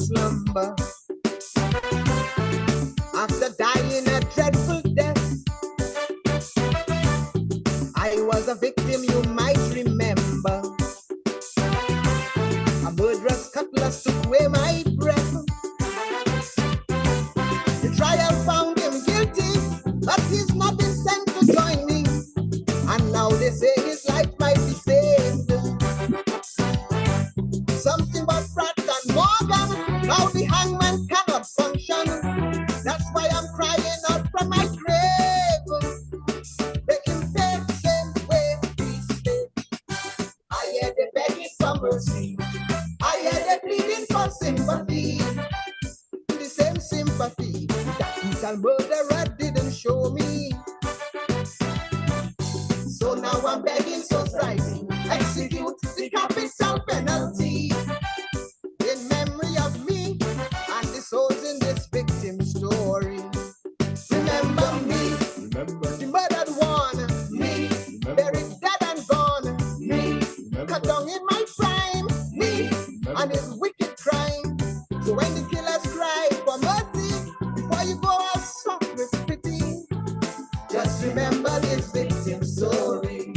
slumber. After dying a dreadful death, I was a victim you might remember. A murderous cutlass took away my breath. The trial found him guilty, but he's not been sent to join me. And now they say his life might be saved. Something about Pratt and Morgan, now the hangman cannot function. That's why I'm crying out from my grave. Make him pay the same way we stay. I hear they begging for mercy. I hear they pleading for sympathy. The same sympathy that brutal murderer didn't show me. So now I'm begging society, execute the capital penalty in memory of me and the souls in this victim story. Remember me, the murdered one, me, buried dead and gone, me, cut down in my prime, me, and his wicked crime. So when the killers cry for mercy, before you go out soft with pity, just remember this victim story.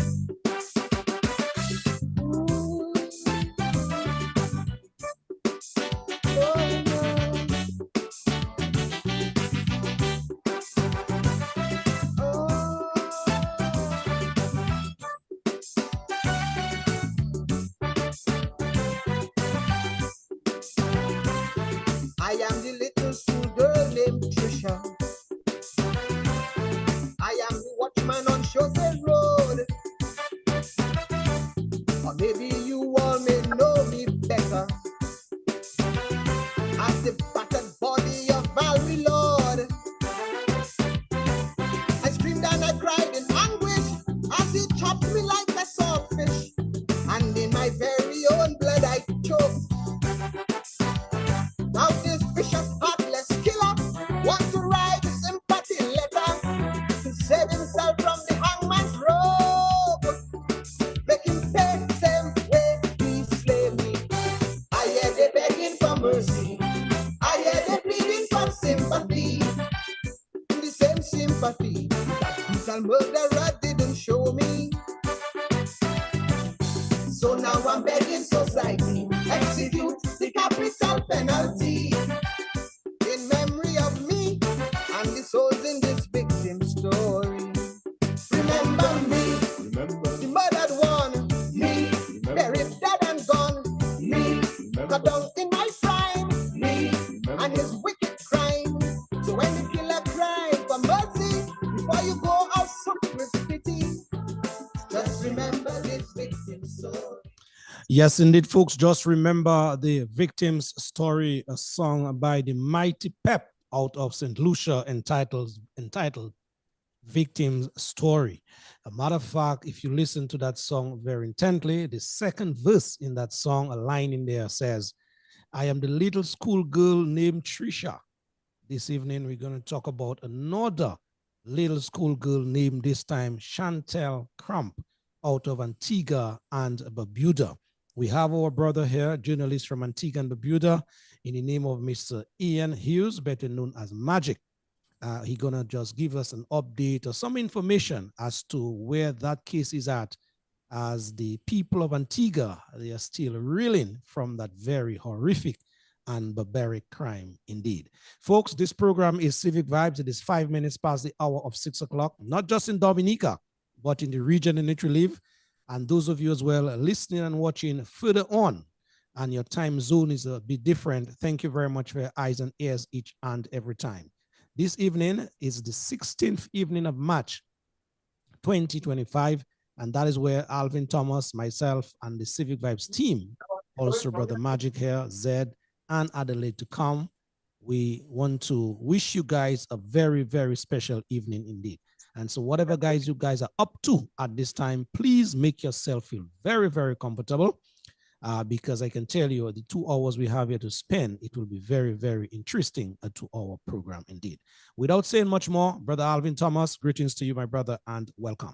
I am the little school girl named Trisha. I am the watchman on Chaussee Road. Or maybe you all may know me better as the battered body of Valerie Lord. I screamed and I cried in anguish as he chopped me like a swordfish, and in my very own blood I choked. Now this vicious, heartless killer wants to write a sympathy letter to save himself from the hangman's rope. Make him pay the same way he slayed me. I hear they begging for mercy. I hear they pleading for sympathy. The same sympathy that brutal murderer didn't show me. So now I'm begging society, execute the capital penalty in memory of me and the souls in this victim story. Remember me, the murdered one, me, buried dead and gone, me, cut down in my prime, me, and his wicked crime. So when the killer cries for mercy, before you go out with pity, just remember this victim story. Yes, indeed, folks. Just remember the victim's story, a song by the Mighty Pep out of St. Lucia entitled Victim's Story. A matter of fact, if you listen to that song very intently, the second verse in that song, a line in there says, I am the little schoolgirl named Trisha. This evening, we're going to talk about another little schoolgirl named this time Chantel Crump out of Antigua and Barbuda. We have our brother here, journalist from Antigua and Barbuda, in the name of Mr. Ian Hughes, better known as Magic. He's going to just give us an update or some information as to where that case is at, as the people of Antigua, they are still reeling from that very horrific and barbaric crime indeed. Folks, this program is Civic Vibes. It is 5 minutes past the hour of 6 o'clock, not just in Dominica, but in the region in which we live. And those of you as well listening and watching further on, and your time zone is a bit different, thank you very much for your eyes and ears each and every time. This evening is the 16th evening of March 2025, and that is where Alvin Thomas, myself, and the Civic Vibes team, also Brother Magic here, Zed, and Adelaide to come. We want to wish you guys a very, very special evening indeed. And so whatever you guys are up to at this time, please make yourself feel very, very comfortable because I can tell you the 2 hours we have here to spend, it will be very, very interesting, a 2-hour program indeed. Without saying much more, Brother Alvin Thomas, greetings to you, my brother, and welcome.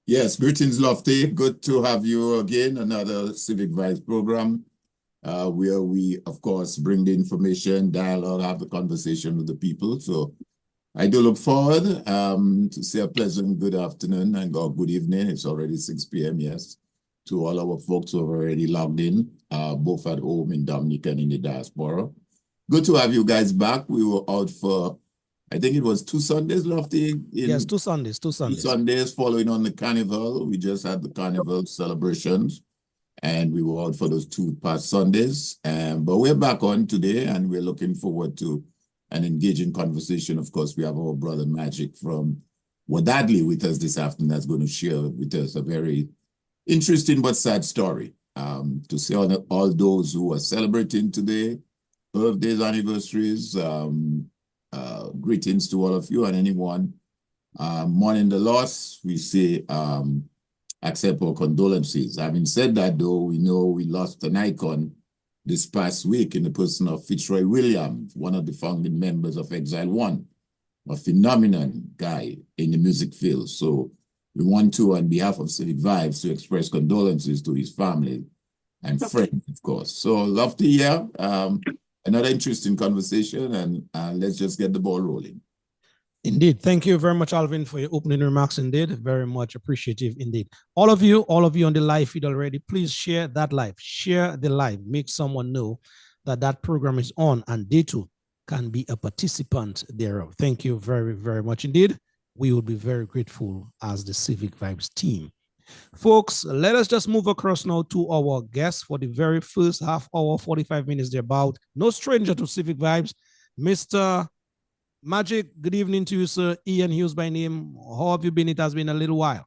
Yes, greetings, Lofty. Good to have you again, another Civic Vibes program. where we, of course, bring the information, dialogue, have the conversation with the people. So I do look forward to say a pleasant good afternoon and good evening. It's already 6 p.m., yes, to all our folks who have already logged in, both at home in Dominica and in the diaspora. Good to have you guys back. We were out for, I think it was 2 Sundays, Lofty. Yes, 2 Sundays, 2 Sundays. 2 Sundays following on the carnival. We just had the carnival celebrations and we were out for those 2 past Sundays. But we're back on today and we're looking forward to an engaging conversation. Of course, we have our brother Magic from Wadadli with us this afternoon that's going to share with us a very interesting but sad story. To say all those who are celebrating today, birthdays, anniversaries, greetings to all of you and anyone mourning the loss, we say accept our condolences. Having said that, though, we know we lost an icon this past week in the person of Fitzroy Williams, one of the founding members of Exile One, a phenomenal guy in the music field. So we want to, on behalf of Civic Vibes, to express condolences to his family and friends, of course. So love to hear another interesting conversation, and let's just get the ball rolling. Indeed. Thank you very much, Alvin, for your opening remarks. Indeed, very much appreciative indeed. All of you on the live feed already, please share that live. Share the live. Make someone know that that program is on and they too can be a participant thereof. Thank you very, very much indeed. We will be very grateful as the Civic Vibes team. Folks, let us just move across now to our guests for the very first half hour, 45 minutes thereabout. No stranger to Civic Vibes, Mr. Magic, good evening to you, sir. Ian Hughes by name. How have you been? It has been a little while.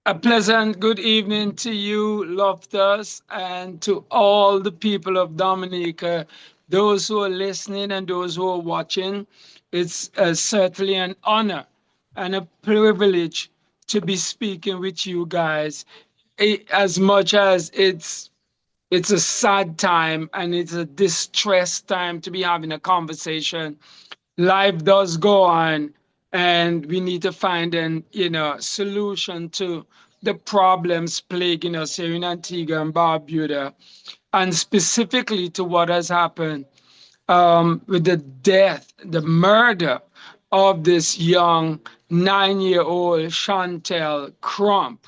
A pleasant good evening to you, Loftus, and to all the people of Dominica, those who are listening and those who are watching. It's certainly an honor and a privilege to be speaking with you guys. As much as it's a sad time and it's a distressed time to be having a conversation, life does go on and we need to find an solution to the problems plaguing us here in Antigua and Barbuda, and specifically to what has happened with the death, the murder of this young 9-year-old Chantel Crump.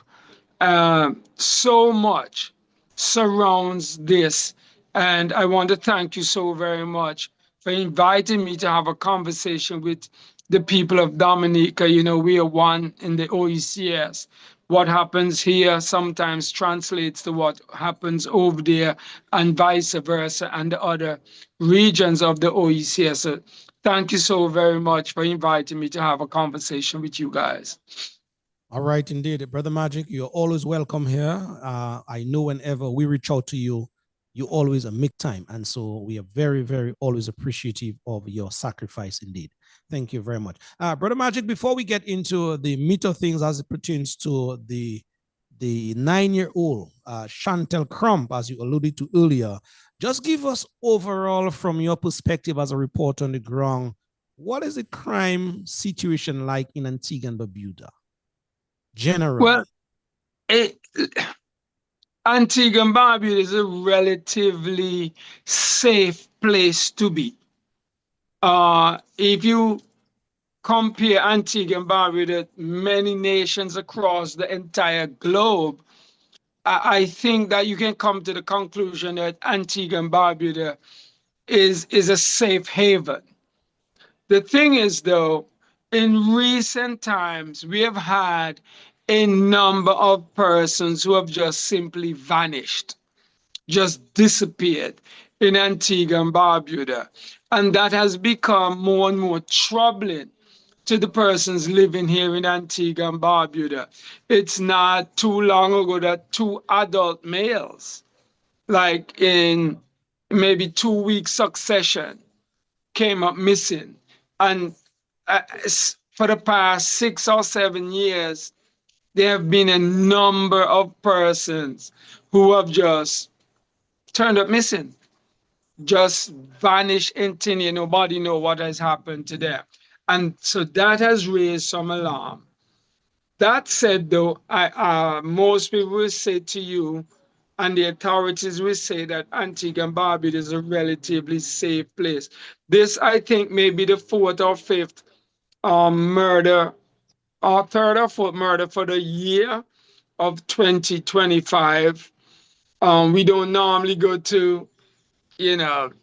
So much surrounds this. And I want to thank you so very much for inviting me to have a conversation with the people of Dominica. You know, we are one in the OECS. What happens here sometimes translates to what happens over there and vice versa and the other regions of the OECS. So thank you so very much for inviting me to have a conversation with you guys. All right, indeed. Brother Magic, you're always welcome here. I know whenever we reach out to you, you always make time. And so we are very, very always appreciative of your sacrifice indeed. Thank you very much. Brother Magic, before we get into the meat of things as it pertains to the 9-year-old Chantel Crump, as you alluded to earlier, just give us overall from your perspective as a reporter on the ground, what is the crime situation like in Antigua and Barbuda? Generally. Well, Antigua and Barbuda is a relatively safe place to be. If you compare Antigua and Barbuda, many nations across the entire globe, I think that you can come to the conclusion that Antigua and Barbuda is a safe haven. The thing is, though, in recent times, we have had a number of persons who have just simply vanished, just disappeared in Antigua and Barbuda. And that has become more and more troubling to the persons living here in Antigua and Barbuda. It's not too long ago that 2 adult males, like in maybe 2-week succession, came up missing. And for the past 6 or 7 years, there have been a number of persons who have just turned up missing, just vanished in thin air. Nobody know what has happened to them. And so that has raised some alarm. That said, though, most people will say to you, and the authorities will say that Antigua and Barbuda is a relatively safe place. This, I think, may be the fourth or fifth murder, or third or fourth murder for the year of 2025. We don't normally go to,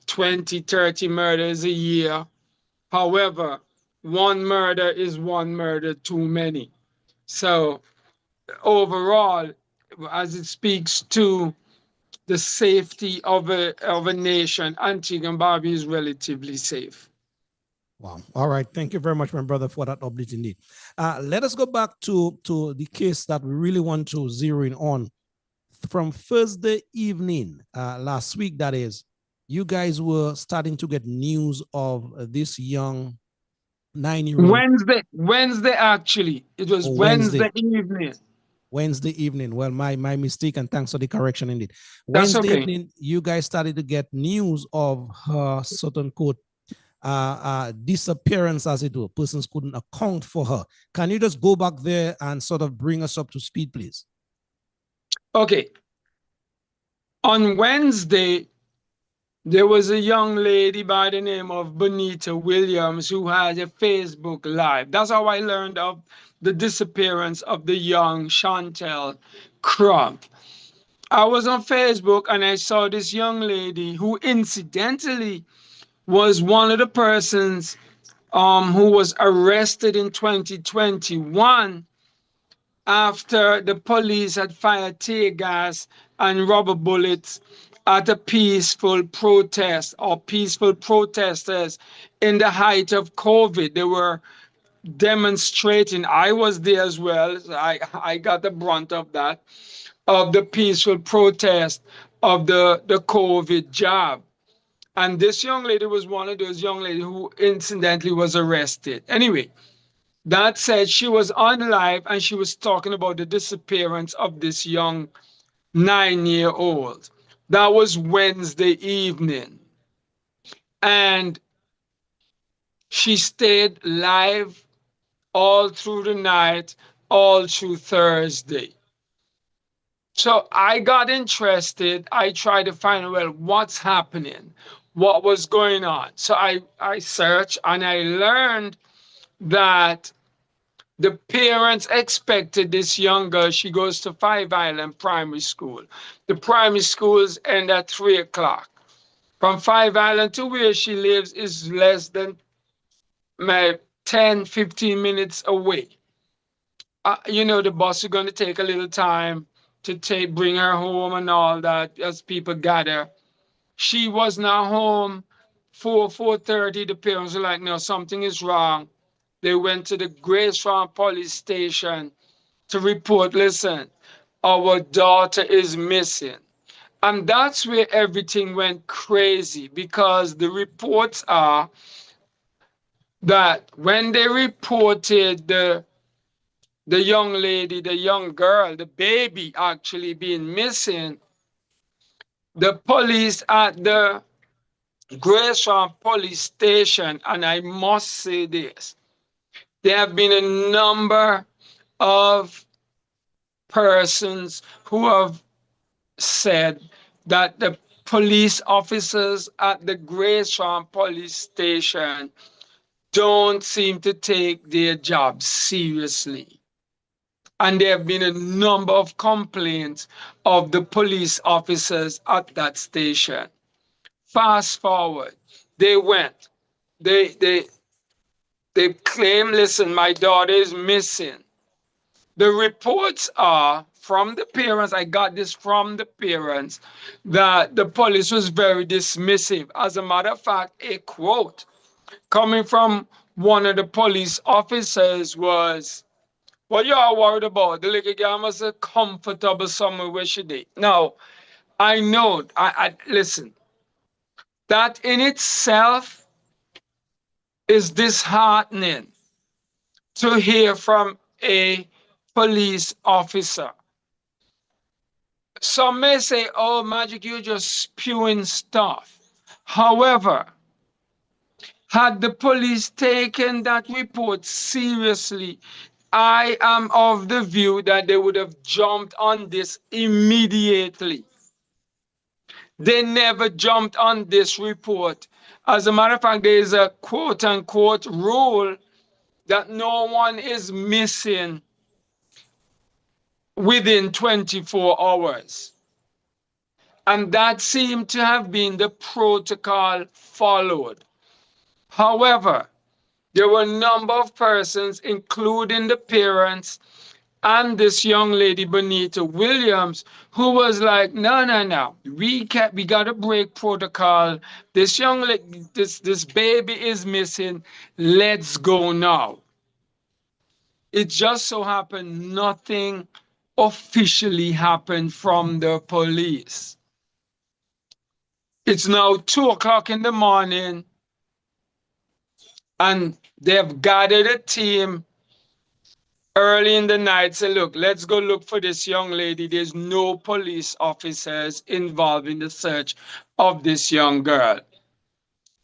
20, 30 murders a year. However, one murder is one murder too many. So overall, as it speaks to the safety of a nation, Antigua and Barbuda is relatively safe. Wow. All right. Thank you very much, my brother, for that update indeed. Let us go back to the case that we really want to zero in on. From Thursday evening, last week, that is, you guys were starting to get news of this young 9-year-old. Wednesday, actually. It was Wednesday evening. Wednesday evening. Well, my mistake, and thanks for the correction indeed. That's Wednesday okay. evening, you guys started to get news of her certain quote disappearance, as it were. Persons couldn't account for her. Can you just go back there and sort of bring us up to speed, please? Okay. On Wednesday, there was a young lady by the name of Bonita Williams who had a Facebook Live. That's how I learned of the disappearance of the young Chantel Crump. I was on Facebook and I saw this young lady who incidentally was one of the persons who was arrested in 2021 after the police had fired tear gas and rubber bullets at a peaceful protest or peaceful protesters in the height of COVID. They were demonstrating. I was there as well. So I got the brunt of that, of the peaceful protest of the COVID jab. And this young lady was one of those young ladies who incidentally was arrested. Anyway, that said, she was on live and she was talking about the disappearance of this young 9-year-old. That was Wednesday evening. And she stayed live all through the night, all through Thursday. So I got interested. I tried to find, well, what's happening? What was going on? So I searched and I learned that the parents expected this young girl. She goes to Five Island Primary School. The primary schools end at 3 o'clock. From Five Island to where she lives is less than 10, 15 minutes away. The bus is going to take a little time to bring her home and all that as people gather. She was not home 4:30. The parents were like, no, something is wrong. They went to the Grace Farm police station to report, listen, our daughter is missing. And that's where everything went crazy because the reports are that when they reported the young lady, the young girl, the baby actually being missing, the police at the Grace Farm police station, and I must say this, there have been a number of persons who have said that the police officers at the Grace Farm police station don't seem to take their job seriously. And there have been a number of complaints of the police officers at that station. Fast forward, they went. They they claim, listen, my daughter is missing. The reports are from the parents, I got this from the parents, that the police was very dismissive. As a matter of fact, a quote coming from one of the police officers was, what you are worried about? The little girl must be comfortable somewhere where she did. Now, I know, I listen, that in itself is disheartening to hear from a police officer. Some may say, oh, Magic, you're just spewing stuff. However, had the police taken that report seriously, I am of the view that they would have jumped on this immediately. They never jumped on this report. As a matter of fact, there is a quote unquote rule that no one is missing within 24 hours. And that seemed to have been the protocol followed. However, there were a number of persons, including the parents and this young lady, Bonita Williams, who was like, no, no, no, we got to break protocol. This young lady, this baby is missing. Let's go now. It just so happened nothing officially happened from the police. It's now 2 o'clock in the morning, and they've gathered a team early in the night. Say, look, let's go look for this young lady. There's no police officers involved in the search of this young girl.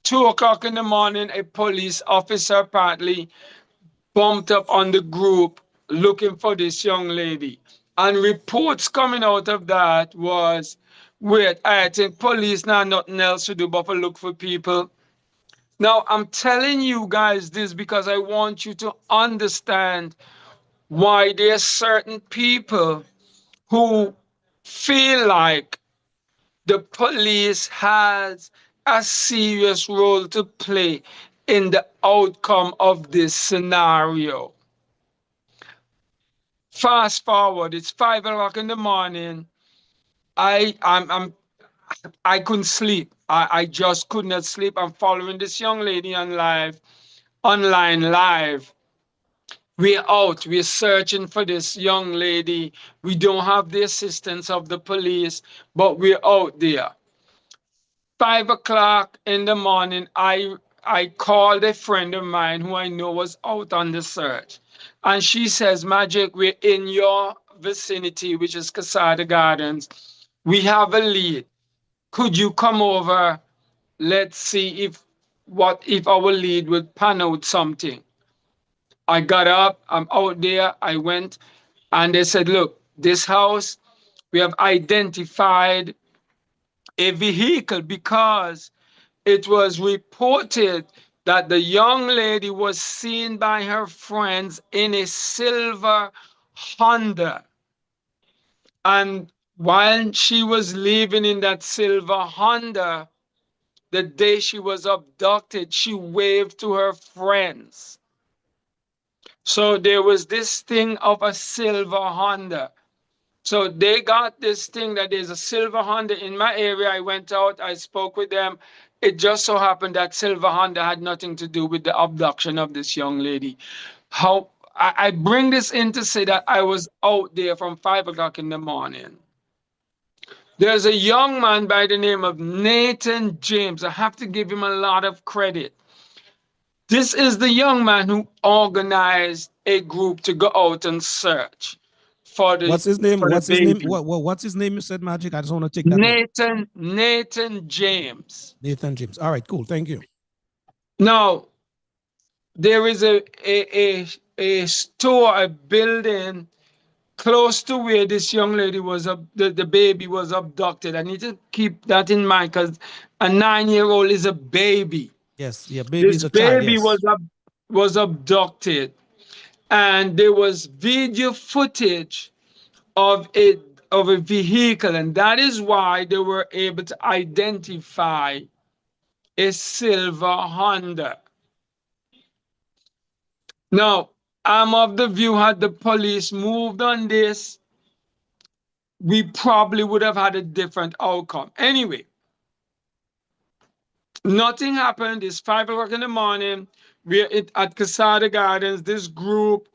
2 o'clock in the morning, a police officer apparently bumped up on the group looking for this young lady. And reports coming out of that was, wait, I think police now nothing else to do but to look for people. Now, I'm telling you guys this because I want you to understand why there's certain people who feel like the police has a serious role to play in the outcome of this scenario. Fast forward, it's 5 o'clock in the morning. I couldn't sleep. I just could not sleep. I'm following this young lady online live. We're out, we're searching for this young lady. We don't have the assistance of the police, but we're out there. 5 o'clock in the morning, I called a friend of mine who I know was out on the search. And she says, Magic, we're in your vicinity, which is Casada Gardens. We have a lead. Could you come over? Let's see if our lead would pan out something. I got up, I'm out there, I went, and they said, look, this house, we have identified a vehicle because it was reported that the young lady was seen by her friends in a silver Honda. And while she was living in that silver Honda, the day she was abducted, she waved to her friends. So there was this thing of a silver Honda. So they got this thing that there's a silver Honda in my area. I went out, I spoke with them. It just so happened that silver Honda had nothing to do with the abduction of this young lady. How I bring this in to say that I was out there from 5 o'clock in the morning. There's a young man by the name of Nathan James. I have to give him a lot of credit. This is the young man who organized a group to go out and search for the What's his name? for the What's his name? baby. What's his name? You said Magic. I just want to take that name. Nathan James. Nathan James. All right, cool. Thank you. Now, there is a store, a building close to where this young lady was the baby was abducted. I need to keep that in mind because a 9-year-old is a baby. Yes, yeah, baby This is a child. baby Yes. was abducted, and there was video footage of a vehicle, and that is why they were able to identify a silver Honda. Now, I'm of the view had the police moved on this, we probably would have had a different outcome. Anyway, nothing happened. It's 5 o'clock in the morning. We're at Casada Gardens. This group,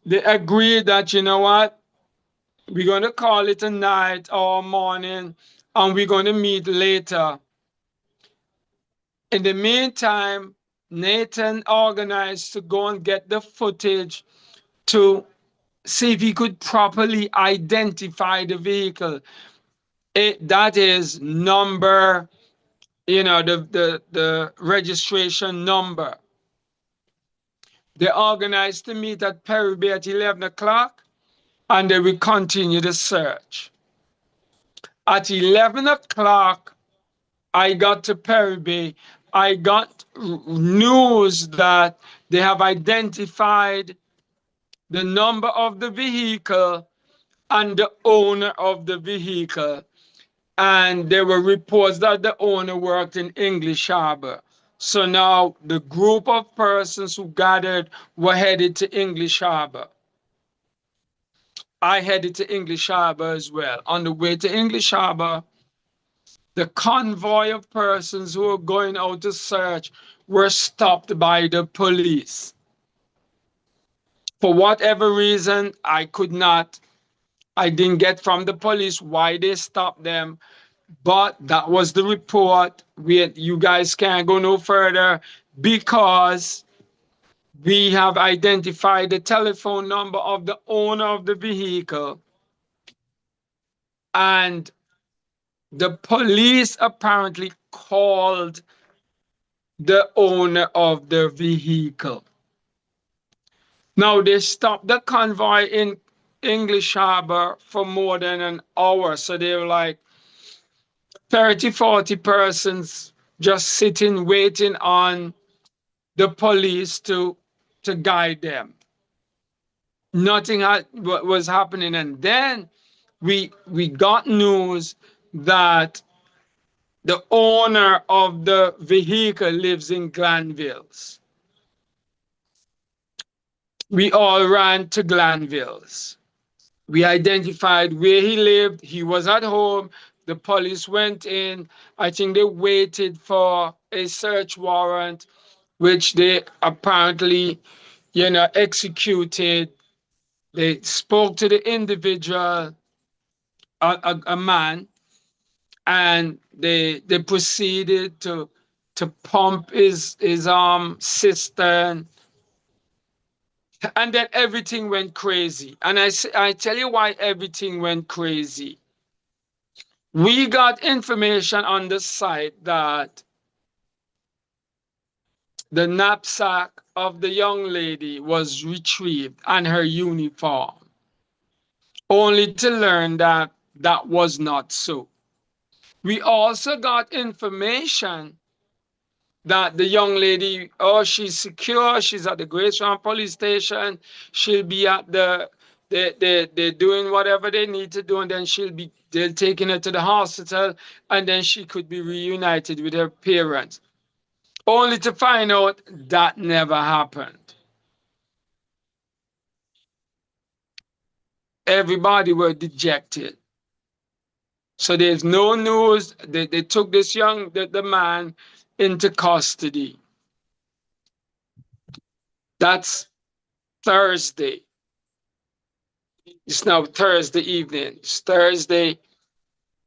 they agreed that, you know what, we're going to call it a night or a morning, and we're going to meet later. In the meantime, Nathan organized to go and get the footage to see if he could properly identify the vehicle. That is number, the registration number. They organized to meet at Perry Bay at 11 o'clock, and they will continue the search. At 11 o'clock, I got to Perry Bay. I got news that they have identified the number of the vehicle and the owner of the vehicle. And there were reports that the owner worked in English Harbor. So now the group of persons who gathered were headed to English Harbor. I headed to English Harbor as well. On the way to English Harbor, the convoy of persons who were going out to search were stopped by the police. For whatever reason, I didn't get from the police why they stopped them, but that was the report. You guys can't go no further because we have identified the telephone number of the owner of the vehicle, and the police apparently called the owner of the vehicle. Now they stopped the convoy in English Harbor for more than an hour. So they were like 30, 40 persons just sitting, waiting on the police to guide them. Nothing was happening. And then we got news that the owner of the vehicle lives in Glanville's. We all ran to Glanville's. We identified where he lived. He was at home. The police went in. I think they waited for a search warrant, which they apparently, executed. They spoke to the individual, a man, and they proceeded to pump his cistern, and then everything went crazy. And I tell you why everything went crazy. We got information on the site that the knapsack of the young lady was retrieved and her uniform, only to learn that that was not so. We also got information that the young lady, she's secure, she's at the Gracetown police station, she'll be at they're doing whatever they need to do, and then they're taking her to the hospital, and then she could be reunited with her parents. Only to find out that never happened. Everybody were dejected. So there's no news. They took the man into custody. That's Thursday. It's now Thursday evening. It's Thursday.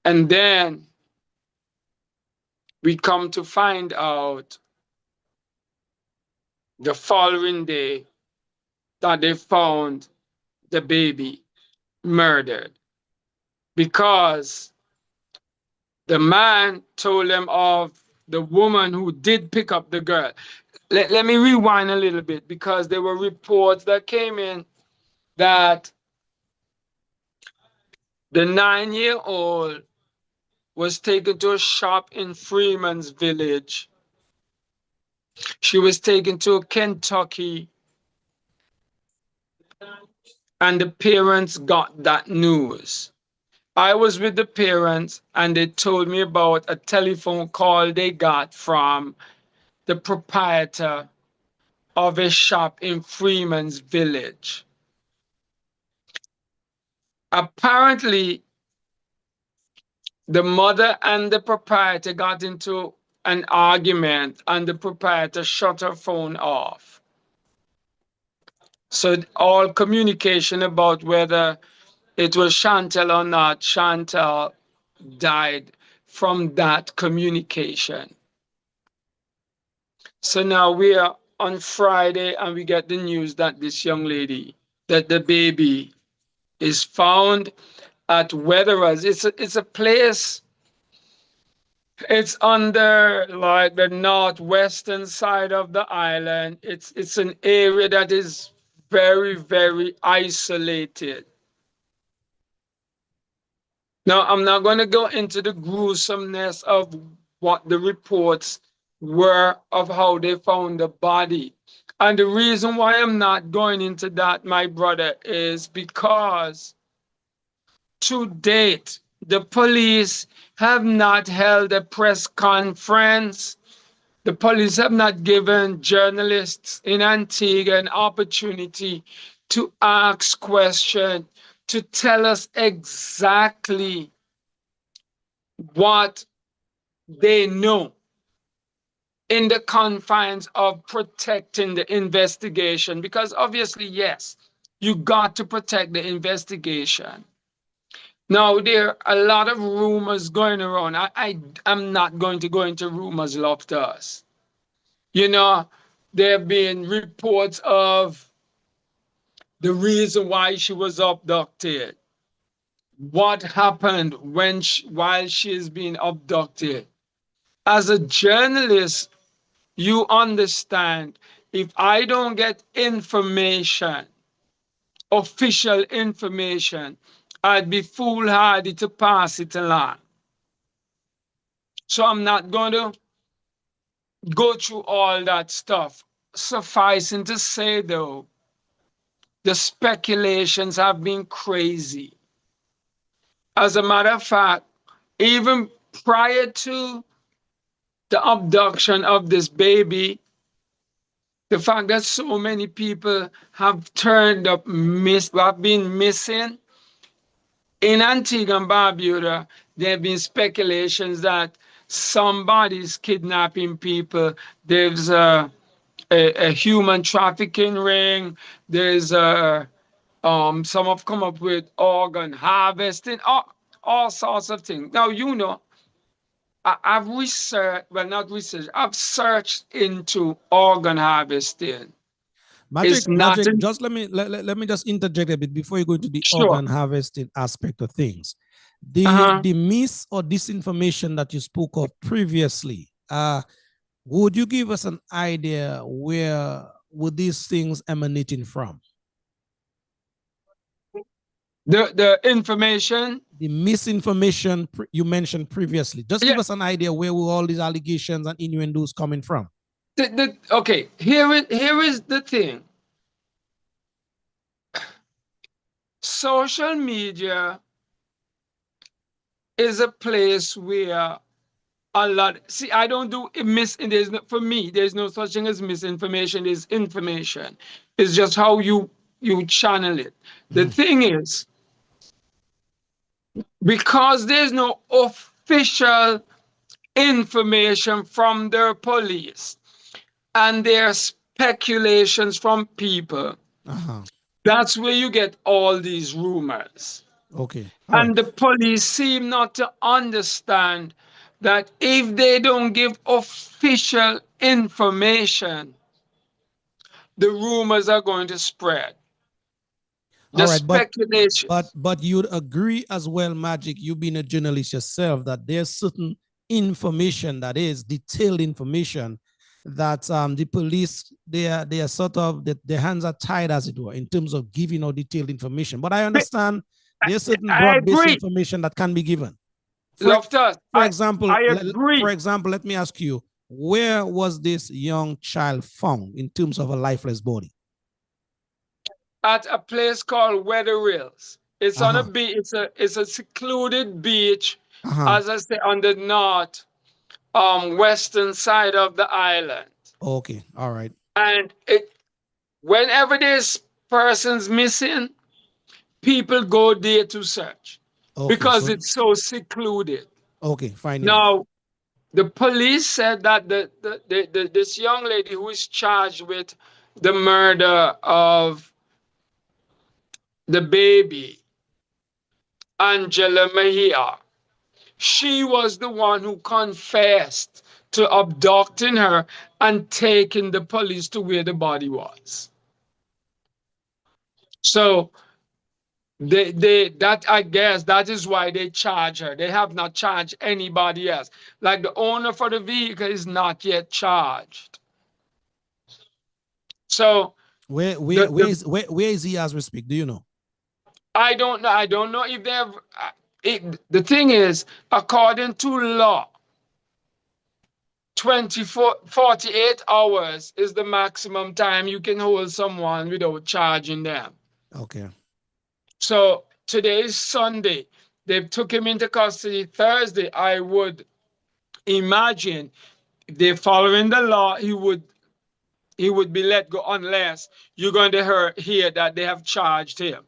And then we come to find out the following day that they found the baby murdered, because the man told them of the woman who did pick up the girl. Let me rewind a little bit, because there were reports that came in that the 9-year-old was taken to a shop in Freeman's Village. She was taken to Kentucky, and the parents got that news. I was with the parents, and they told me about a telephone call they got from the proprietor of a shop in Freeman's Village. Apparently, the mother and the proprietor got into an argument, and the proprietor shut her phone off. So all communication about whether it was Chantel or not, Chantel died from that communication. So now we are on Friday, and we get the news that this young lady, that the baby is found at Weathers. It's a place, it's under like the northwestern side of the island. It's an area that is very, very isolated. Now, I'm not going to go into the gruesomeness of what the reports were of how they found the body. And the reason why I'm not going into that, my brother, is because to date, the police have not held a press conference. The police have not given journalists in Antigua an opportunity to ask questions, to tell us exactly what they know in the confines of protecting the investigation. Because obviously, yes, you got to protect the investigation. Now, there are a lot of rumors going around. I'm not going to go into rumors, Loftus. You know, there have been reports of the reason why she was abducted, what happened while she's being abducted. As a journalist, you understand if I don't get information, official information, I'd be foolhardy to pass it along. So I'm not going to go through all that stuff. Sufficing to say, though, the speculations have been crazy. As a matter of fact, even prior to the abduction of this baby, the fact that so many people have turned up, have been missing in Antigua and Barbuda, there have been speculations that somebody's kidnapping people. There's a human trafficking ring. There's some have come up with organ harvesting, all sorts of things. Now, you know, I've researched, well, not researched, I've searched into organ harvesting. It's not Magic, just let me just interject a bit before you go into the sure. organ harvesting aspect of things. The mis or disinformation that you spoke of previously, would you give us an idea where would these things emanating from? The information, the misinformation you mentioned previously. Just give us an idea where will all these allegations and innuendos coming from? Okay, here is the thing. Social media is a place where a lot. See, I don't do there's no, for me, there's no such thing as misinformation. There's information. It's just how you channel it. The thing is, because there's no official information from their police and there's speculations from people, that's where you get all these rumors. Okay. And the police seem not to understand that if they don't give official information, the rumors are going to spread. The speculation. But you'd agree as well, Magic, you being a journalist yourself, that there's certain information that is detailed information that the police, they are sort of, their hands are tied, as it were, in terms of giving out detailed information. But I understand there's certain broad-based information that can be given. For example, let me ask you, where was this young child found in terms of a lifeless body? At a place called Weather Rills. It's on a beach. It's a secluded beach, as I say, on the north western side of the island. Okay, all right. And whenever there's persons missing, people go there to search because it's so secluded. Okay, fine. Now, the police said that this young lady who is charged with the murder of the baby, Angela Mejia, she was the one who confessed to abducting her and taking the police to where the body was. So that, I guess, that is why they charge her. They have not charged anybody else. Like the owner for the vehicle is not yet charged. So where is he as we speak? Do you know? I don't know. I don't know if they have. The thing is, according to law, 48 hours is the maximum time you can hold someone without charging them. Okay. So today is Sunday. They took him into custody Thursday. I would imagine if they're following the law, he would be let go unless you're going to hear that they have charged him.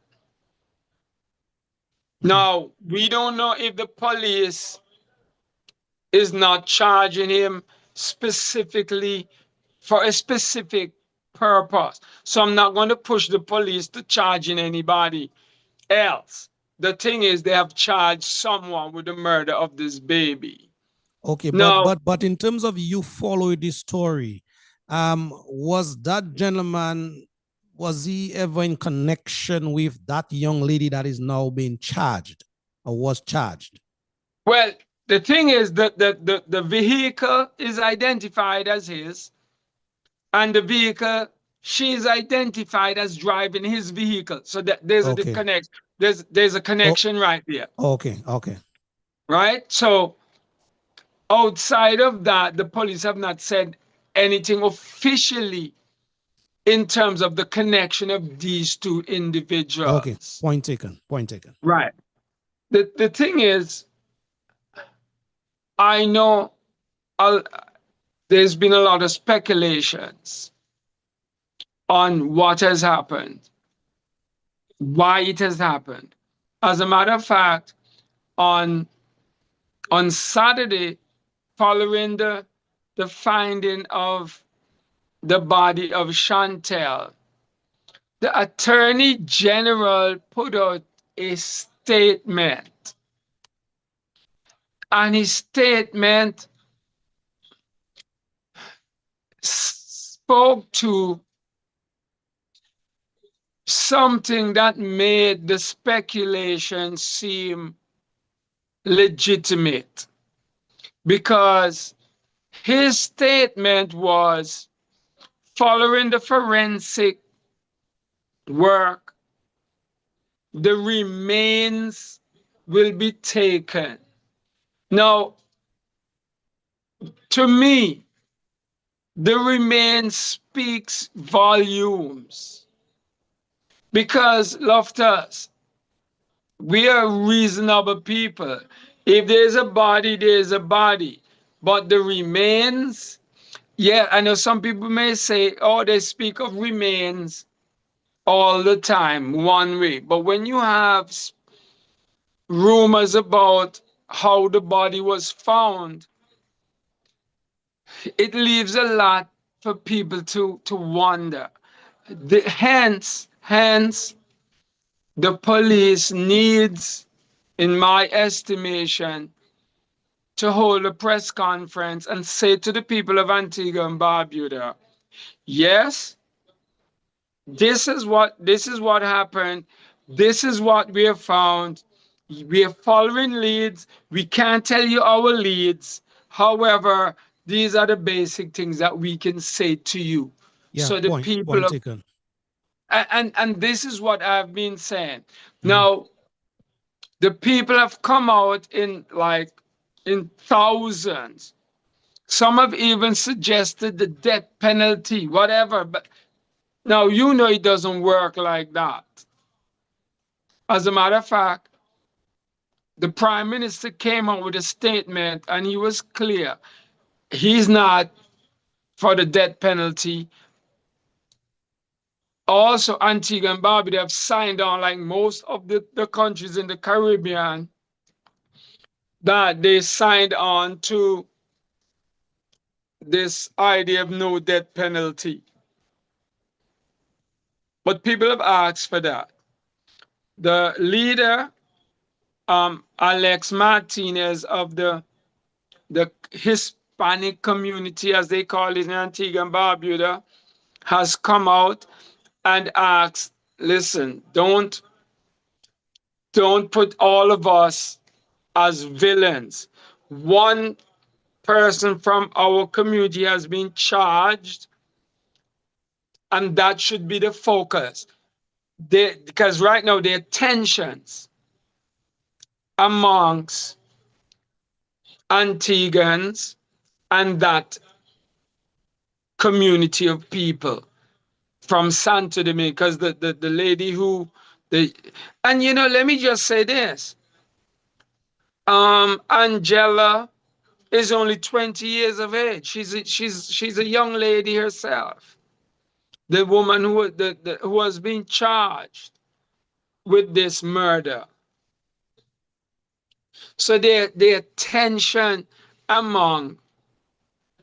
Now, we don't know if the police is not charging him specifically for a specific purpose. So I'm not going to push the police to charging anybody else. The thing is, they have charged someone with the murder of this baby. Okay, Now, but in terms of you following this story, was that gentleman, was he ever in connection with that young lady that is now being charged or was charged? well, the thing is that the vehicle is identified as his, and the vehicle, she is identified as driving his vehicle. So that there's a Okay. connect. There's a Oh, connection right there, okay, okay. right? So outside of that, the police have not said anything officially in terms of the connection of these two Okay, individuals. point taken, point taken. Right. The thing is, I know I'll, there's been a lot of speculations on what has happened, why it has happened. As a matter of fact, on on Saturday, following the finding of the body of Chantel, the Attorney General put out a statement, and his statement spoke to something that made the speculation seem legitimate, because his statement was, following the forensic work, the remains will be taken. Now, to me, the remains speaks volumes, because, Loftus, we are reasonable people. If there's a body, there's a body. But the remains, yeah, I know some people may say, oh, they speak of remains all the time, one way. But when you have rumors about how the body was found, it leaves a lot for people to wonder. Hence, the police needs, in my estimation, to hold a press conference and say to the people of Antigua and Barbuda, yes, this is what happened. This is what we have found. We are following leads. We can't tell you our leads. However, these are the basic things that we can say to you. Yeah, So the people point of taken. and this is what I've been saying. Mhm. Now, the people have come out in thousands. Some have even suggested the death penalty, whatever. But now you know it doesn't work like that. As a matter of fact, the prime minister came out with a statement and he was clear. He's not for the death penalty. Also, Antigua and Barbuda have signed on, like most of the countries in the Caribbean, that they signed on to this idea of no death penalty. But people have asked for that. The leader, Alex Martinez, of the Hispanic community, as they call it in Antigua and Barbuda, has come out and asked, listen, don't put all of us as villains. One person from our community has been charged, and that should be the focus. Because right now there are tensions amongst Antiguans and that community of people from Santo Domingo, because the lady who the and let me just say this. Angela is only 20 years of age. She's a young lady herself. The woman who has been charged with this murder. So there tension among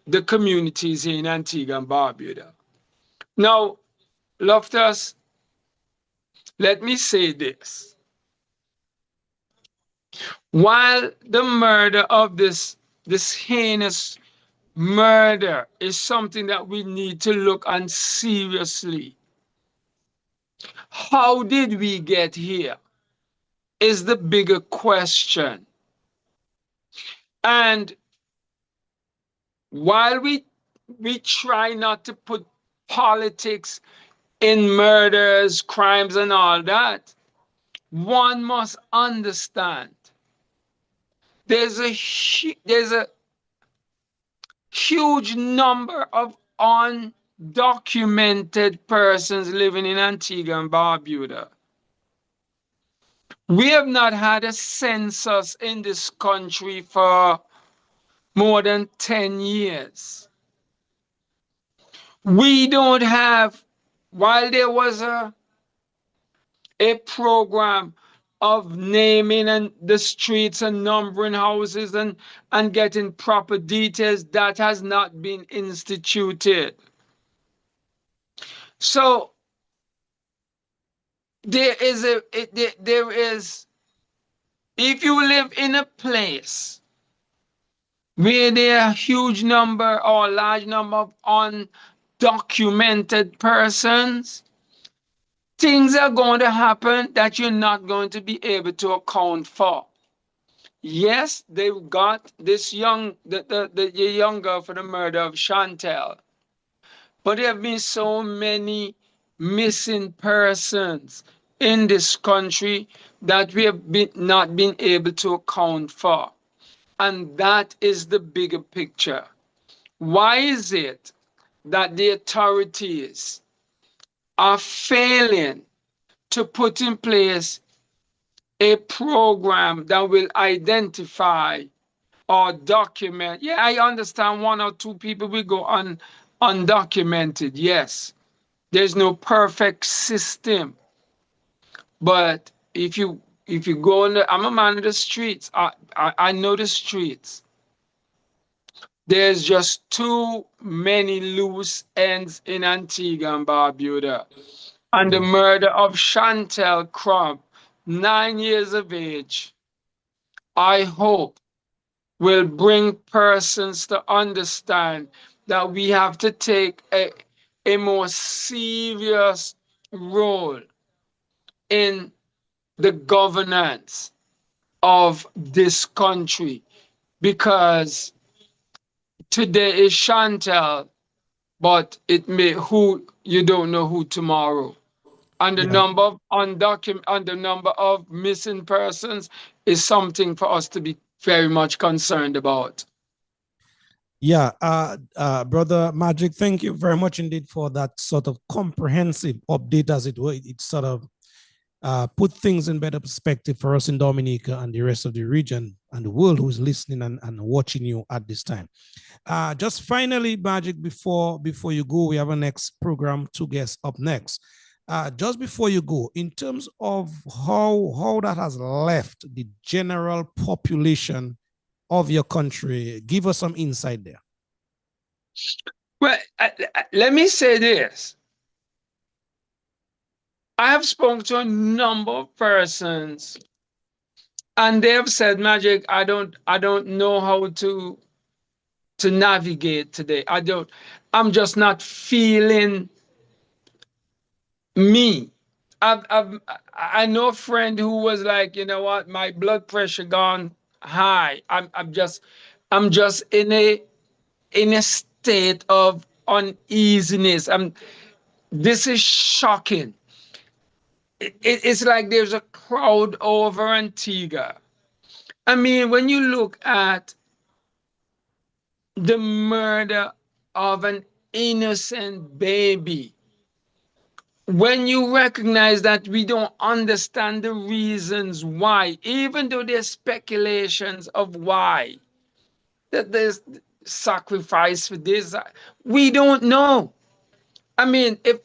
the communities in Antigua and Barbuda. Now, Loftus, let me say this. While the murder of this heinous murder is something that we need to look on seriously, how did we get here is the bigger question. And while we try not to put politics in murders, crimes, and all that, one must understand there's a huge number of undocumented persons living in Antigua and Barbuda. We have not had a census in this country for more than 10 years. We don't have, while there was a program of naming and the streets and numbering houses and getting proper details, that has not been instituted. So there is, if you live in a place where there are a huge number or a large number of undocumented persons, things are going to happen that you're not going to be able to account for. Yes, they've got this the young girl for the murder of Chantel, but there have been so many missing persons in this country that we have not been able to account for. And that is the bigger picture. Why is it that the authorities are failing to put in place a program that will identify or document? Yeah, I understand one or two people will go undocumented. Yes, there's no perfect system. But if you go on I'm a man of the streets. I know the streets. There's just too many loose ends in Antigua and Barbuda. And the Yeah. murder of Chantel Crump, 9 years of age, I hope will bring persons to understand that we have to take a more serious role in the governance of this country, because today is Chantel, but it may who you don't know who tomorrow. And the Yeah. number of undocumented and the number of missing persons is something for us to be very much concerned about. Yeah, Brother Magic, thank you very much indeed for that sort of comprehensive update, as it were. It sort of put things in better perspective for us in Dominica and the rest of the region and the world who is listening and watching you at this time. Just finally, Magic, before you go, we have a next program, two guests up next. Just before you go, in terms of how that has left the general population of your country, give us some insight there. Well, let me say this. I have spoken to a number of persons, and they have said, Magic, I don't know how to navigate today. I'm just not feeling me. I know a friend who was like, you know what, my blood pressure gone high. I'm just in a state of uneasiness. This is shocking. It's like there's a crowd over Antigua. I mean, when you look at the murder of an innocent baby. When you recognize that we don't understand the reasons why, even though there's speculations of why, that there's sacrifice for this, we don't know. I mean, if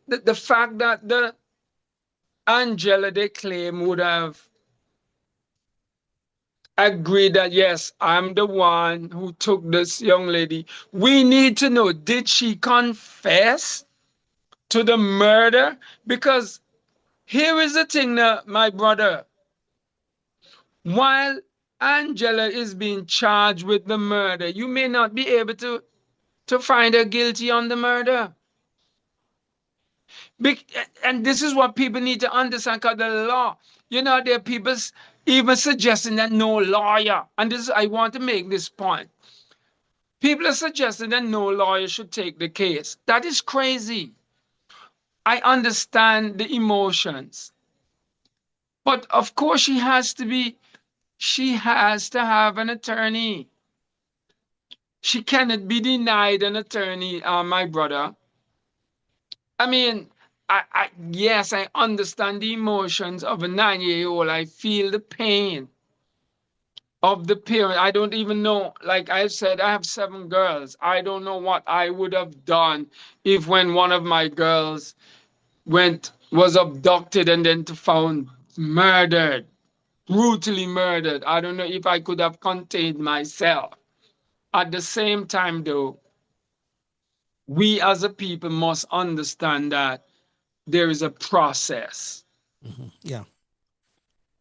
the fact that the Angela they claim would have agreed that yes, I'm the one who took this young lady, we need to know, did she confess to the murder? Because here is the thing, my brother. While Angela is being charged with the murder, you may not be able to find her guilty on the murder. And this is what people need to understand, because the law, there are people even suggesting that no lawyer, and this I want to make this point. People are suggesting that no lawyer should take the case. That is crazy. I understand the emotions. But of course she has to have an attorney. She cannot be denied an attorney, my brother. I mean, yes, I understand the emotions of a 9-year-old. I feel the pain of the parent. I don't even know, like I said, I have 7 girls. I don't know what I would have done if when one of my girls was abducted and then found murdered, brutally murdered. I don't know if I could have contained myself. At the same time, though, we as a people must understand that there is a process, Yeah.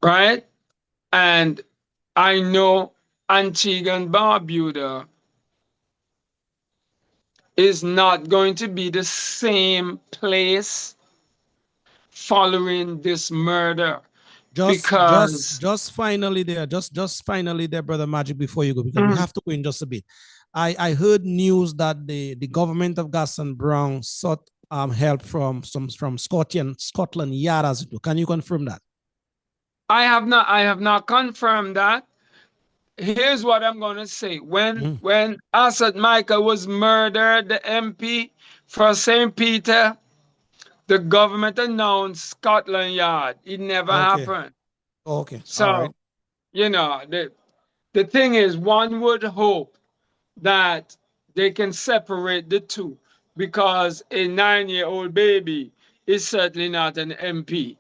right? And I know Antigua and Barbuda is not going to be the same place following this murder, because Just finally there, just finally there, Brother Magic, before you go, because we mm, have to go in just a bit. I heard news that the government of Gaston Brown sought help from Scotland Yard as it were. Can you confirm that? I have not confirmed that. Here's what I'm going to say. When Assad Michael was murdered, the MP for St. Peter, the government announced Scotland Yard. It never Okay. happened. Okay. All right. So, the thing is, one would hope that they can separate the two, because a 9-year-old baby is certainly not an MP.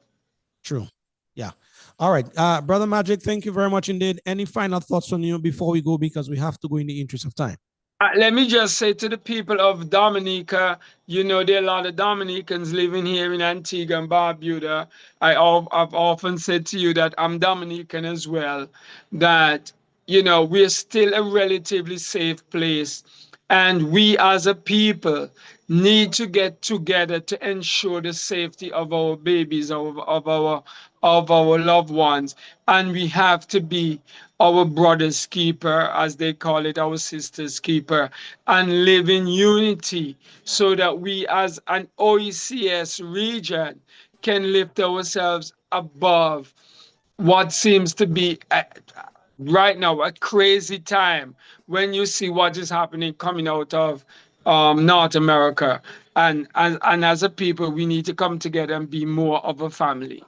True. Yeah. All right. Brother Magic, thank you very much indeed. Any final thoughts from you before we go, because we have to go in the interest of time? Let me just say to the people of Dominica, there are a lot of Dominicans living here in Antigua and Barbuda. I've often said to you that I'm Dominican as well, that, we're still a relatively safe place. And we as a people need to get together to ensure the safety of our babies, of our loved ones. And we have to be our brother's keeper, as they call it, our sister's keeper, and live in unity, so that we as an OECS region can lift ourselves above what seems to be right now a crazy time, when you see what is happening coming out of North America. And as a people, we need to come together and be more of a family.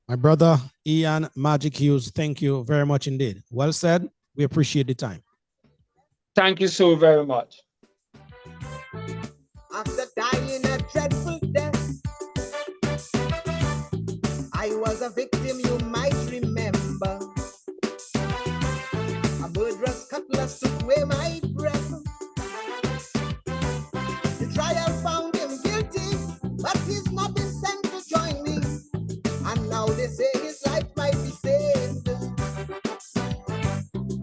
My brother, Ian Magic Hughes, thank you very much indeed. Well said. We appreciate the time. Thank you so very much. After dying a dreadful death, I was a victim, you might remember. A murderous cutlass took away my breath. The trial found him guilty, but he's not been sent to join me. And now they say his life might be saved.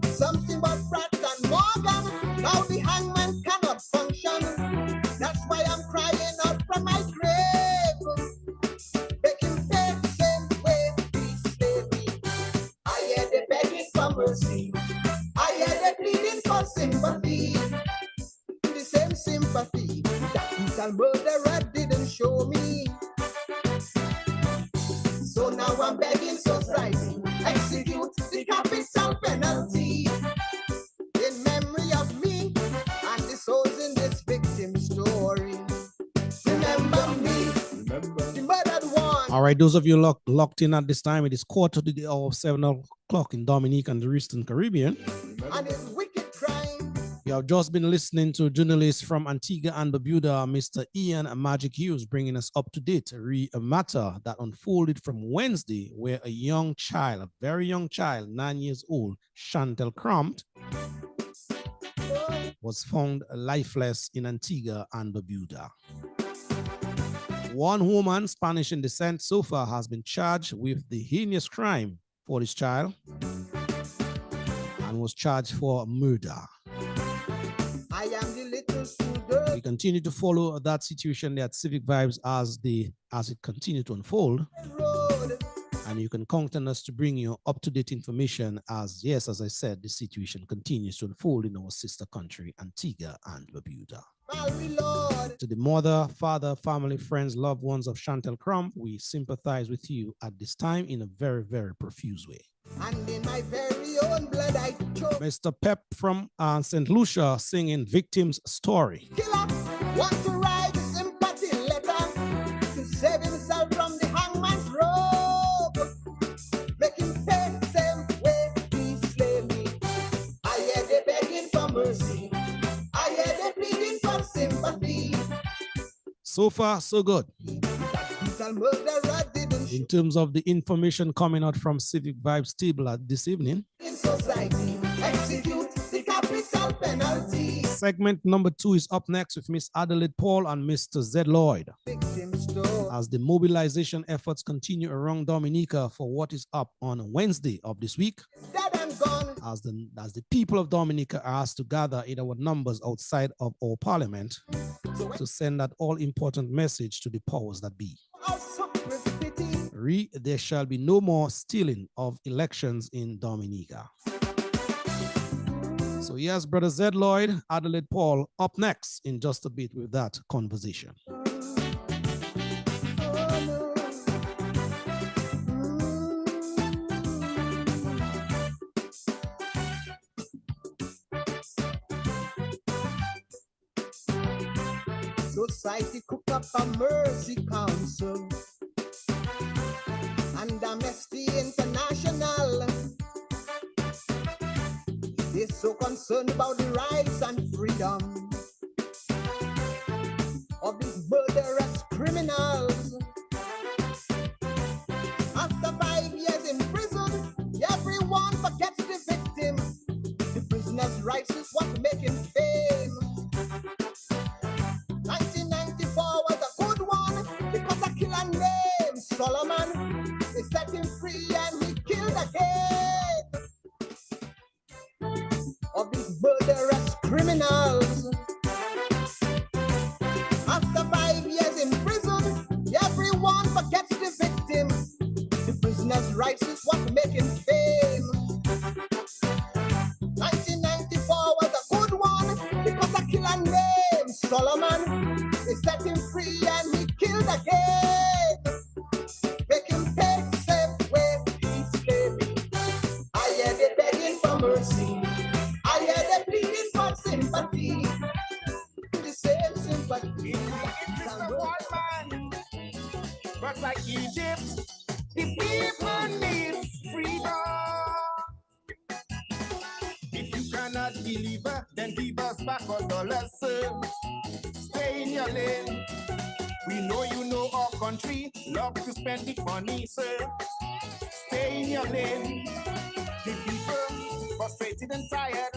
Something about Pratt and Morgan, now the hangman cannot function. That's why I'm crying out from my grave. Make him pay the same way he slaved me. I hear they begging for mercy. I hear they pleading for sympathy. The same sympathy that brutal murderer didn't show me. So now I'm begging society, execute the capital penalty in memory of me All right, those of you locked in at this time, it is quarter to the hour of 7 o'clock in Dominica and the Eastern Caribbean. And it's wicked crime. You have just been listening to journalists from Antigua and Barbuda, Mr. Ian Magic Hughes, bringing us up to date a matter that unfolded from Wednesday, where a young child, a very young child, 9 years old, Chantel Crump, was found lifeless in Antigua and Barbuda. One woman, Spanish in descent, so far has been charged with the heinous crime for this child and was charged for murder. I am the little student. We continue to follow that situation there at Civic Vibes as it continues to unfold. Road. And you can count on us to bring you up-to-date information as I said, the situation continues to unfold in our sister country, Antigua and Barbuda. Lord. To the mother, father, family, friends, loved ones of Chantel Crump, we sympathize with you at this time in a very, very profuse way. And in my very own blood I choke. Mr. Pep from St. Lucia singing Victim's Story. Killer want to write a sympathy letter to save himself from the hangman's rope. Make him pay the same way he slay me. I hear they begging for mercy. I hear they pleading for sympathy. So far, so good. Brutal murderer didn't In terms of the information coming out from Civic Vibes table this evening, in society execute the capital penalty. segment number 2 is up next with Miss Adelaide Paul and Mr. Zed Lloyd. Victim story. As the mobilization efforts continue around Dominica for what is up on Wednesday of this week, Dead and gone. as the people of Dominica are asked to gather in our numbers outside of our parliament to send that all-important message to the powers that be. I'll suck with pity. There shall be no more stealing of elections in Dominica. So yes, Brother Zed Lloyd, Adelaide Paul, up next in just a bit with that conversation. Society cook up a mercy council and Amnesty International. They're so concerned about the rights and freedom of these murderous criminals. After 5 years in prison, everyone forgets the victim. The prisoner's rights is what make him fame. 1994 was a good one because a killer named Solomon, they set him free and he killed again of these murderous criminals. After 5 years in prison, everyone forgets the victim. The prisoner's rights is what make him fame. 1994 was a good one because a killer named Solomon, they set him free and he killed again. Make him pay the same way he slayed me. I hear they begging for mercy. I hear they pleading for sympathy. The same sympathy. It's the one man, but like Egypt, the people need freedom. If you cannot deliver, then give us back our dollars, sir. Stay in your lane. We know you know our country, love to spend the money, sir. Stay in your lane. The people frustrated and tired.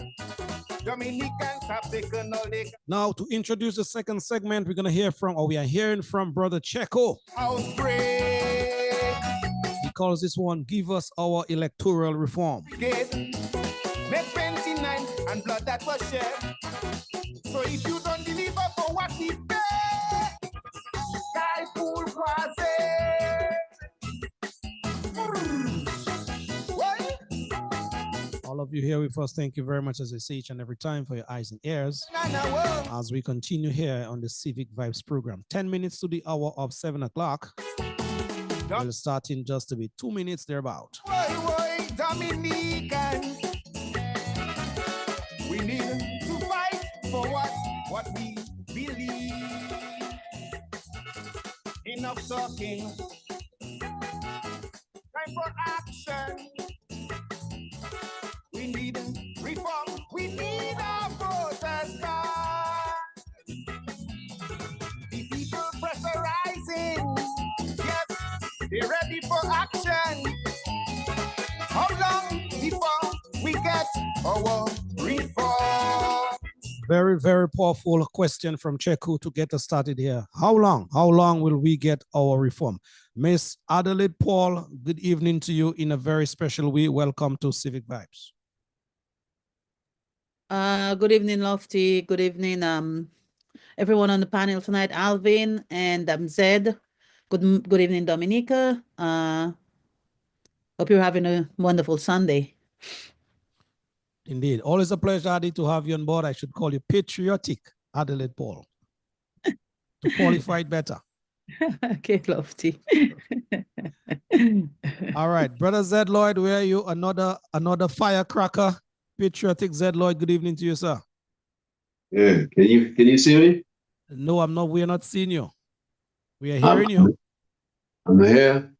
Dominicans have taken all they can. Now, to introduce the second segment, we are hearing from Brother Checo. House break. He calls this one, Give Us Our Electoral Reform. May 29 and blood that was shed. So if you don't deliver for what we pay, guy fool All of you here with us, thank you very much, as I say each and every time, for your eyes and ears as we continue here on the Civic Vibes program. 10 minutes to the hour of 7 o'clock. We'll start in just a bit, 2 minutes thereabout. Dominicans, we need to fight for what we believe. Enough talking, for action. We need reform. We need our voters' card. The people pressurizing. Yes, they're ready for action. How long before we get our reform? Very, very powerful question from Cheku to get us started here. How long will we get our reform? Miss Adelaide Paul, good evening to you in a very special way. Welcome to Civic Vibes. Good evening, Lofty. Good evening, everyone on the panel tonight. Alvin and Zed. Good evening, Dominica. Hope you're having a wonderful Sunday. Indeed. Always a pleasure, Adi, to have you on board. I should call you patriotic, Adelaide Paul, to qualify it better. Okay, Lofty. All right, brother Zed Lloyd, where are you? Another firecracker, patriotic Zed Lloyd. Good evening to you, sir. Yeah, can you see me? No, I'm not. We are not seeing you. We are hearing you. I'm here.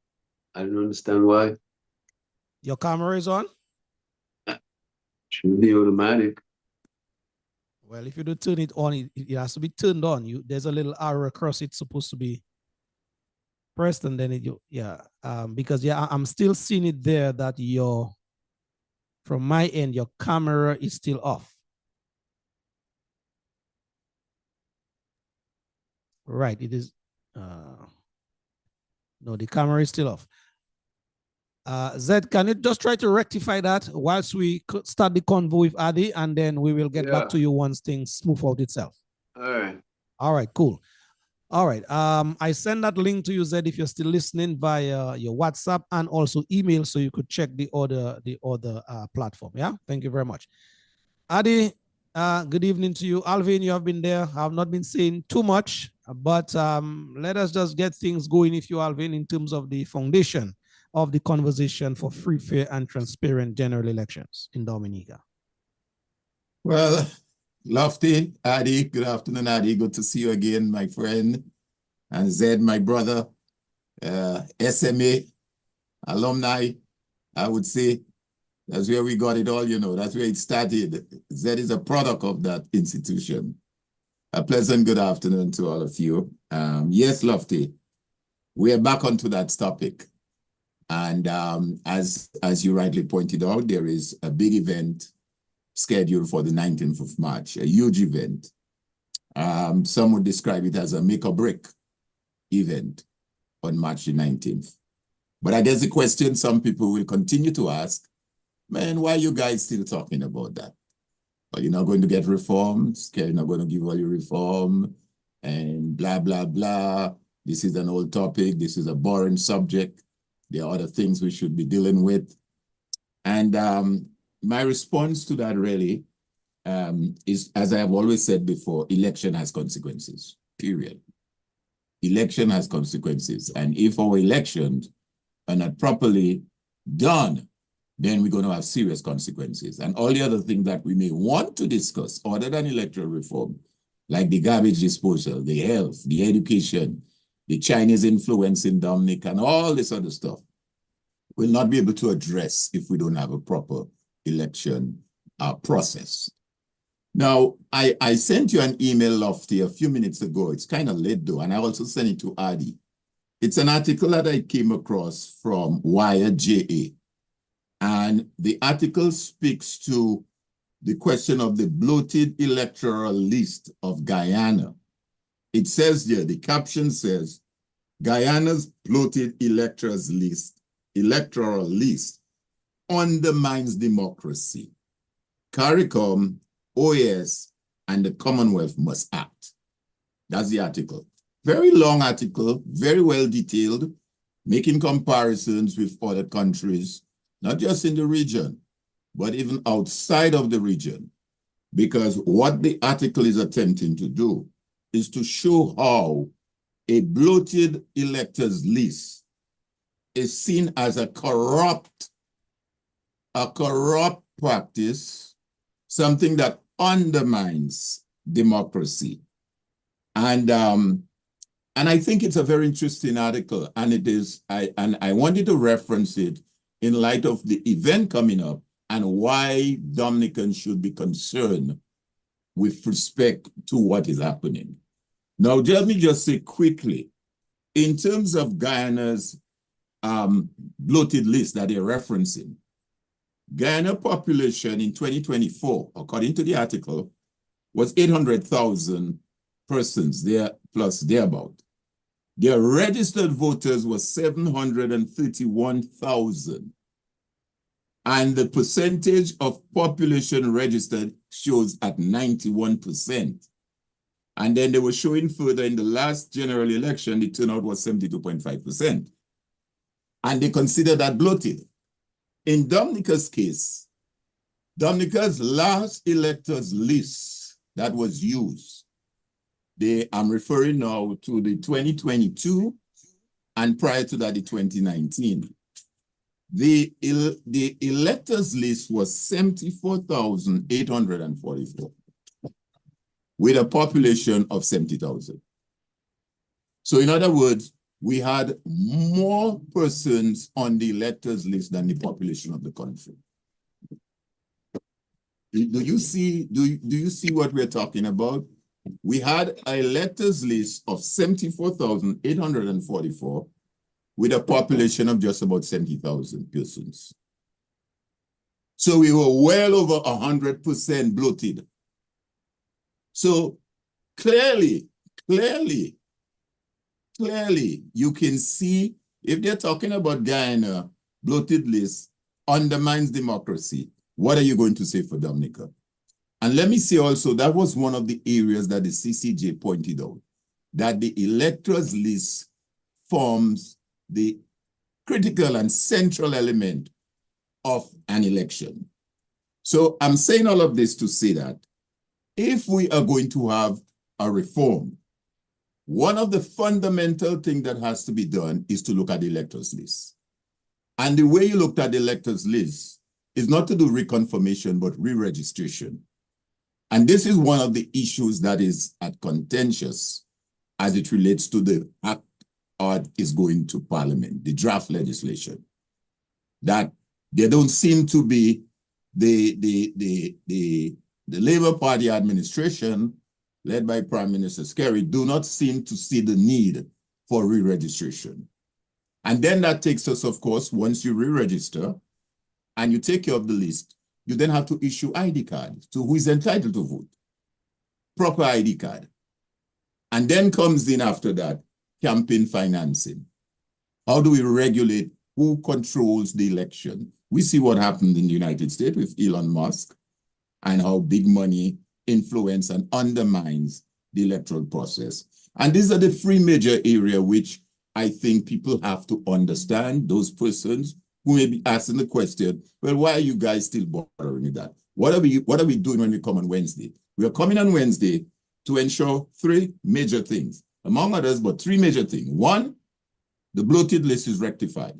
I don't understand why. Your camera is on? Should be automatic. Well, if you do turn it on, it has to be turned on. There's a little arrow across it supposed to be pressed, and then because I'm still seeing it there that from my end, your camera is still off. Right, it is. No, the camera is still off. Zed, can you just try to rectify that whilst we start the convo with Adi, and then we will get back to you once things smooth out itself. All right. All right, cool. All right. I send that link to you, Zed, if you're still listening via your WhatsApp and also email, so you could check the other platform. Yeah. Thank you very much. Adi, good evening to you. Alvin, you have been there. I have not been saying too much, but let us just get things going, if you, Alvin, in terms of the foundation of the conversation for free, fair, and transparent general elections in Dominica. Well, Lofty, Adi, good afternoon, Adi. Good to see you again, my friend. And Zed, my brother, SMA, alumni, I would say. That's where we got it all, that's where it started. Zed is a product of that institution. A pleasant good afternoon to all of you. Yes, Lofty, we are back onto that topic. And as you rightly pointed out, there is a big event scheduled for the 19th of March, a huge event. Some would describe it as a make or break event on March the 19th. But I guess the question some people will continue to ask, man, why are you guys still talking about that? Well, you're not going to get reforms, you're not going to give all your reform, and blah, blah, blah. This is an old topic. This is a boring subject. There are other things we should be dealing with. And my response to that really is, as I have always said before, election has consequences, period. Election has consequences. And if our elections are not properly done, then we're going to have serious consequences. And all the other things that we may want to discuss other than electoral reform, like the garbage disposal, the health, the education, the Chinese influence in Dominica, and all this other stuff, will not be able to address if we don't have a proper election process. Now, I sent you an email, Lofty, a few minutes ago. It's kind of late, though, and I also sent it to Adi. It's an article that I came across from Wire JA, and the article speaks to the question of the bloated electoral list of Guyana. It says there, the caption says, Guyana's bloated electoral list undermines democracy. CARICOM, OAS, and the Commonwealth must act. That's the article. Very long article, very well detailed, making comparisons with other countries, not just in the region, but even outside of the region. Because what the article is attempting to do is to show how a bloated electors list is seen as a corrupt practice, something that undermines democracy. And And I think it's a very interesting article, and it is, I wanted to reference it in light of the event coming up and why Dominicans should be concerned with respect to what is happening. Now, let me just say quickly, in terms of Guyana's bloated list that they're referencing, Guyana population in 2024, according to the article, was 800,000 persons there plus thereabout. Their registered voters was 731,000. And the percentage of population registered shows at 91%. And then they were showing further in the last general election, the turnout was 72.5%. And they consider that bloated. In Dominica's case, Dominica's last electors list that was used, I'm referring now to the 2022 and prior to that, the 2019. The electors list was 74,844 with a population of 70,000. So in other words, we had more persons on the electors list than the population of the country. Do you see what we're talking about? We had an electors list of 74,844 with a population of just about 70,000 persons. So we were well over 100% bloated. So clearly, you can see if they're talking about Guyana, bloated list undermines democracy. What are you going to say for Dominica? And let me say also, that was one of the areas that the CCJ pointed out, that the electors list forms the critical and central element of an election. So I'm saying all of this to say that if we are going to have a reform, one of the fundamental things that has to be done is to look at the electors list. And the way you looked at the electors list is not to do reconfirmation, but re-registration. And this is one of the issues that is at contentious as it relates to the act that is going to Parliament, the draft legislation. That there don't seem to be the Labour Party administration, led by Prime Minister Kerry, do not seem to see the need for re-registration. And then that takes us, of course, once you re-register and you take care of the list, you then have to issue ID cards to who is entitled to vote. Proper ID card. And then comes in after that, campaign financing. How do we regulate who controls the election? We see what happened in the United States with Elon Musk and how big money influence and undermines the electoral process. And these are the three major areas which I think people have to understand, those persons who may be asking the question, well, why are you guys still bothering with that? What are we doing when we come on Wednesday? We are coming on Wednesday to ensure three major things, among others, but three major things. One, the bloated list is rectified,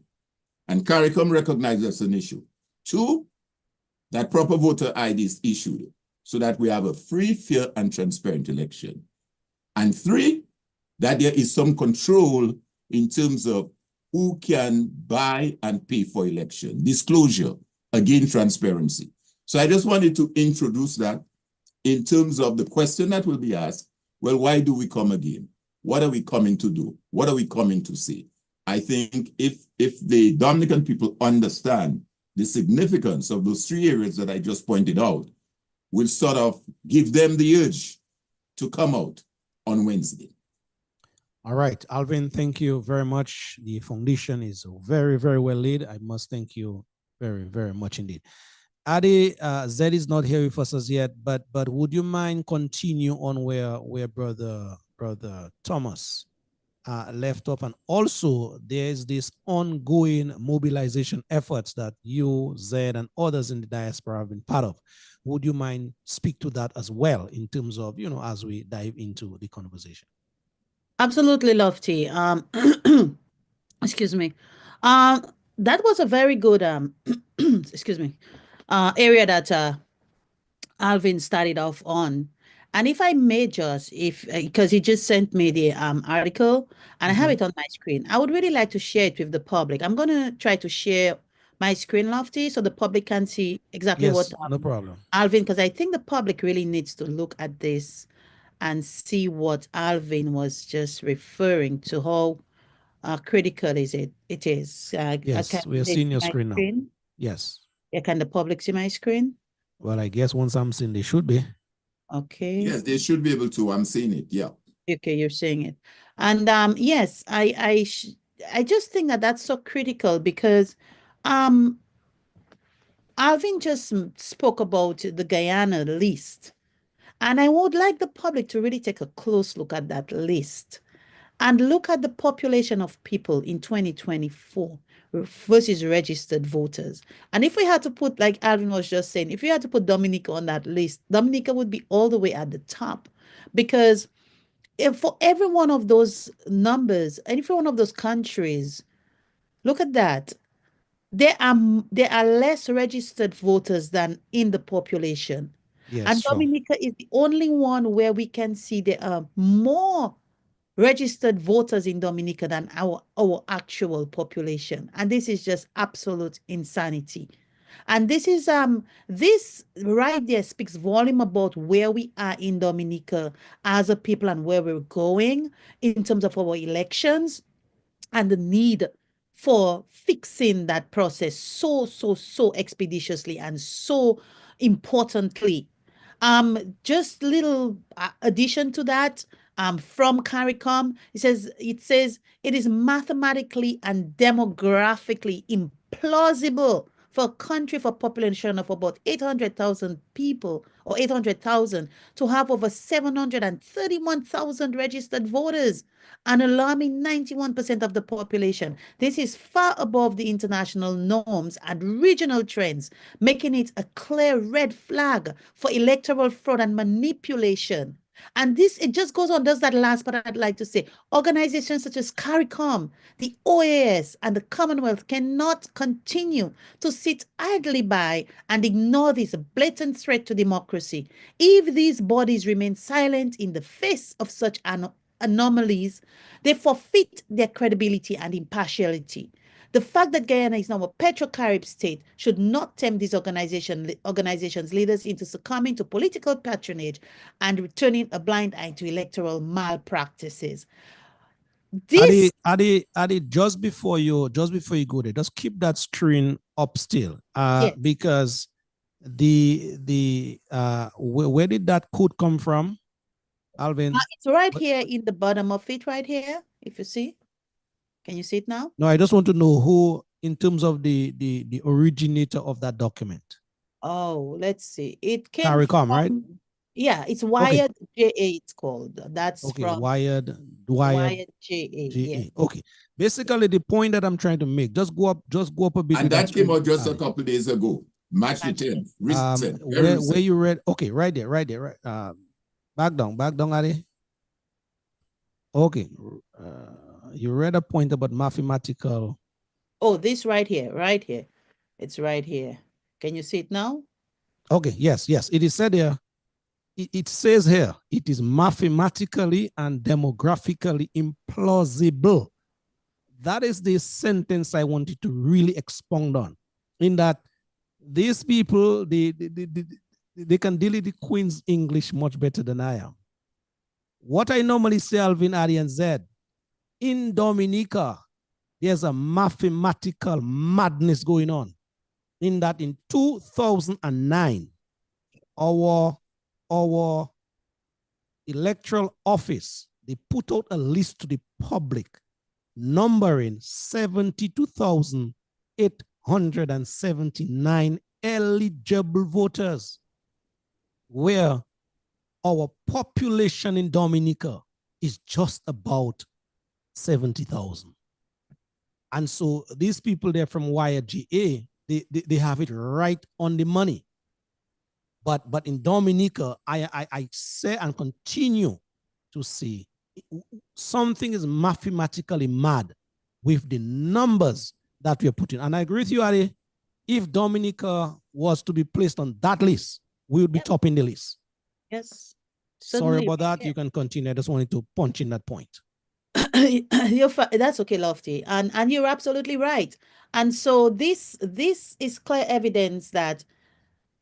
and CARICOM recognizes as an issue. Two, that proper voter ID is issued so that we have a free, fair, and transparent election. And three, that there is some control in terms of who can buy and pay for election. Disclosure, again, transparency. So I just wanted to introduce that in terms of the question that will be asked, well, why do we come again? What are we coming to do? What are we coming to say? I think if the Dominican people understand the significance of those three areas that I just pointed out, will sort of give them the urge to come out on Wednesday. All right, Alvin, thank you very much. The foundation is very, very well laid. I must thank you very, very much indeed. Adi, Zed is not here with us as yet, but would you mind continue on where brother Thomas left off? And also there's this ongoing mobilization efforts that you, Zed, and others in the diaspora have been part of. Would you mind speak to that as well in terms of, as we dive into the conversation? Absolutely, Lofty. Excuse me. That was a very good excuse me, area that Alvin started off on. And if I may just, if because he just sent me the article and I have it on my screen, I would really like to share it with the public. I'm going to try to share my screen, Lofty, so the public can see exactly what Yes, no problem. Alvin, because I think the public really needs to look at this and see what Alvin was just referring to, how critical is it? It is. Yes, we are they seeing see your my screen now. screen? Yes. Yeah, can the public see my screen? Well, I guess once I'm seeing, they should be. Okay. Yes, they should be able to. I'm seeing it. Yeah. Okay, you're saying it. And yes, I just think that that's so critical because Alvin just spoke about the Guyana list. And I would like the public to really take a close look at that list and look at the population of people in 2024 versus registered voters. And if we had to put, like Alvin was just saying, if we had to put Dominica on that list, Dominica would be all the way at the top because if for every one of those numbers, every one of those countries, look at that. There are less registered voters than in the population. Yes, And sure. Dominica is the only one where we can see there are more registered voters in Dominica than our actual population. And this is just absolute insanity. And this right there speaks volume about where we are in Dominica as a people and where we're going in terms of our elections and the need for fixing that process so expeditiously and so importantly. Just little addition to that, from CARICOM, it says it is mathematically and demographically implausible for a country for a population of about 800,000 people or 800,000 to have over 731,000 registered voters, an alarming 91% of the population. This is far above the international norms and regional trends, making it a clear red flag for electoral fraud and manipulation. And this, it just goes on, does that last part I'd like to say. Organizations such as CARICOM, the OAS, and the Commonwealth cannot continue to sit idly by and ignore this blatant threat to democracy. If these bodies remain silent in the face of such anomalies, they forfeit their credibility and impartiality. The fact that Guyana is now a Petro-Carib state should not tempt these organizations' leaders into succumbing to political patronage and returning a blind eye to electoral malpractices. This Adi, just before you go there, just keep that screen up still. Yes. Because where did that code come from, Alvin? It's right here in the bottom of it, right here. If you see, can you see it now? No, I just want to know who, in terms of the originator of that document. Oh, let's see. It came CARICOM, from, right? Yeah, it's Wired JA. It's called. That's Okay, from Wired JA. Yeah. Okay. Basically, the point that I'm trying to make, just go up a bit. And that came out just a couple of days ago. March the 10th. Recent. Where you read? Okay, right there. Back down, Adi. Okay. You read a point about mathematical. Oh, this right here. It's right here. Can you see it now? Okay, yes. It is said here. It says here, it is mathematically and demographically implausible. That is the sentence I wanted to really expound on. In that these people, they can deal with the Queen's English much better than I am. What I normally say, Alvin, Adi, and Zed, in Dominica, there's a mathematical madness going on. In that in 2009, our electoral office, they put out a list to the public numbering 72,879 eligible voters, where our population in Dominica is just about 70,000. And so these people there from YGA, they have it right on the money. But in Dominica, I say and continue to say something is mathematically mad with the numbers that we're putting. And I agree with you, Ari. If Dominica was to be placed on that list, we would be topping the list. Yes. Sorry Certainly, about that. yeah. You can continue. I just wanted to punch in that point. That's okay, Lofty, and you're absolutely right. And so this is clear evidence that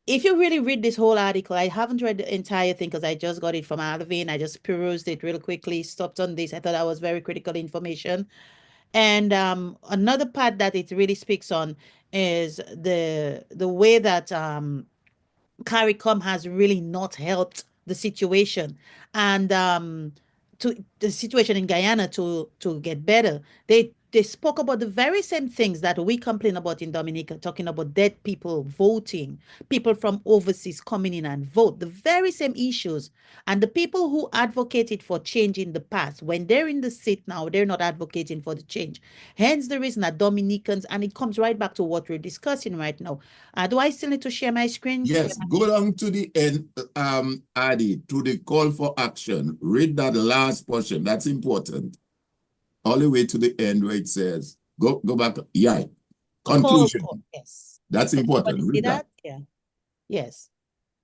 if you really read this whole article, I haven't read the entire thing because I just got it from Alvin. I just perused it real quickly, stopped on this. I thought that was very critical information. And another part that it really speaks on is the way that CARICOM has really not helped the situation, and to the situation in Guyana to get better. They spoke about the very same things that we complain about in Dominica, talking about dead people voting, people from overseas coming in and vote, the very same issues. And the people who advocated for change in the past, when they're in the seat now, they're not advocating for the change. Hence the reason that Dominicans, and it comes right back to what we're discussing right now. Do I still need to share my screen? Yes, go down to the end, Adi, to the call for action. Read that last portion. That's important. All the way to the end where it says, go back. Yeah. Conclusion. Yes. That's important. See Read that. Yeah. Yes.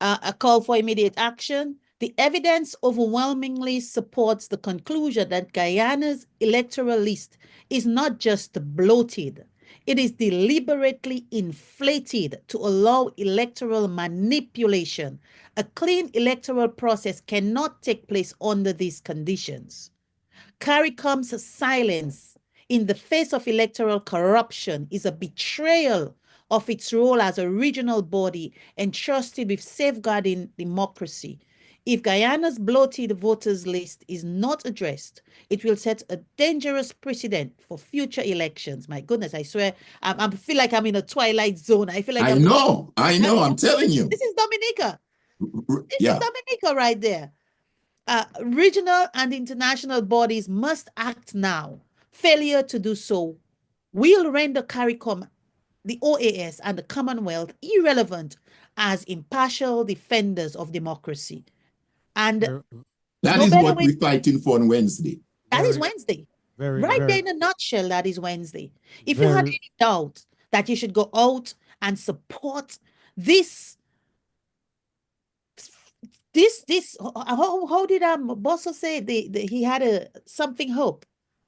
A call for immediate action. The evidence overwhelmingly supports the conclusion that Guyana's electoral list is not just bloated, it is deliberately inflated to allow electoral manipulation. A clean electoral process cannot take place under these conditions. CARICOM's silence in the face of electoral corruption is a betrayal of its role as a regional body entrusted with safeguarding democracy. If Guyana's bloated voters list is not addressed, it will set a dangerous precedent for future elections. My goodness, I swear, I feel like I'm in a twilight zone. I feel like I know, I'm telling you. This is Dominica. This Yeah. is Dominica right there. Regional and international bodies must act now. Failure to do so will render CARICOM, the OAS, and the Commonwealth irrelevant as impartial defenders of democracy. And that is what we're fighting for on Wednesday. That is Wednesday. Right there in a nutshell, that is Wednesday. If you had any doubt that you should go out and support this, how did Bosso say he had a something hope?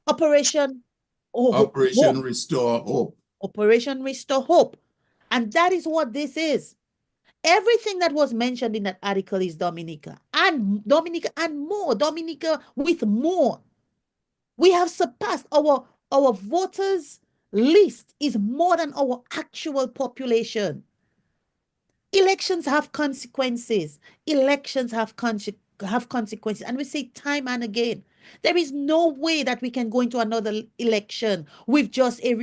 Operation Operation Restore Hope. Operation Restore Hope. And that is what this is. Everything that was mentioned in that article is Dominica and more. Dominica with more. We have surpassed our voters list is more than our actual population. Elections have consequences. Elections have consequences. And we say time and again, there is no way that we can go into another election with just checking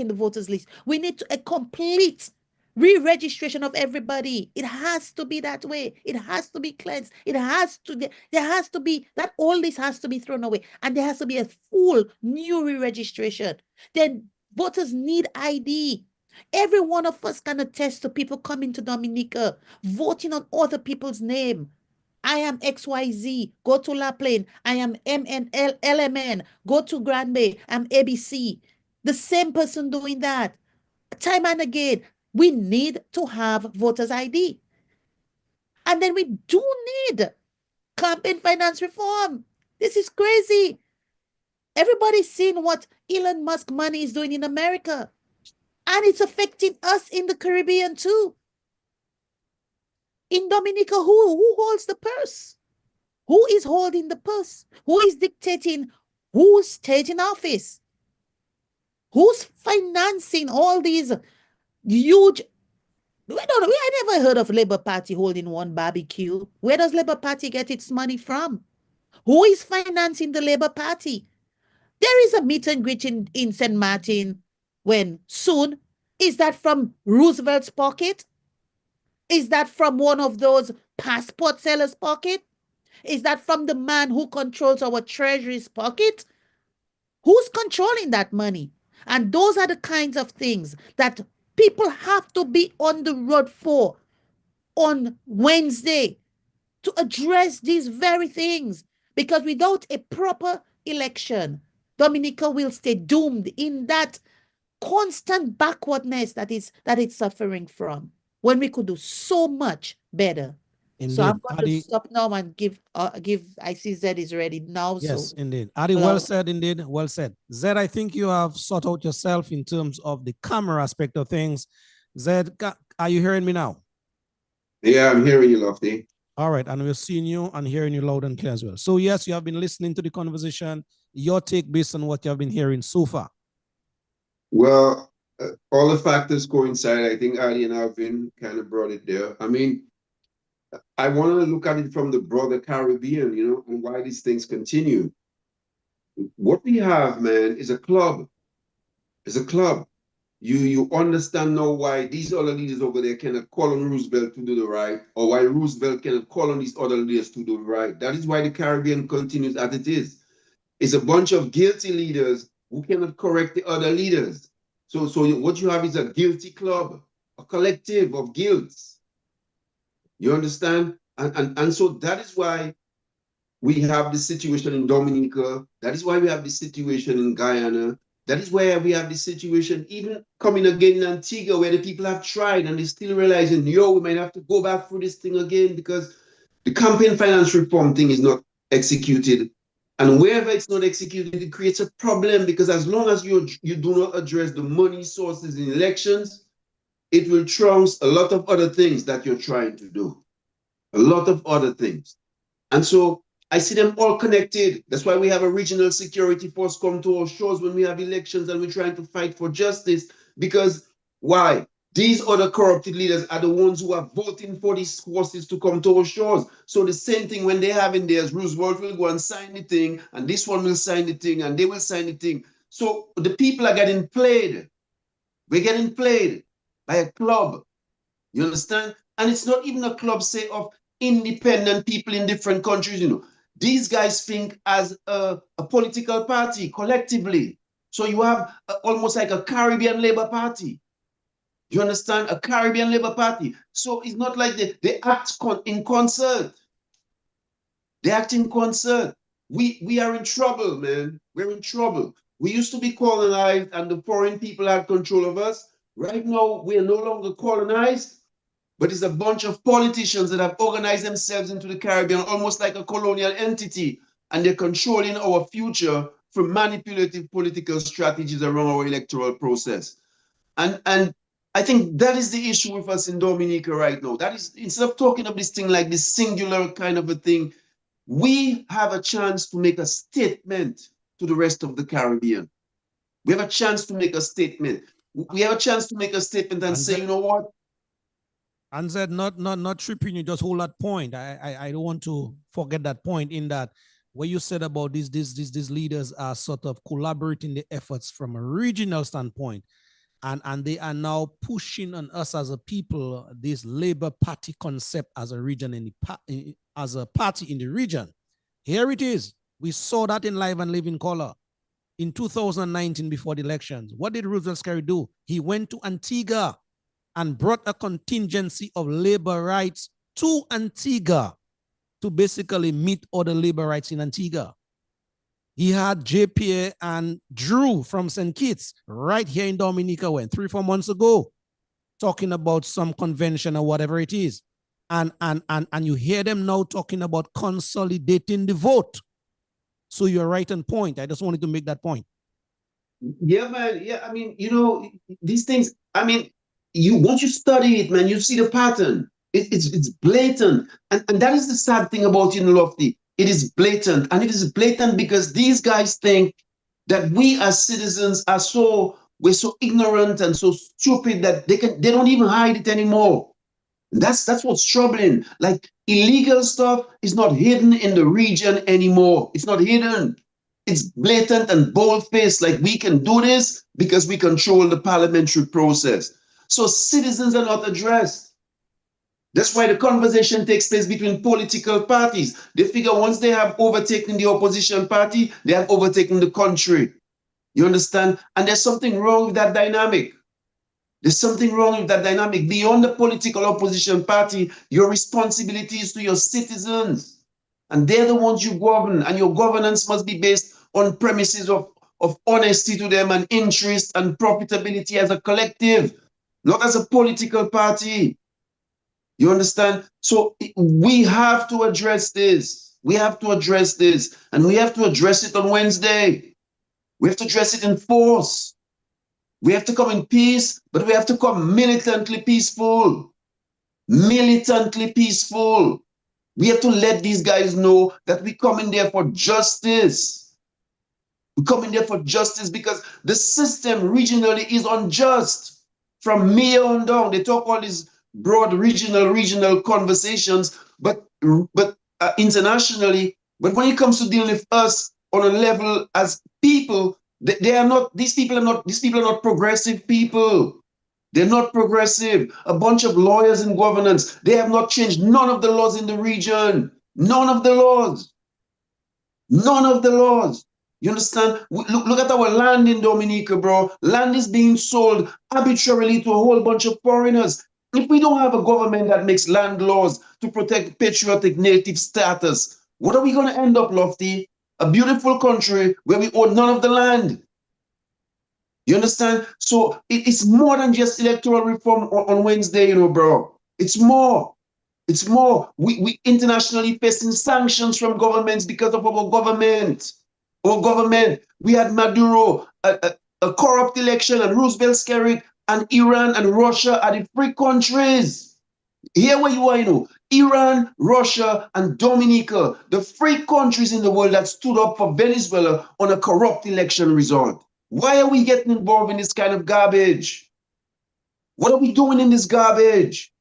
the voters list. We need a complete re-registration of everybody. It has to be that way. It has to be cleansed. There has to be that all this has to be thrown away. And there has to be a full new re-registration. Then voters need ID. Every one of us can attest to people coming to Dominica, voting on other people's name. I am XYZ, go to La Plaine. I am LMN, go to Grand Bay. I'm ABC. The same person doing that. Time and again, we need to have voters ID. And then we do need campaign finance reform. This is crazy. Everybody's seeing what Elon Musk money is doing in America. And it's affecting us in the Caribbean too. In Dominica, who holds the purse? Who is holding the purse? Who is dictating who's staying in office? Who's financing all these huge... I never heard of Labour Party holding one barbecue. Where does Labour Party get its money from? Who is financing the Labour Party? There is a meet and greet in St. Martin when soon. Is that from Roosevelt's pocket? Is that from one of those passport sellers' pocket? Is that from the man who controls our treasury's pocket? Who's controlling that money? And those are the kinds of things that people have to be on the road for on Wednesday to address these very things. Because without a proper election, Dominica will stay doomed in that constant backwardness that it's suffering from, when we could do so much better. So I'm Indeed. going to Adi, stop now and give, I see Z is ready now. yes, So indeed. Adi, Hello. well said, indeed. Well said. Zed, I think you have sought out yourself in terms of the camera aspect of things. Zed, are you hearing me now? Yeah, I'm hearing you, Lofty. All right, and we're seeing you and hearing you loud and clear as well. So yes, you have been listening to the conversation. Your take based on what you have been hearing so far. Well, all the factors coincide. I think Ali and Alvin kind of brought it there. I mean, I want to look at it from the broader Caribbean, you know, and why these things continue. What we have, man, is a club. It's a club. You understand now why these other leaders over there cannot call on Roosevelt to do the right, or why Roosevelt cannot call on these other leaders to do the right. That is why the Caribbean continues as it is. It's a bunch of guilty leaders who cannot correct the other leaders. So what you have is a guilty club, a collective of guilts. You understand? And so that is why we have the situation in Dominica. That is why we have the situation in Guyana. That is why we have the situation even coming again in Antigua, where the people have tried and they're still realizing, yo, we might have to go back through this thing again because the campaign finance reform thing is not executed. And wherever it's not executed, it creates a problem because as long as you do not address the money sources in elections, it will trump a lot of other things that you're trying to do. A lot of other things. And so I see them all connected. That's why we have a regional security force come to our shores when we have elections and we're trying to fight for justice. Because why? These other corrupted leaders are the ones who are voting for these forces to come to our shores. So the same thing when they have in theirs, Roosevelt will go and sign the thing, and this one will sign the thing, and they will sign the thing. So the people are getting played. We're getting played by a club. You understand? And it's not even a club, say, of independent people in different countries, you know. These guys think as a political party collectively. So you have almost like a Caribbean Labour Party. You understand? A Caribbean Labour Party. So it's not like they act in concert. They act in concert. We are in trouble, man. We're in trouble. We used to be colonized and the foreign people had control of us. Right now, we are no longer colonized. But it's a bunch of politicians that have organized themselves into the Caribbean almost like a colonial entity, and they're controlling our future through manipulative political strategies around our electoral process. And I think that is the issue with us in Dominica right now. That is, instead of talking of this thing like this singular kind of a thing, we have a chance to make a statement to the rest of the Caribbean. We have a chance to make a statement. We have a chance to make a statement and say, you know what? And said not tripping you, just hold that point. I don't want to forget that point in that what you said about these leaders are sort of collaborating the efforts from a regional standpoint, and they are now pushing on us as a people this Labour Party concept as a region as a party in the region. Here it is. We saw that in Live and Live in Color in 2019 before the elections. What did Roosevelt Scary do? He went to Antigua and brought a contingency of labor rights to Antigua to basically meet other labor rights in Antigua. He had JPA and Drew from St. Kitts right here in Dominica when 3-4 months ago, talking about some convention or whatever it is. And you hear them now talking about consolidating the vote. So you're right on point. I just wanted to make that point. Yeah, man. Yeah, I mean, you know, these things, I mean, once you study it, man, you see the pattern. It's blatant. And that is the sad thing about it, Lofty. It is blatant. And it is blatant because these guys think that we as citizens we're so ignorant and so stupid that they don't even hide it anymore. That's what's troubling. Like illegal stuff is not hidden in the region anymore. It's not hidden. It's blatant and bold-faced, like we can do this because we control the parliamentary process. So citizens are not addressed. That's why the conversation takes place between political parties. They figure once they have overtaken the opposition party, they have overtaken the country. You understand? And there's something wrong with that dynamic. There's something wrong with that dynamic. Beyond the political opposition party, your responsibility is to your citizens. And they're the ones you govern. And your governance must be based on premises of honesty to them and interest and profitability as a collective, not as a political party. You understand? So we have to address this. We have to address this. And we have to address it on Wednesday. We have to address it in force. We have to come in peace, but we have to come militantly peaceful. Militantly peaceful. We have to let these guys know that we come in there for justice. We come in there for justice because the system regionally is unjust. From me on down, they talk all these broad regional conversations, but internationally. But when it comes to dealing with us on a level as people, they are not. These people are not progressive people. They're not progressive. A bunch of lawyers in governance. They have not changed none of the laws in the region. None of the laws. None of the laws. You understand? Look at our land in Dominica, bro. Land is being sold arbitrarily to a whole bunch of foreigners. If we don't have a government that makes land laws to protect patriotic native status, what are we going to end up, Lofty? A beautiful country where we own none of the land. You understand? So it's more than just electoral reform on Wednesday, bro. It's more. It's more. We internationally facing sanctions from governments because of our government. Our government. We had Maduro, a corrupt election, and Roosevelt scared, and Iran and Russia are the free countries. Here where you are, Iran, Russia, and Dominica, the free countries in the world that stood up for Venezuela on a corrupt election result. Why are we getting involved in this kind of garbage? What are we doing in this garbage?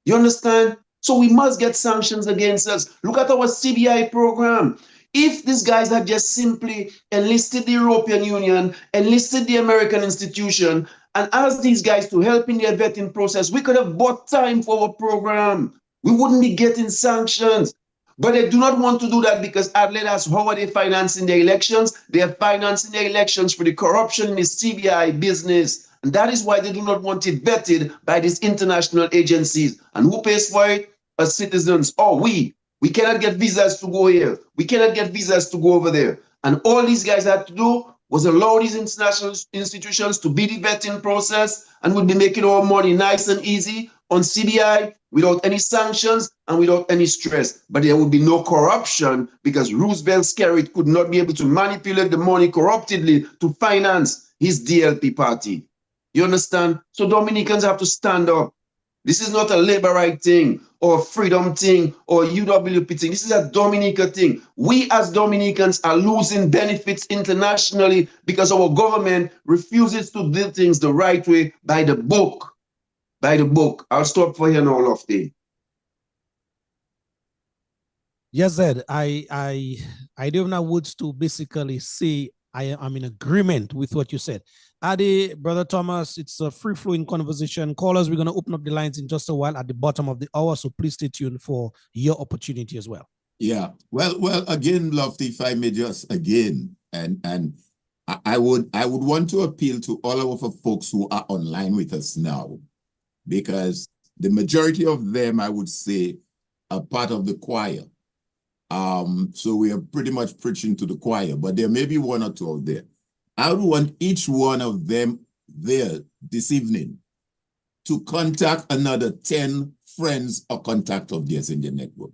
You understand? So we must get sanctions against us. Look at our CBI program. If these guys had just simply enlisted the European Union, enlisted the American institution, and asked these guys to help in their vetting process, we could have bought time for our program. We wouldn't be getting sanctions. But they do not want to do that because Adelaide asks, how are they financing their elections? They are financing their elections for the corruption in the CBI business. And that is why they do not want it vetted by these international agencies. And who pays for it? As citizens. Oh, we cannot get visas to go here. We cannot get visas to go over there. And all these guys had to do was allow these international institutions to be the vetting process, and would be making our money nice and easy on CBI without any sanctions and without any stress. But there would be no corruption because Roosevelt Skerritt could not be able to manipulate the money corruptedly to finance his DLP party. You understand? So Dominicans have to stand up. This is not a labor right thing or a freedom thing or a UWP thing. This is a Dominica thing. We as Dominicans are losing benefits internationally because our government refuses to do things the right way by the book. By the book. I'll stop for here now, Lofty. Yes, Ed. I don't know words to basically say I'm in agreement with what you said. Adi, Brother Thomas, it's a free-flowing conversation. Callers, we're going to open up the lines in just a while at the bottom of the hour, so please stay tuned for your opportunity as well. Yeah. Well, again, Lofty, if I may just again, and I would want to appeal to all of our folks who are online with us now, because the majority of them, I would say, are part of the choir. So we are pretty much preaching to the choir, but there may be one or two out there. I would want each one of them there this evening to contact another 10 friends or contact of theirs in the network.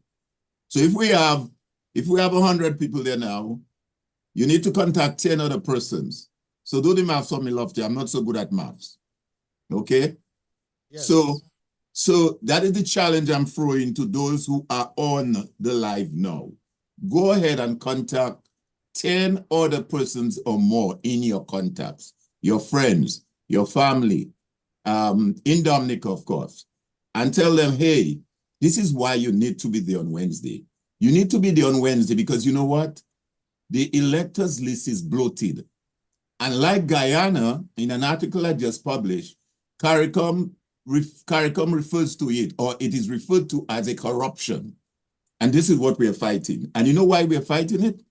So if we have 100 people there now, you need to contact 10 other persons. So do the maths for me, Lofty. I'm not so good at maths. Okay? Yes. So that is the challenge I'm throwing to those who are on the live now. Go ahead and contact 10 other persons or more in your contacts, your friends, your family, in Dominica, of course, and tell them, hey, this is why you need to be there on Wednesday. You need to be there on Wednesday because you know what? The electors list is bloated. And like Guyana, in an article I just published, CARICOM refers to it, or it is referred to as a corruption. And this is what we are fighting. And you know why we are fighting it?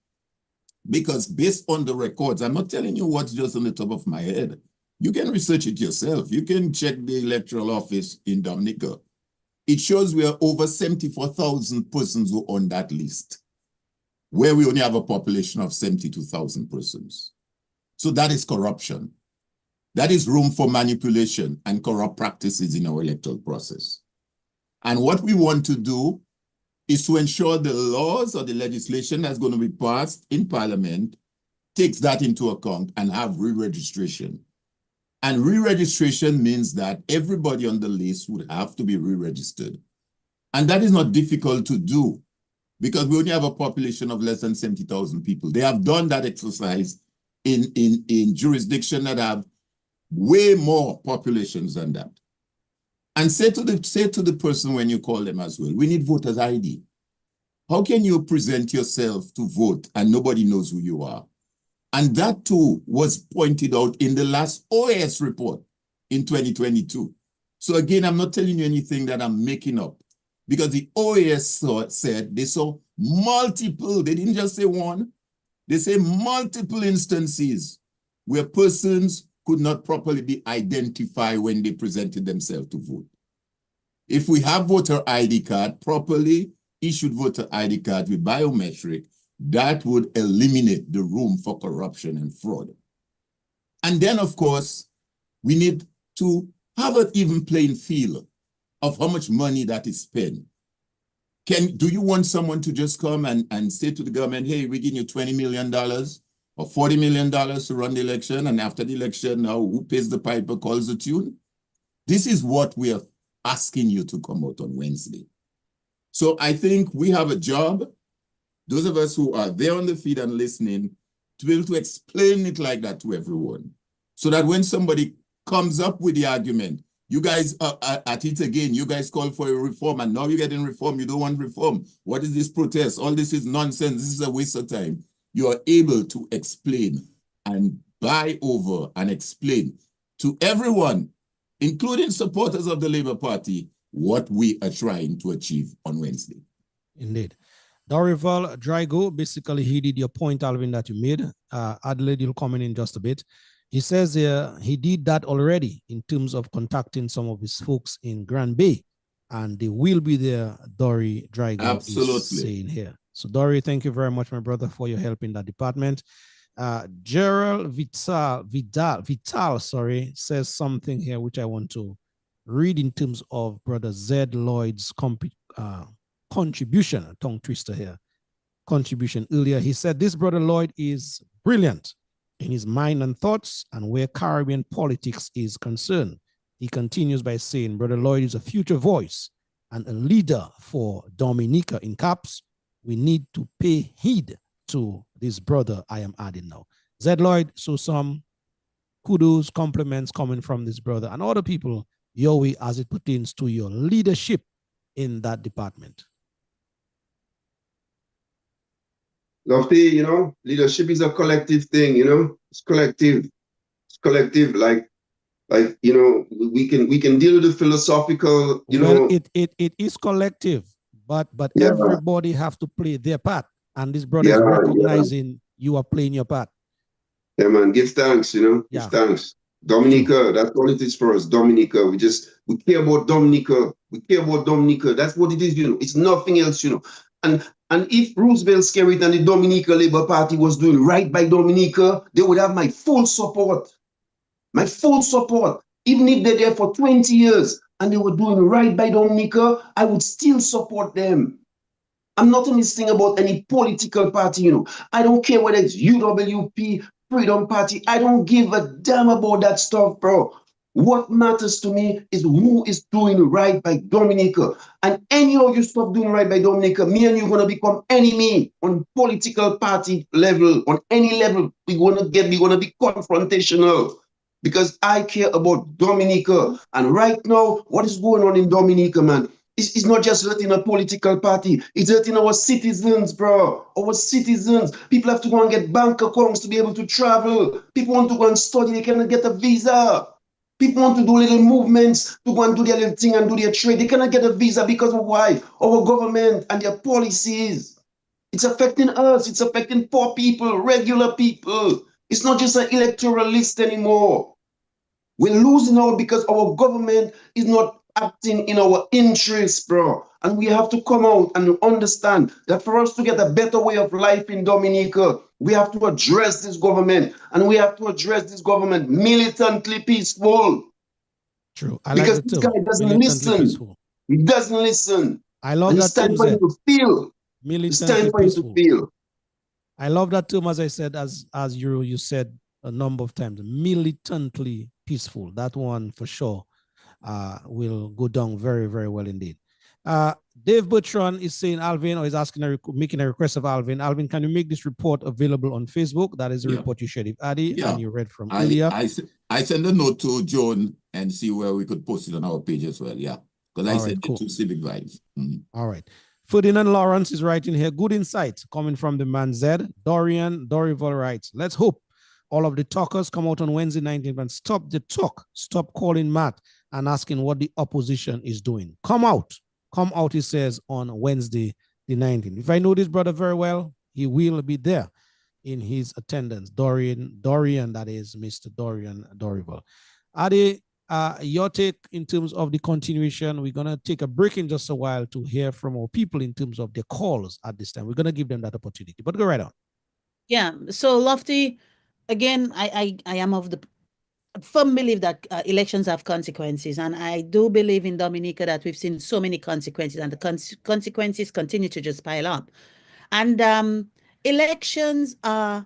Because based on the records, I'm not telling you what's just on the top of my head. You can research it yourself. You can check the electoral office in Dominica. It shows we are over 74,000 persons who are on that list, where we only have a population of 72,000 persons. So that is corruption. That is room for manipulation and corrupt practices in our electoral process. And what we want to do is to ensure the laws or the legislation that's going to be passed in Parliament takes that into account and have re-registration. And re-registration means that everybody on the list would have to be re-registered. And that is not difficult to do because we only have a population of less than 70,000 people. They have done that exercise in jurisdictions that have way more populations than that. And say to the person when you call them as well, we need voters ID. How can you present yourself to vote and nobody knows who you are? And that too was pointed out in the last OAS report in 2022. So again, I'm not telling you anything that I'm making up because the OAS said they saw multiple, they didn't just say one, they say multiple instances where persons could not properly be identified when they presented themselves to vote. If we have voter ID card, properly issued voter ID card with biometric, that would eliminate the room for corruption and fraud. And then, of course, we need to have an even playing field of how much money that is spent. Do you want someone to just come and say to the government, hey, we're giving you $20 million or $40 million to run the election, and after the election, now who pays the piper calls the tune? This is what we are asking you to come out on Wednesday. So I think we have a job, those of us who are there on the feed and listening, to be able to explain it like that to everyone. So that when somebody comes up with the argument, you guys are at it again, you guys call for a reform, and now you're getting reform, you don't want reform. What is this protest? All this is nonsense, this is a waste of time. You are able to explain and buy over and explain to everyone, including supporters of the Labour Party, what we are trying to achieve on Wednesday. Indeed. Dorival Drago, basically he did your point, Alvin, that you made. Adelaide, you'll come in just a bit. He says he did that already in terms of contacting some of his folks in Grand Bay, and they will be there, Dory Drago is saying here. So Dory, thank you very much, my brother, for your help in that department. Gerald Vital, says something here which I want to read in terms of Brother Zed Lloyd's contribution, a tongue twister here, contribution earlier. He said, this Brother Lloyd is brilliant in his mind and thoughts and where Caribbean politics is concerned. He continues by saying, Brother Lloyd is a future voice and a leader for Dominica. In caps, we need to pay heed to this brother I am adding now. Zed Lloyd, so some kudos, compliments coming from this brother and other people your way as it pertains to your leadership in that department. Lofty, leadership is a collective thing, it's collective. It's collective, like, we can deal with the philosophical, Well, it is collective, but yeah. Everybody have to play their part. And this brother is recognizing you are playing your part. Yeah, man, give thanks, give thanks. Dominica, that's all it is for us, Dominica. We care about Dominica. We care about Dominica. That's what it is, It's nothing else, And if Roosevelt Skerrit and the Dominica Labour Party was doing right by Dominica, they would have my full support. My full support. Even if they're there for 20 years and they were doing right by Dominica, I would still support them. I'm not only saying about any political party, I don't care whether it's UWP, Freedom Party. I don't give a damn about that stuff, bro. What matters to me is who is doing right by Dominica. And any of you stop doing right by Dominica, me and you are going to become enemy on political party level, on any level. We're going to be confrontational because I care about Dominica. And right now, what is going on in Dominica, man? It's not just hurting a political party. It's hurting our citizens, bro. Our citizens. People have to go and get bank accounts to be able to travel. People want to go and study. They cannot get a visa. People want to do little movements to go and do their little thing and do their trade. They cannot get a visa because of why? Our government and their policies. It's affecting us. It's affecting poor people, regular people. It's not just an electoral list anymore. We're losing out because our government is not acting in our interests, bro. And we have to come out and understand that for us to get a better way of life in Dominica, we have to address this government, and we have to address this government militantly peaceful. True. I because like this guy doesn't listen. Peaceful. He doesn't listen. I love And that it's time term, for you said. to feel. It's time Militantly for you to peaceful. feel. I love that term, as I said, as you said a number of times, militantly peaceful. That one for sure will go down very, very well indeed. Dave Bertrand is saying, Alvin, or is asking, making a request of Alvin. Alvin, can you make this report available on Facebook? That is the report you shared with Adi and you read from earlier. I send a note to Joan and see where we could post it on our page as well. Yeah, because I sent it to Civic Vibes. All right. Ferdinand Lawrence is writing here, good insight coming from the man Zed. Dorian Dorival writes, let's hope all of the talkers come out on Wednesday 19th and stop the talk. Stop calling Matt and asking what the opposition is doing. Come out, he says, on Wednesday the 19th. If I know this brother very well, he will be there in his attendance. Dorian, that is Mr. Dorian Dorival. Adi, your take in terms of the continuation. We're going to take a break in just a while to hear from our people in terms of their calls at this time. We're going to give them that opportunity, but go right on. Yeah. So Lofty, again, I am of the firm belief that elections have consequences. And I do believe in Dominica that we've seen so many consequences, and the consequences continue to just pile up. And elections are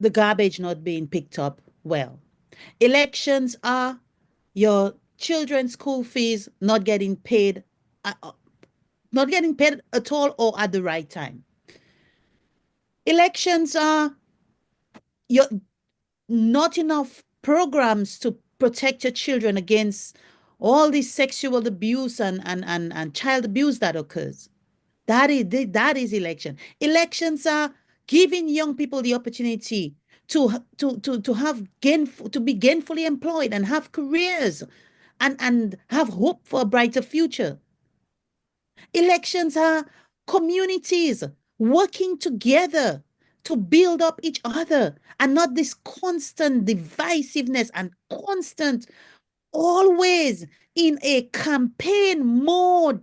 the garbage not being picked up well. Elections are your children's school fees not getting paid at all or at the right time. Elections are your not enough programs to protect your children against all this sexual abuse and child abuse that occurs. That is election. Elections are giving young people the opportunity to be gainfully employed and have careers and have hope for a brighter future. Elections are communities working together to build up each other, and not this constant divisiveness and constant always in a campaign mode.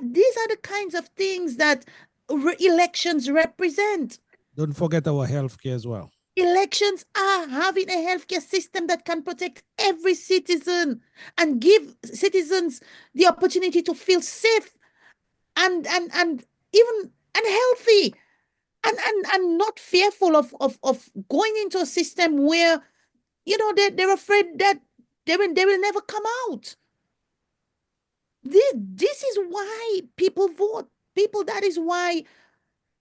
These are the kinds of things that elections represent. Don't forget our healthcare as well. Elections are having a healthcare system that can protect every citizen and give citizens the opportunity to feel safe and even and healthy and not fearful of going into a system where they're afraid that they will never come out. This is why people vote. That is why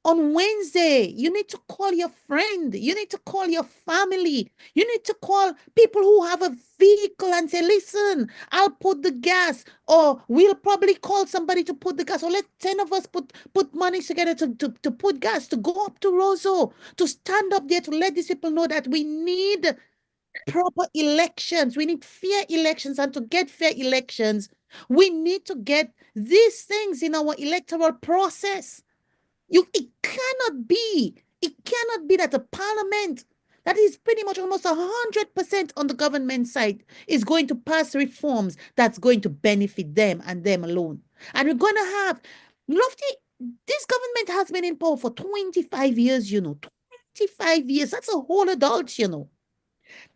on Wednesday, you need to call your friend. You need to call your family. You need to call people who have a vehicle and say, listen, I'll put the gas, or we'll probably call somebody to put the gas, or let 10 of us put money together to put gas, to go up to Roseau, to stand up there to let these people know that we need proper elections. We need fair elections, and to get fair elections, we need to get these things in our electoral process. It cannot be that a parliament that is pretty much almost 100% on the government side is going to pass reforms that's going to benefit them and them alone. And we're going to have this government has been in power for 25 years, 25 years. That's a whole adult,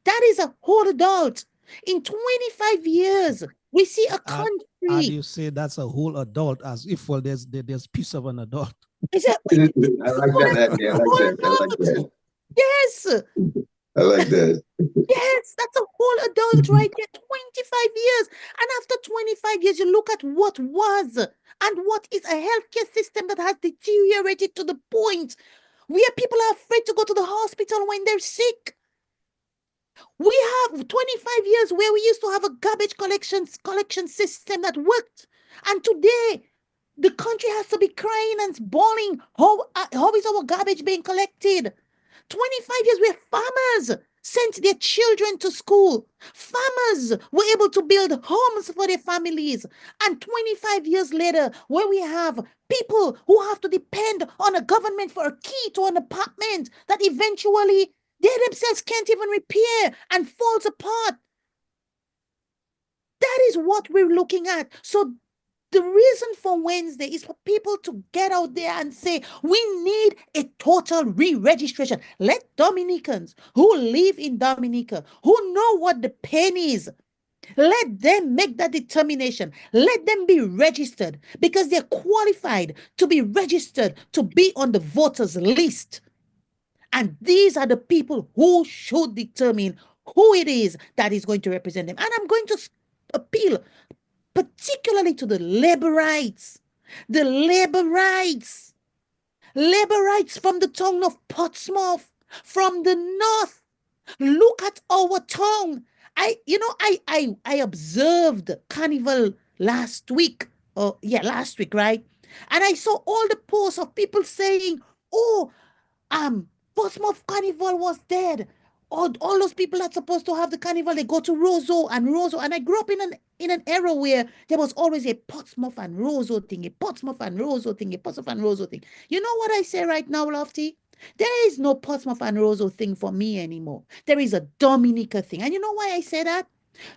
That is a whole adult. In 25 years, we see a country. How do you say that's a whole adult, as if, well, there's piece of an adult? I like that idea. I like that. Yes. I like that. Yes, that's a whole adult right there. 25 years. And after 25 years, you look at what was and what is a healthcare system that has deteriorated to the point where people are afraid to go to the hospital when they're sick. We have 25 years where we used to have a garbage collection system that worked. And today, the country has to be crying and bawling. How is our garbage being collected? 25 years where farmers sent their children to school. Farmers were able to build homes for their families. And 25 years later, where we have people who have to depend on a government for a key to an apartment that eventually they themselves can't even repair and falls apart. That is what we're looking at. So the reason for Wednesday is for people to get out there and say, we need a total re-registration. Let Dominicans who live in Dominica, who know what the pain is, Let them make that determination. Let them be registered because they're qualified to be registered to be on the voters list. And these are the people who should determine who it is that is going to represent them. And I'm going to appeal particularly to the labor rights. The labor rights. Labor rights from the town of Portsmouth, from the north. Look at our tongue. I observed Carnival last week. Oh, yeah, last week, right? And I saw all the posts of people saying, oh, Portsmouth Carnival was dead. All those people that's supposed to have the carnival, they go to Roseau and Roseau. And I grew up in an era where there was always a Portsmouth and Roseau thing, a Portsmouth and Roseau thing, a Portsmouth and Roseau thing. You know what I say right now, Lofty? There is no Portsmouth and Roseau thing for me anymore. There is a Dominica thing. And you know why I say that?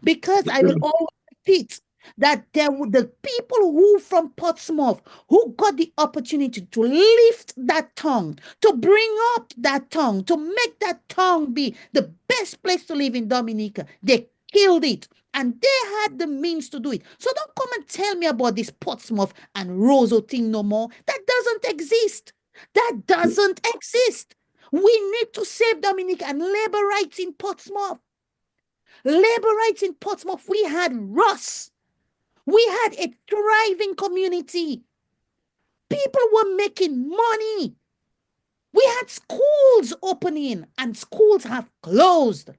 Because I will always repeat that the people who from Portsmouth who got the opportunity to lift that tongue, to bring up that tongue, to make that tongue be the best place to live in Dominica, they killed it. And they had the means to do it. So don't come and tell me about this Portsmouth and Roseau thing no more. That doesn't exist. That doesn't exist. We need to save Dominica and labor rights in Portsmouth. Labor rights in Portsmouth. We had Ross. We had a thriving community. People were making money. We had schools opening and schools have closed.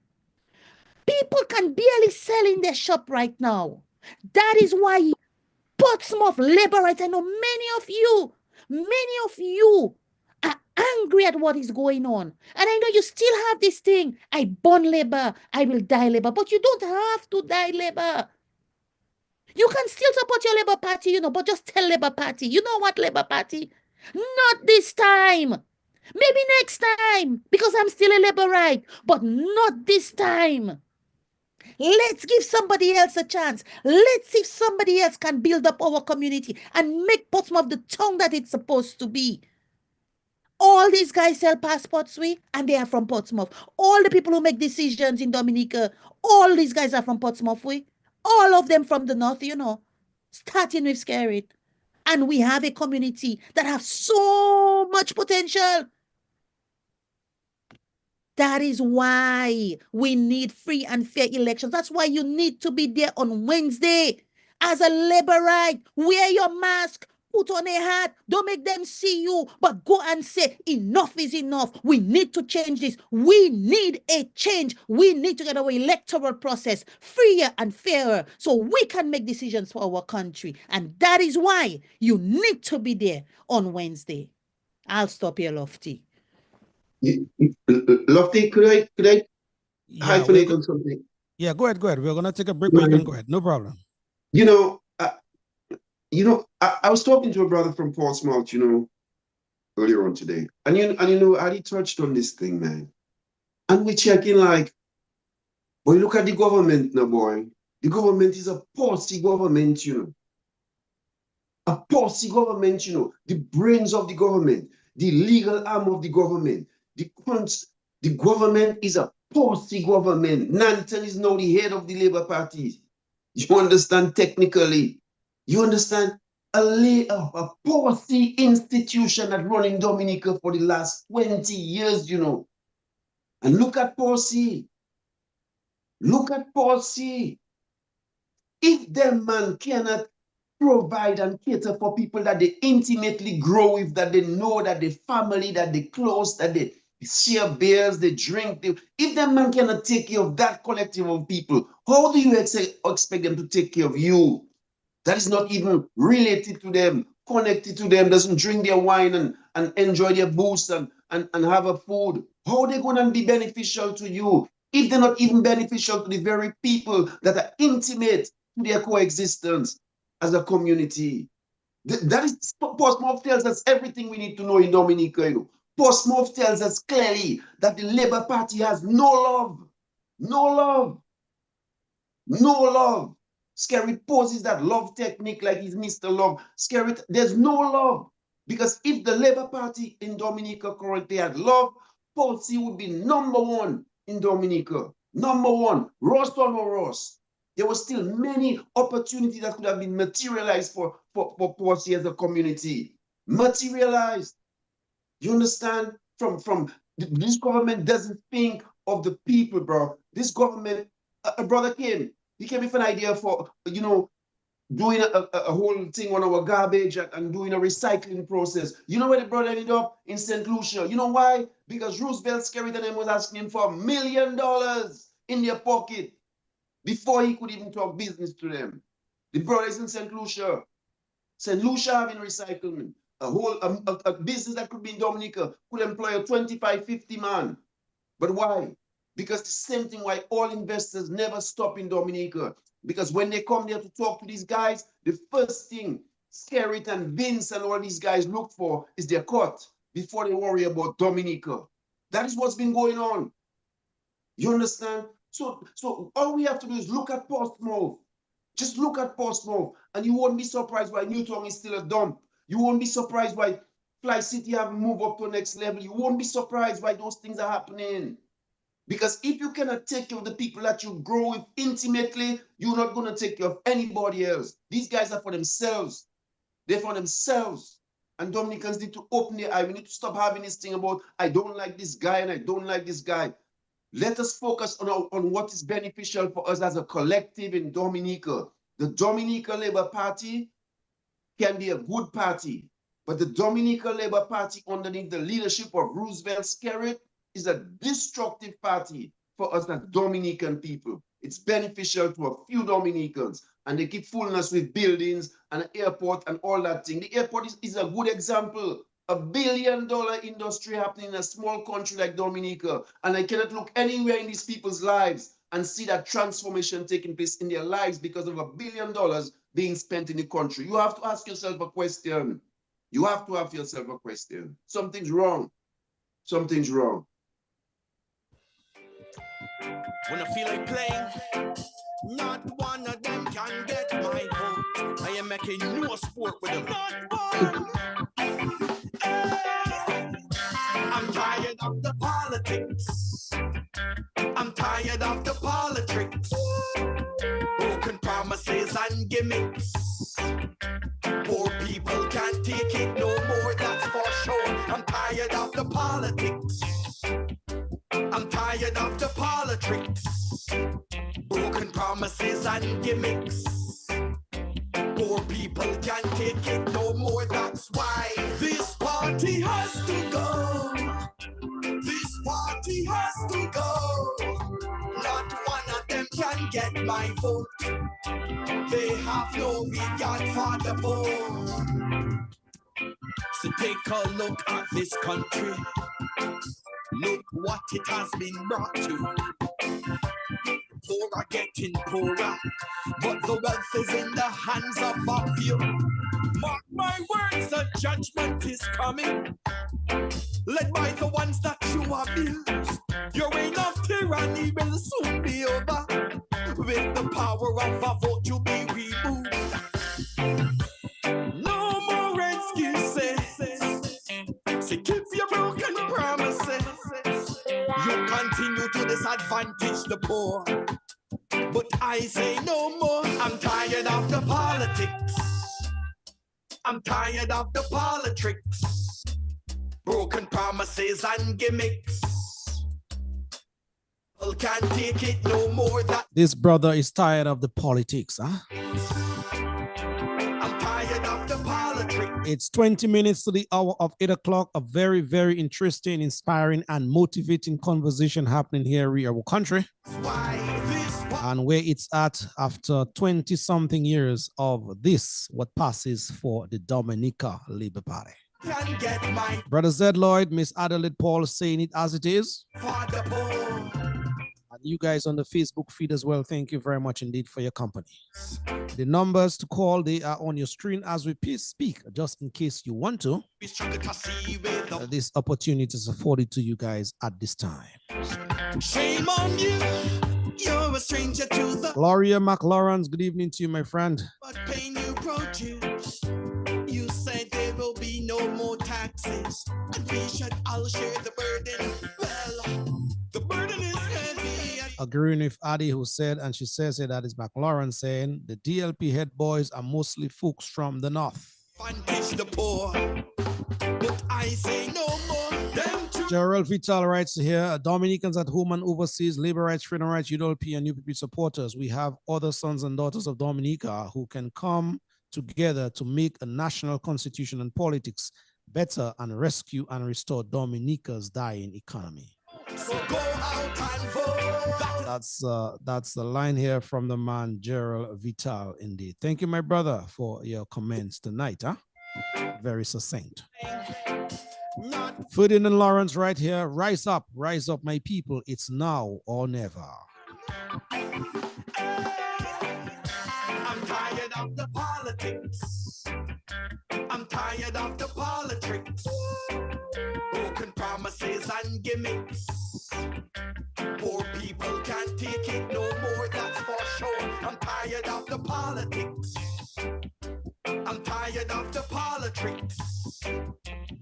People can barely sell in their shop right now. That is why Portsmouth labor rights, I know many of you are angry at what is going on. And I know you still have this thing, I born labor, I will die labor, but you don't have to die labor. You can still support your Labour Party, but just tell Labour Party, you know what, Labour Party? Not this time. Maybe next time, because I'm still a Labourite, but not this time. Let's give somebody else a chance. Let's see if somebody else can build up our community and make Portsmouth the town that it's supposed to be. All these guys sell passports, and they are from Portsmouth. All the people who make decisions in Dominica, all these guys are from Portsmouth, all of them from the north, starting with Skerrit. And we have a community that have so much potential. That is why we need free and fair elections. That's why you need to be there on Wednesday. As a Labourite, wear your mask, put on a hat, don't make them see you, but go and say, enough is enough. We need to change this. We need a change. We need to get our electoral process freer and fairer so we can make decisions for our country. And that is why you need to be there on Wednesday. I'll stop here, Lofty. Lofty, could I hyphenate on something? Yeah, go ahead. We're gonna take a break, but you can go ahead. No problem. I was talking to a brother from Portsmouth, earlier on today, and Ali touched on this thing, man. And we're checking boy, look at the government now, boy. The government is a policy government, A policy government, the brains of the government, the legal arm of the government. The government is a policy government. Nanton is now the head of the Labour Party. You understand technically? You understand? A policy institution that run in Dominica for the last 20 years, And look at policy. Look at policy. If them man cannot provide and cater for people that they intimately grow with, that they know, that they family, that they close, that they share beers, they drink. If that man cannot take care of that collective of people, how do you expect them to take care of you? That is not even related to them, connected to them, doesn't drink their wine and enjoy their booze and have a food. How are they going to be beneficial to you if they're not even beneficial to the very people that are intimate to their coexistence as a community? That is, Portsmouth tells us everything we need to know in Dominica. Portsmouth tells us clearly that the Labour Party has no love. No love. No love. Skerrit poses that love technique like he's Mr. Love. Skerrit, there's no love. Because if the Labour Party in Dominica currently had love, policy would be #1 in Dominica. #1. Ross or no Ross. There was still many opportunities that could have been materialized for Posse as a community. Materialized. You understand? This government doesn't think of the people, bro. This government, a brother came. He came with an idea for, doing a whole thing on our garbage and doing a recycling process. You know where the brother ended up? In St. Lucia. You know why? Because Roosevelt Skerritt and them was asking him for $1 million in their pocket before he could even talk business to them. The brother is in St. Lucia. St. Lucia having recycling. A business that could be in Dominica could employ a 25, 50 man. But why? Because the same thing why all investors never stop in Dominica. Because when they come there to talk to these guys, the first thing Skerritt and Vince and all these guys look for is their cut before they worry about Dominica. That is what's been going on. You understand? So all we have to do is look at Portsmouth. Just look at Portsmouth, and you won't be surprised why Newtown is still a dump. You won't be surprised why Fly City have moved up to the next level. You won't be surprised why those things are happening. Because if you cannot take care of the people that you grow with intimately, you're not going to take care of anybody else. These guys are for themselves. They're for themselves. And Dominicans need to open their eye. We need to stop having this thing about, I don't like this guy and I don't like this guy. Let us focus on what is beneficial for us as a collective in Dominica. The Dominica Labour Party can be a good party, but the Dominica Labour Party underneath the leadership of Roosevelt Skerritt is a destructive party for us as Dominican people. It's beneficial to a few Dominicans, and they keep fooling us with buildings and an airport and all that thing. The airport is a good example. $1 billion industry happening in a small country like Dominica, and I cannot look anywhere in these people's lives and see that transformation taking place in their lives because of $1 billion being spent in the country. You have to ask yourself a question. You have to ask yourself a question. Something's wrong. Something's wrong. When I feel like playing, not one of them can get my vote. I am making no sport with them. Not one. I'm tired of the politics. I'm tired of the politics. Broken promises and gimmicks. Poor people can't take it no more, that's for sure. I'm tired of the politics. I'm tired of the politics. Broken promises and gimmicks. Poor people can't take it no more, that's why this party has to go. This party has to go. Not one of them can get my vote. They have no regard for the poor. So take a look at this country. Look what it has been brought to. Poor are getting poorer, but the wealth is in the hands of a few. Mark my words, a judgment is coming, led by the ones that you abuse. Your reign of tyranny will soon be over, with the power of a vote to be removed. No more excuses, so keep your broken promises. You continue to disadvantage the poor, but I say no more. I'm tired of the politics. I'm tired of the politics. Broken promises and gimmicks. People can't take it no more. This brother is tired of the politics, huh? I'm tired of the politics. It's 20 minutes to the hour of 8 o'clock. A very, very interesting, inspiring, and motivating conversation happening here in our country. And where it's at after 20-something years of this, what passes for the Dominica Labour Party. Brother Zed Lloyd, Miss Adelaide Paul saying it as it is. And you guys on the Facebook feed as well, thank you very much indeed for your company. The numbers to call, they are on your screen as we speak, just in case you want to. This opportunity is afforded to you guys at this time. Shame on you. You're a stranger to the Gloria McLawrence, good evening to you, my friend. What pain you produce. You said there will be no more taxes, and we should all share the burden. Well, the burden is heavy at agreeing with Addie, who said, and she says here that is McLaurin saying, the DLP head boys are mostly folks from the north. The poor, but I say no more. Gerald Vital writes here, Dominicans at home and overseas, labor rights, freedom rights, UDLP, and UPP supporters. We have other sons and daughters of Dominica who can come together to make a national constitution and politics better and rescue and restore Dominica's dying economy. So go out and vote. That's the line here from the man Gerald Vital indeed. Thank you, my brother, for your comments tonight. Very succinct. Ferdinand Lawrence right here. Rise up, my people. It's now or never. I'm tired of the politics. I'm tired of the politics. Broken promises and gimmicks. Poor people can't take it no more, that's for sure. I'm tired of the politics. I'm tired of the politics.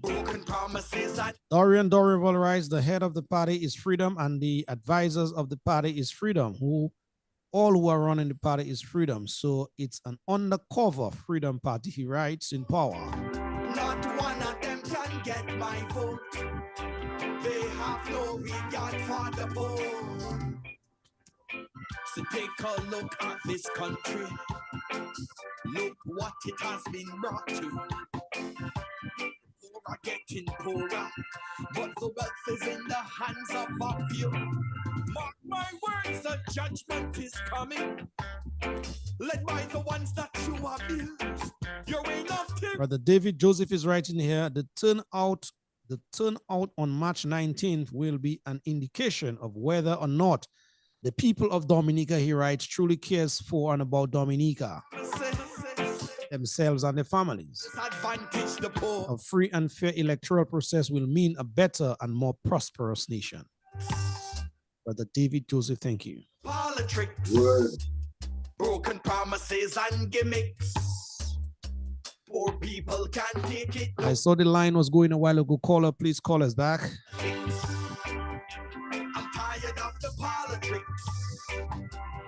Broken promises and Dorian Dorival writes, the head of the party is freedom and the advisors of the party is freedom. All who are running the party is freedom. So it's an undercover freedom party, he writes, in power. Not one of them can get my vote. They have no regard for the poor. So take a look at this country. Look what it has been brought to. Poor are getting poorer, but the wealth is in the hands of a few. Mark my words, a judgment is coming. Led by the ones that you abuse. You ain't nothing. Brother David Joseph is writing here, the turnout on March 19th will be an indication of whether or not the people of Dominica, he writes, truly cares for and about Dominica, themselves and their families. A free and fair electoral process will mean a better and more prosperous nation. Brother David Joseph, thank you. Politics, broken promises and gimmicks. Poor people can't take it. I saw the line was going a while ago. Caller, please call us back. I'm tired of the politics.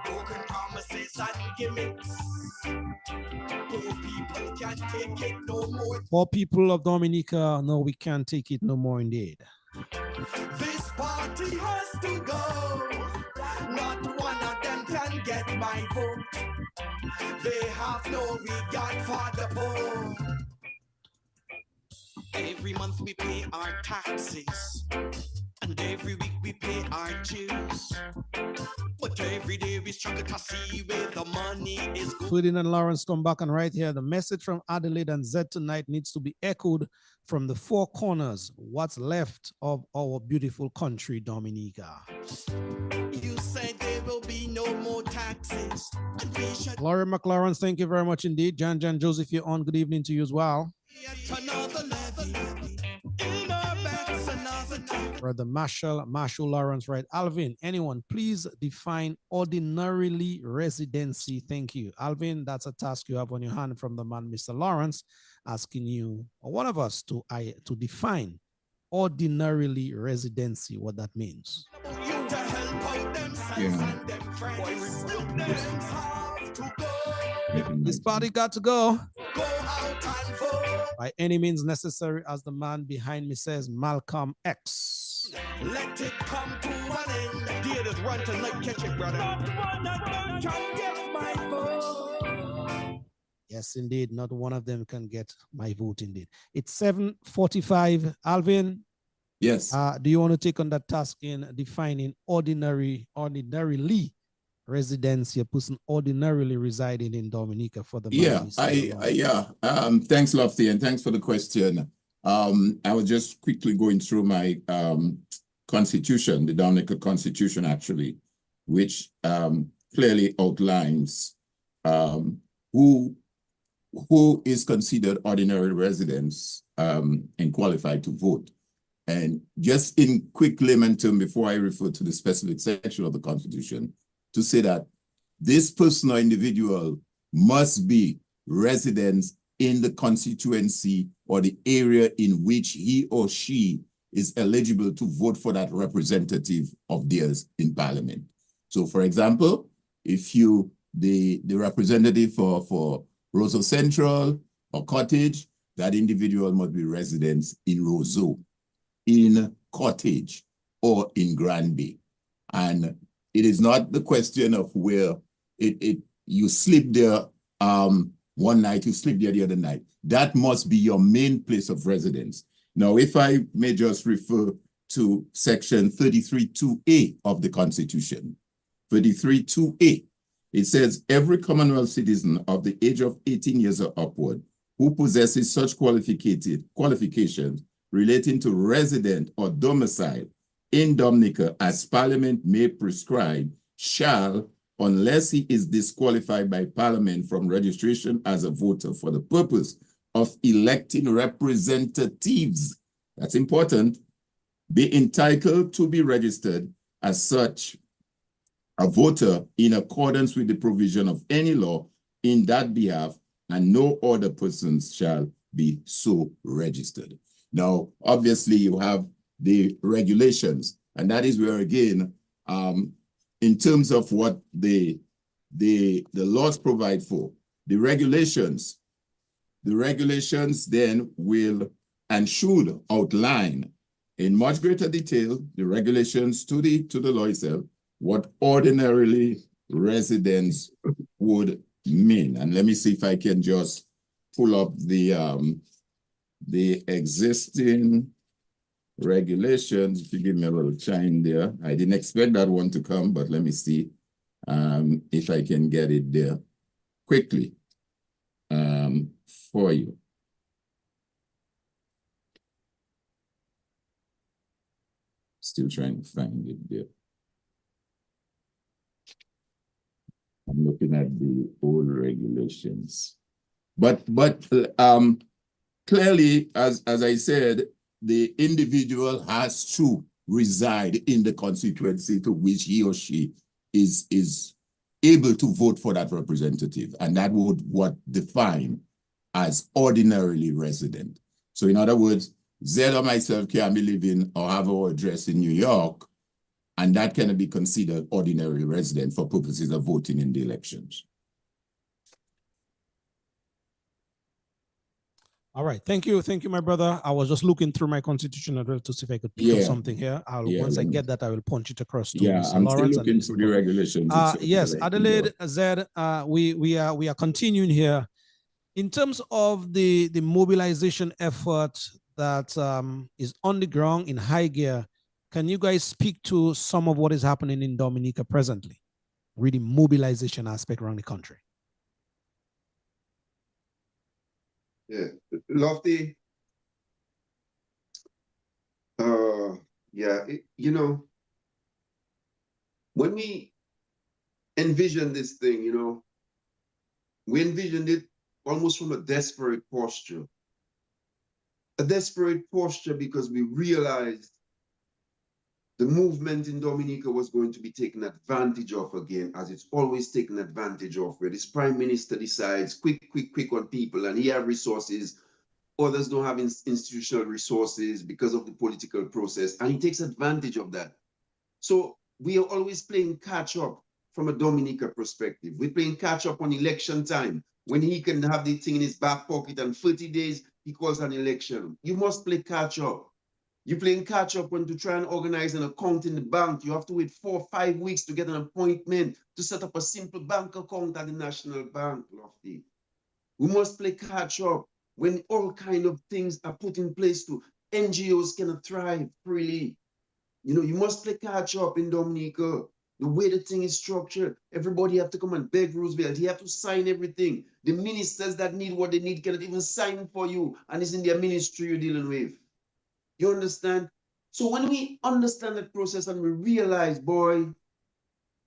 Broken promises and gimmicks. Poor people can't take it no more. Poor people of Dominica, no, we can't take it no more indeed. This party has to go. Not one of them can get my vote. They have no regard for the poor. Every month we pay our taxes, and every week we pay our dues. But every day we struggle to see where the money is going. Ferdinand Lawrence, come back and right here. The message from Adelaide and Z tonight needs to be echoed from the four corners. What's left of our beautiful country, Dominica. You said there will be no more taxes. Laurie McLaurin, thank you very much indeed. John Joseph, you're on. Good evening to you as well. Brother Marshall Lawrence, right? Alvin, anyone, please define ordinarily residency. Thank you. Alvin, that's a task you have on your hand from the man, Mr. Lawrence, asking you, or one of us, to define ordinarily residency, what that means. Yeah. This party got to go. By any means necessary, as the man behind me says, Malcolm X. Let it come to an end. Dear, just run to like catch it, brother. Can get my vote. Yes, indeed. Not one of them can get my vote, indeed. It's 7:45. Alvin. Yes. Do you want to take on that task in defining ordinarily residency, a person ordinarily residing in Dominica for the thanks, Lofty, and thanks for the question. I was just quickly going through my constitution, the Dominica Constitution, actually, which clearly outlines who is considered ordinary residents and qualified to vote. And just in quick layman term, before I refer to the specific section of the Constitution, to say that this person or individual must be residents in the constituency or the area in which he or she is eligible to vote for that representative of theirs in Parliament. So for example, if the representative for Roseau Central or Cottage, that individual must be residents in Roseau, in Cottage, or in Granby. And it is not the question of where you sleep there one night, you sleep there the other night. That must be your main place of residence. Now, if I may just refer to section 33(2)(a) of the Constitution. 33(2)(a), it says, every Commonwealth citizen of the age of 18 years or upward who possesses such qualifications relating to resident or domicile in Dominica as Parliament may prescribe shall, unless he is disqualified by Parliament from registration as a voter for the purpose of electing representatives, that's important, be entitled to be registered as such a voter in accordance with the provision of any law in that behalf, and no other persons shall be so registered. Now, obviously, you have the regulations, and that is where, again, in terms of what the laws provide for, the regulations then will and should outline in much greater detail the regulations to the law itself, what ordinarily residents would mean. And let me see if I can just pull up the existing regulations. If you give me a little time there. I didn't expect that one to come, but let me see if I can get it there quickly for you. Still trying to find it there. I'm looking at the old regulations. But clearly, as I said, the individual has to reside in the constituency to which he or she is able to vote for that representative. And that would what define as ordinarily resident. So in other words, Zed or myself can be living or have our address in New York, and that cannot be considered ordinary resident for purposes of voting in the elections. All right, thank you, my brother. I was just looking through my constitution to see if I could pick up something here. Once I get that, I will punch it across to Mr. Lawrence. Still looking through the regulations. Yes, Adelaide, Zed, we are continuing here. In terms of the mobilization effort that is on the ground in high gear, can you guys speak to some of what is happening in Dominica presently? Really mobilization aspect around the country. Yeah, Lofty. Yeah, you know, when we envisioned this thing, you know, we envisioned it almost from a desperate posture. A desperate posture because we realized the movement in Dominica was going to be taken advantage of again, as it's always taken advantage of, where this prime minister decides quick on people, and he have resources, others don't have institutional resources because of the political process, and he takes advantage of that. So we are always playing catch up from a Dominica perspective. We're playing catch up on election time, when he can have the thing in his back pocket and 30 days, he calls an election. You must play catch up. You're playing catch up when to try and organize an account in the bank. You have to wait 4 or 5 weeks to get an appointment to set up a simple bank account at the National Bank, Lofty. We must play catch up when all kind of things are put in place to NGOs cannot thrive freely. You know, you must play catch up in Dominica. The way the thing is structured, everybody have to come and beg Roosevelt. He have to sign everything. The ministers that need what they need cannot even sign for you, and it's in their ministry you're dealing with. You understand? So when we understand that process and we realize, boy,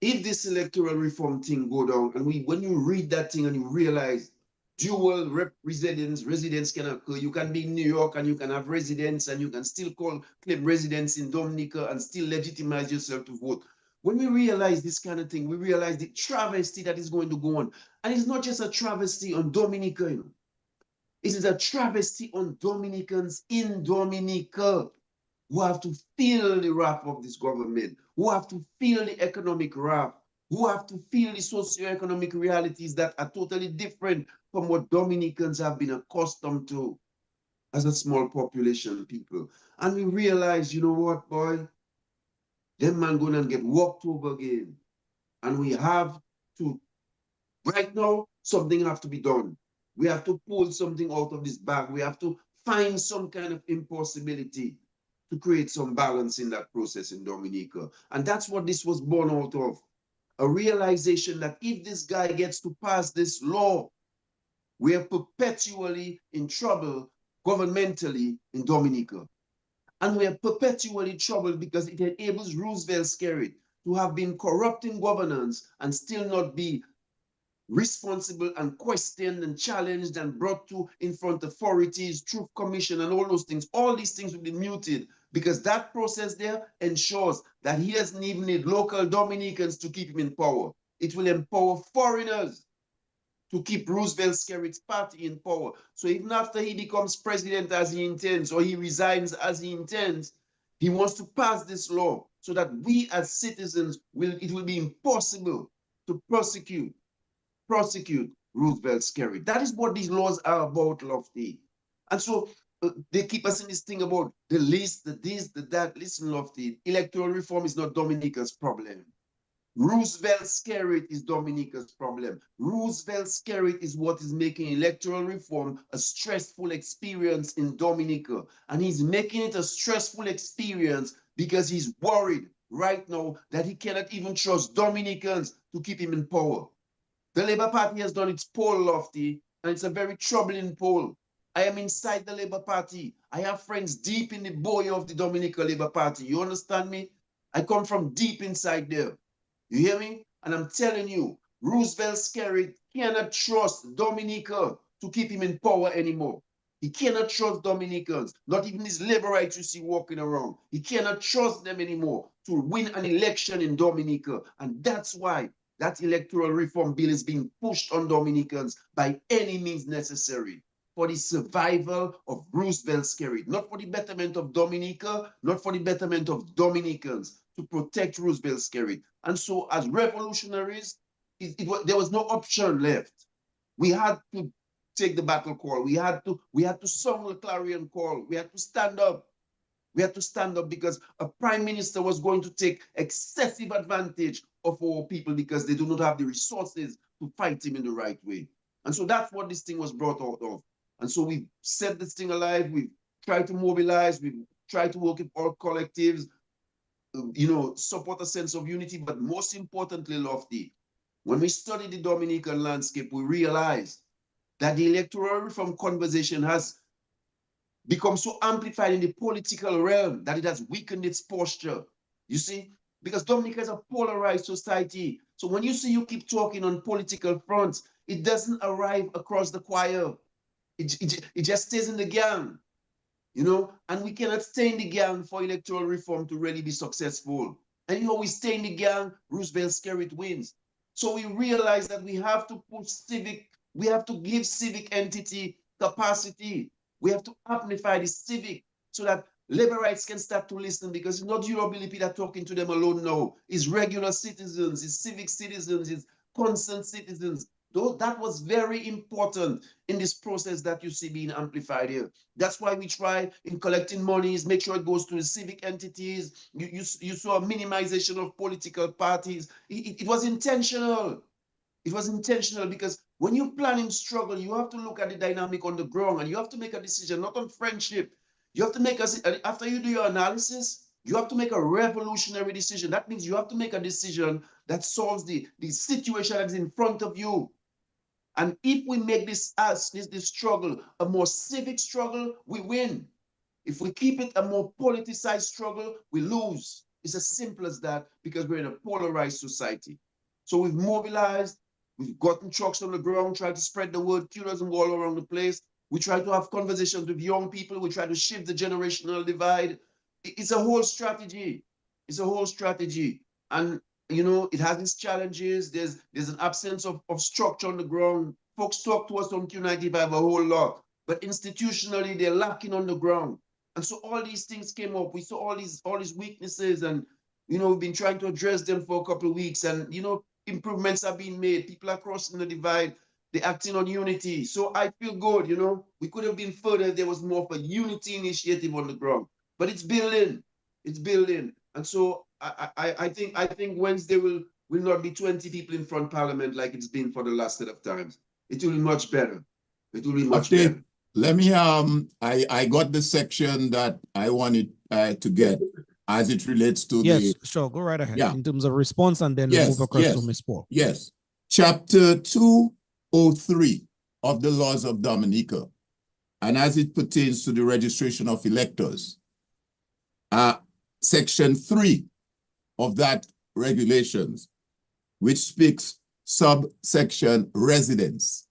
if this electoral reform thing go down, and when you read that thing and you realize dual residence can occur. You can be in New York and you can have residence, and you can still claim residence in Dominica and still legitimize yourself to vote. When we realize this kind of thing, we realize the travesty that is going to go on. And it's not just a travesty on Dominica, you know. It is a travesty on Dominicans in Dominica. who have to feel the wrath of this government, who have to feel the economic wrath, who have to feel the socioeconomic realities that are totally different from what Dominicans have been accustomed to as a small population people. And we realize, you know what, boy, them man gonna get walked over again. And we have to, right now, something have to be done. We have to pull something out of this bag. We have to find some kind of impossibility to create some balance in that process in Dominica. And that's what this was born out of. A realization that if this guy gets to pass this law, we are perpetually in trouble governmentally in Dominica. And we are perpetually troubled because it enables Roosevelt Skerrit to have been corrupting governance and still not be responsible and questioned and challenged and brought to in front of authorities, truth commission and all those things. All these things will be muted because that process there ensures that he doesn't even need local Dominicans to keep him in power. It will empower foreigners to keep Roosevelt Skerrit's party in power. So even after he becomes president as he intends, or he resigns as he intends, he wants to pass this law so that we as citizens it will be impossible to prosecute Roosevelt Skerrit. That is what these laws are about, Lofty. And so they keep us in this thing about the list, the this, the that. Listen, Lofty, electoral reform is not Dominica's problem. Roosevelt Skerrit is Dominica's problem. Roosevelt Skerrit is what is making electoral reform a stressful experience in Dominica. And he's making it a stressful experience because he's worried right now that he cannot even trust Dominicans to keep him in power. The Labour Party has done its poll, Lofty, and it's a very troubling poll. I am inside the Labour Party. I have friends deep in the boy of the Dominica Labour Party. You understand me? I come from deep inside there. You hear me? And I'm telling you, Roosevelt Skerrit cannot trust Dominica to keep him in power anymore. He cannot trust Dominicans, not even these laborites you see walking around. He cannot trust them anymore to win an election in Dominica. And that's why that electoral reform bill is being pushed on Dominicans by any means necessary for the survival of Roosevelt Skerrit, not for the betterment of Dominica, not for the betterment of Dominicans, to protect Roosevelt Skerrit. And so as revolutionaries, there was no option left. We had to take the battle call. We had to sound the clarion call. We had to stand up. We had to stand up because a prime minister was going to take excessive advantage of our people because they do not have the resources to fight him in the right way. And so that's what this thing was brought out of. And so we've set this thing alive. We've tried to mobilize. We've tried to work with all collectives, support a sense of unity. But most importantly, Lofty, when we study the Dominican landscape, we realize that the electoral reform conversation has become so amplified in the political realm that it has weakened its posture. You see, because Dominica is a polarized society. So when you see you keep talking on political fronts, it doesn't arrive across the choir. It just stays in the gang, and we cannot stay in the gang for electoral reform to really be successful. And we stay in the gang, Roosevelt Skerrit wins. So we realize that we have to we have to give civic entity capacity. We have to amplify the civic so that laborites can start to listen, because it's not UWP that talking to them alone now. It's regular citizens, it's civic citizens, it's concerned citizens. That was very important in this process that you see being amplified here. That's why we try in collecting monies, make sure it goes to the civic entities. You saw a minimization of political parties. It was intentional. It was intentional because when you plan in struggle, you have to look at the dynamic on the ground and you have to make a decision, not on friendship. You have to make after you do your analysis, you have to make a revolutionary decision. That means you have to make a decision that solves the situation that is in front of you. And if we make this struggle a more civic struggle, we win. If we keep it a more politicized struggle, we lose. It's as simple as that, because we're in a polarized society. So we've mobilized, we've gotten trucks on the ground, tried to spread the word, killers and go all around the place. We try to have conversations with young people. We try to shift the generational divide. It's a whole strategy. It's a whole strategy. And it has its challenges. There's an absence of structure on the ground. Folks talk to us on Q95 a whole lot, but institutionally, they're lacking on the ground. And so all these things came up. We saw all these weaknesses, and we've been trying to address them for a couple of weeks, and improvements are being made. People are crossing the divide. They're acting on unity. So I feel good. We could have been further if there was more of a unity initiative on the ground. But it's building. It's building. And so I think Wednesday will not be 20 people in front of Parliament like it's been for the last set of times. It will be much better. It will be much better. Let me, I got the section that I wanted to get as it relates to Yes, sure, go right ahead. Yeah. In terms of response, and then we'll move across to Ms. Paul. Yes. Chapter 203 of the laws of Dominica, and as it pertains to the registration of electors, section 3 of that regulations, which speaks subsection residence.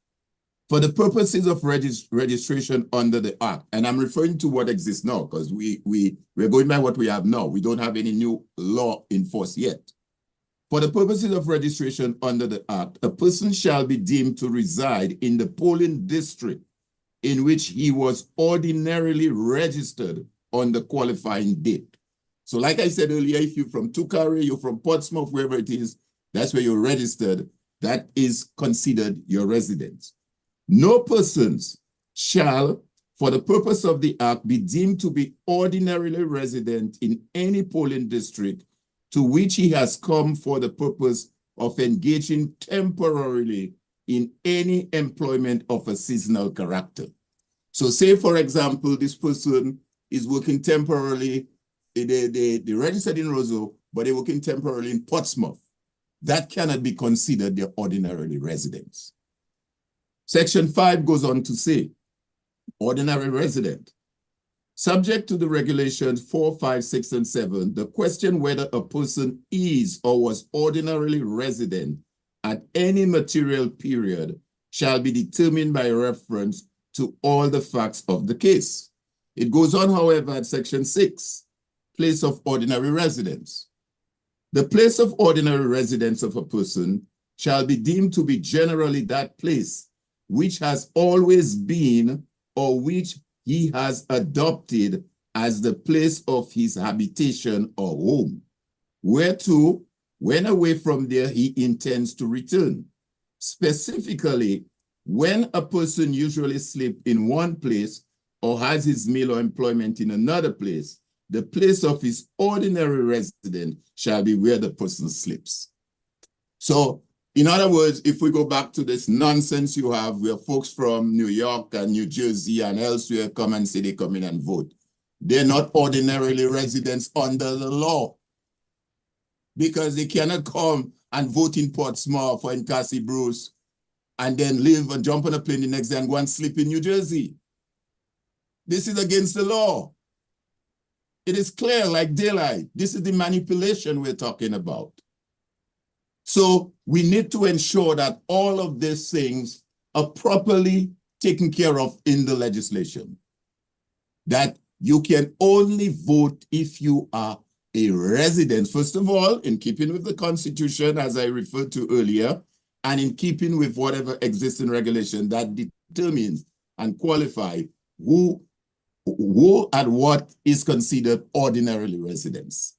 For the purposes of registration under the Act, and I'm referring to what exists now, because we're going by what we have now. We don't have any new law in force yet. For the purposes of registration under the Act, a person shall be deemed to reside in the polling district in which he was ordinarily registered on the qualifying date. So like I said earlier, if you're from Tukari, you're from Portsmouth, wherever it is, that's where you're registered, that is considered your residence. No persons shall, for the purpose of the Act, be deemed to be ordinarily resident in any polling district to which he has come for the purpose of engaging temporarily in any employment of a seasonal character. So say, for example, this person is working temporarily, they registered in Roseau, but they're working temporarily in Portsmouth. That cannot be considered their ordinarily residence. Section 5 goes on to say, ordinary resident. Subject to the regulations 4, 5, 6, and 7, the question whether a person is or was ordinarily resident at any material period shall be determined by reference to all the facts of the case. It goes on, however, at section 6, place of ordinary residence. The place of ordinary residence of a person shall be deemed to be generally that place which has always been or which he has adopted as the place of his habitation or home, whereto, when away from there, he intends to return. Specifically, when a person usually sleeps in one place or has his meal or employment in another place, the place of his ordinary residence shall be where the person sleeps. So, in other words, if we go back to this nonsense you have where folks from New York and New Jersey and elsewhere come and say they come in and vote, they're not ordinarily residents under the law because they cannot come and vote in Portsmouth or in Cassie Bruce and then live and jump on a plane the next day and go and sleep in New Jersey. This is against the law. It is clear like daylight. This is the manipulation we're talking about. So we need to ensure that all of these things are properly taken care of in the legislation. That you can only vote if you are a resident, first of all, in keeping with the Constitution, as I referred to earlier, and in keeping with whatever existing regulation that determines and qualify who and what is considered ordinarily residents.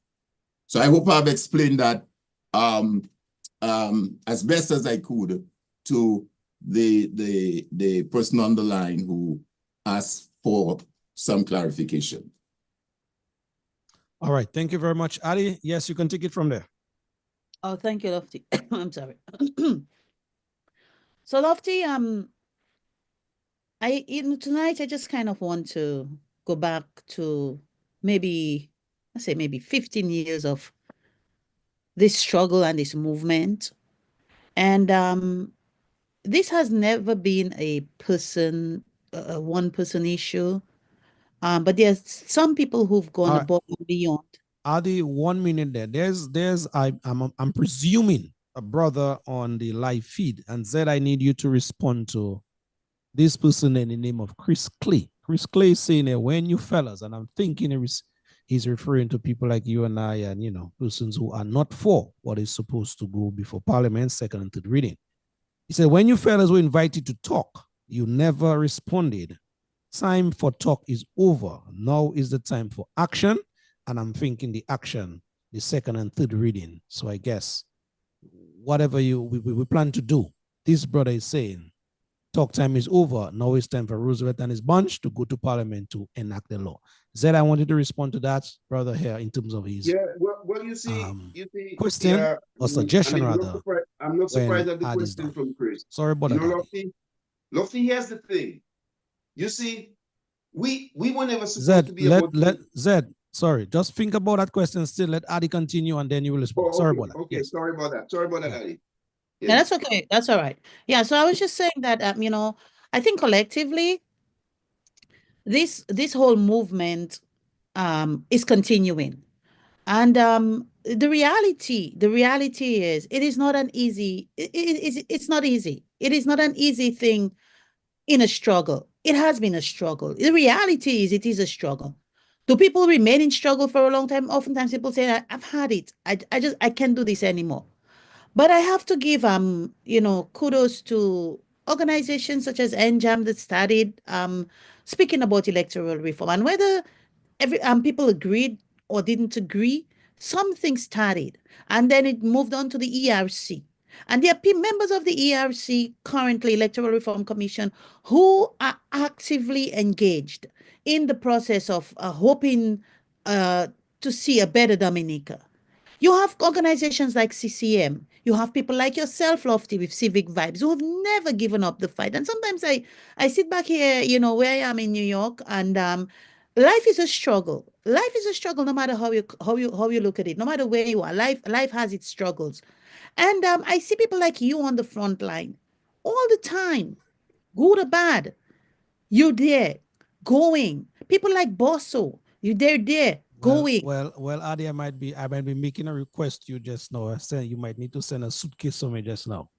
So I hope I've explained that as best as I could to the person on the line who asked for some clarification. All right, thank you very much, Ali. Yes, you can take it from there. Oh, thank you, Lofty. I'm sorry. So, Lofty, tonight I just kind of want to go back to maybe 15 years of this struggle and this movement. And this has never been a one-person issue. But there's some people who've gone above and beyond. Adi, 1 minute there. I'm presuming a brother on the live feed and said I need you to respond to this person in the name of Chris Clay. Chris Clay is saying that when you fellas, and I'm thinking he's referring to people like you and I and, persons who are not for what is supposed to go before Parliament, second and third reading. He said, when you fellas were invited to talk, you never responded. time for talk is over. Now is the time for action. And I'm thinking the action, the second and third reading. So I guess whatever we plan to do, this brother is saying, talk time is over. Now it's time for Roosevelt and his bunch to go to Parliament to enact the law. Zed, I wanted to respond to that, brother, here in terms of his well, you see, question yeah, or suggestion, and rather. I'm not when surprised at the Ad is question done. from Chris. Sorry about You that, know, Adi. Lofty, here's the thing. You see, we were never supposed Zed, to be about Zed, sorry, just think about that question still. Let Adi continue and then you will respond. Oh, Sorry okay, about that. okay, Yes. sorry about that. Sorry about that, Yeah. Adi. Yeah, that's okay. That's all right. Yeah, so I was just saying that you know, I think collectively this whole movement is continuing. And the reality is it is not an easy it's not easy. It is not an easy thing in a struggle. It has been a struggle. The reality is it is a struggle. Do people remain in struggle for a long time? Oftentimes people say, I've had it. I can't do this anymore. But I have to give you know, kudos to organizations such as NJAM that started speaking about electoral reform. And whether every people agreed or didn't agree, something started. And then it moved on to the ERC. And there are members of the ERC, currently Electoral Reform Commission, who are actively engaged in the process of hoping to see a better Dominica. You have organizations like CCM. You have people like yourself, Lofty, with Civic Vibes, who have never given up the fight. And sometimes I sit back here, you know, where I am in New York, and life is a struggle. Life is a struggle, no matter how you look at it, no matter where you are. Life has its struggles, and I see people like you on the front line all the time, good or bad. You're there, going. People like Bosso, they're there, going. Well, Adi, I might be making a request to you just now. I said you might need to send a suitcase to me just now.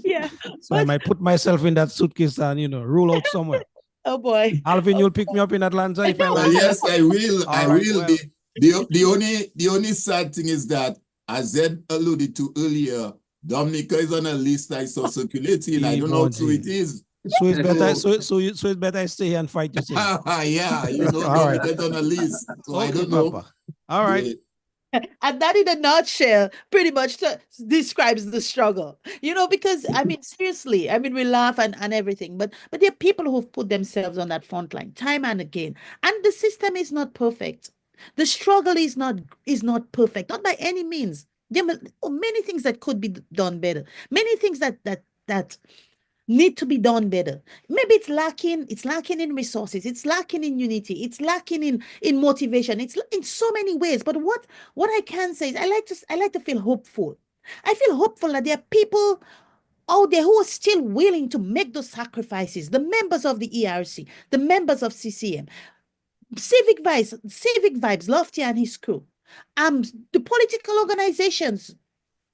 Yeah. So I might put myself in that suitcase and, you know, roll out somewhere. Oh boy. Alvin, you'll pick me up in Atlanta if I Well, land. yes, I will. All I right, will. well. The only sad thing is that, as Zed alluded to earlier, Dominica is on a list I saw circulating. I don't know how true it is. So it's better. So it's better I stay here and fight you. Yeah, you know, All right. Dominica's on a list. So Okay, I don't know. Papa. All right. And that, in a nutshell, pretty much describes the struggle. You know, because I mean, seriously, I mean, we laugh and everything, but there are people who've put themselves on that front line time and again, and the system is not perfect. The struggle is not perfect, not by any means. There are many things that could be done better, many things that need to be done better. Maybe it's lacking in resources, it's lacking in unity, it's lacking in motivation, it's in so many ways. But what I can say is I like to feel hopeful. I feel hopeful that there are people out there who are still willing to make those sacrifices, the members of the ERC, the members of CCM, Civic Vibes, Lofty and his crew, the political organizations,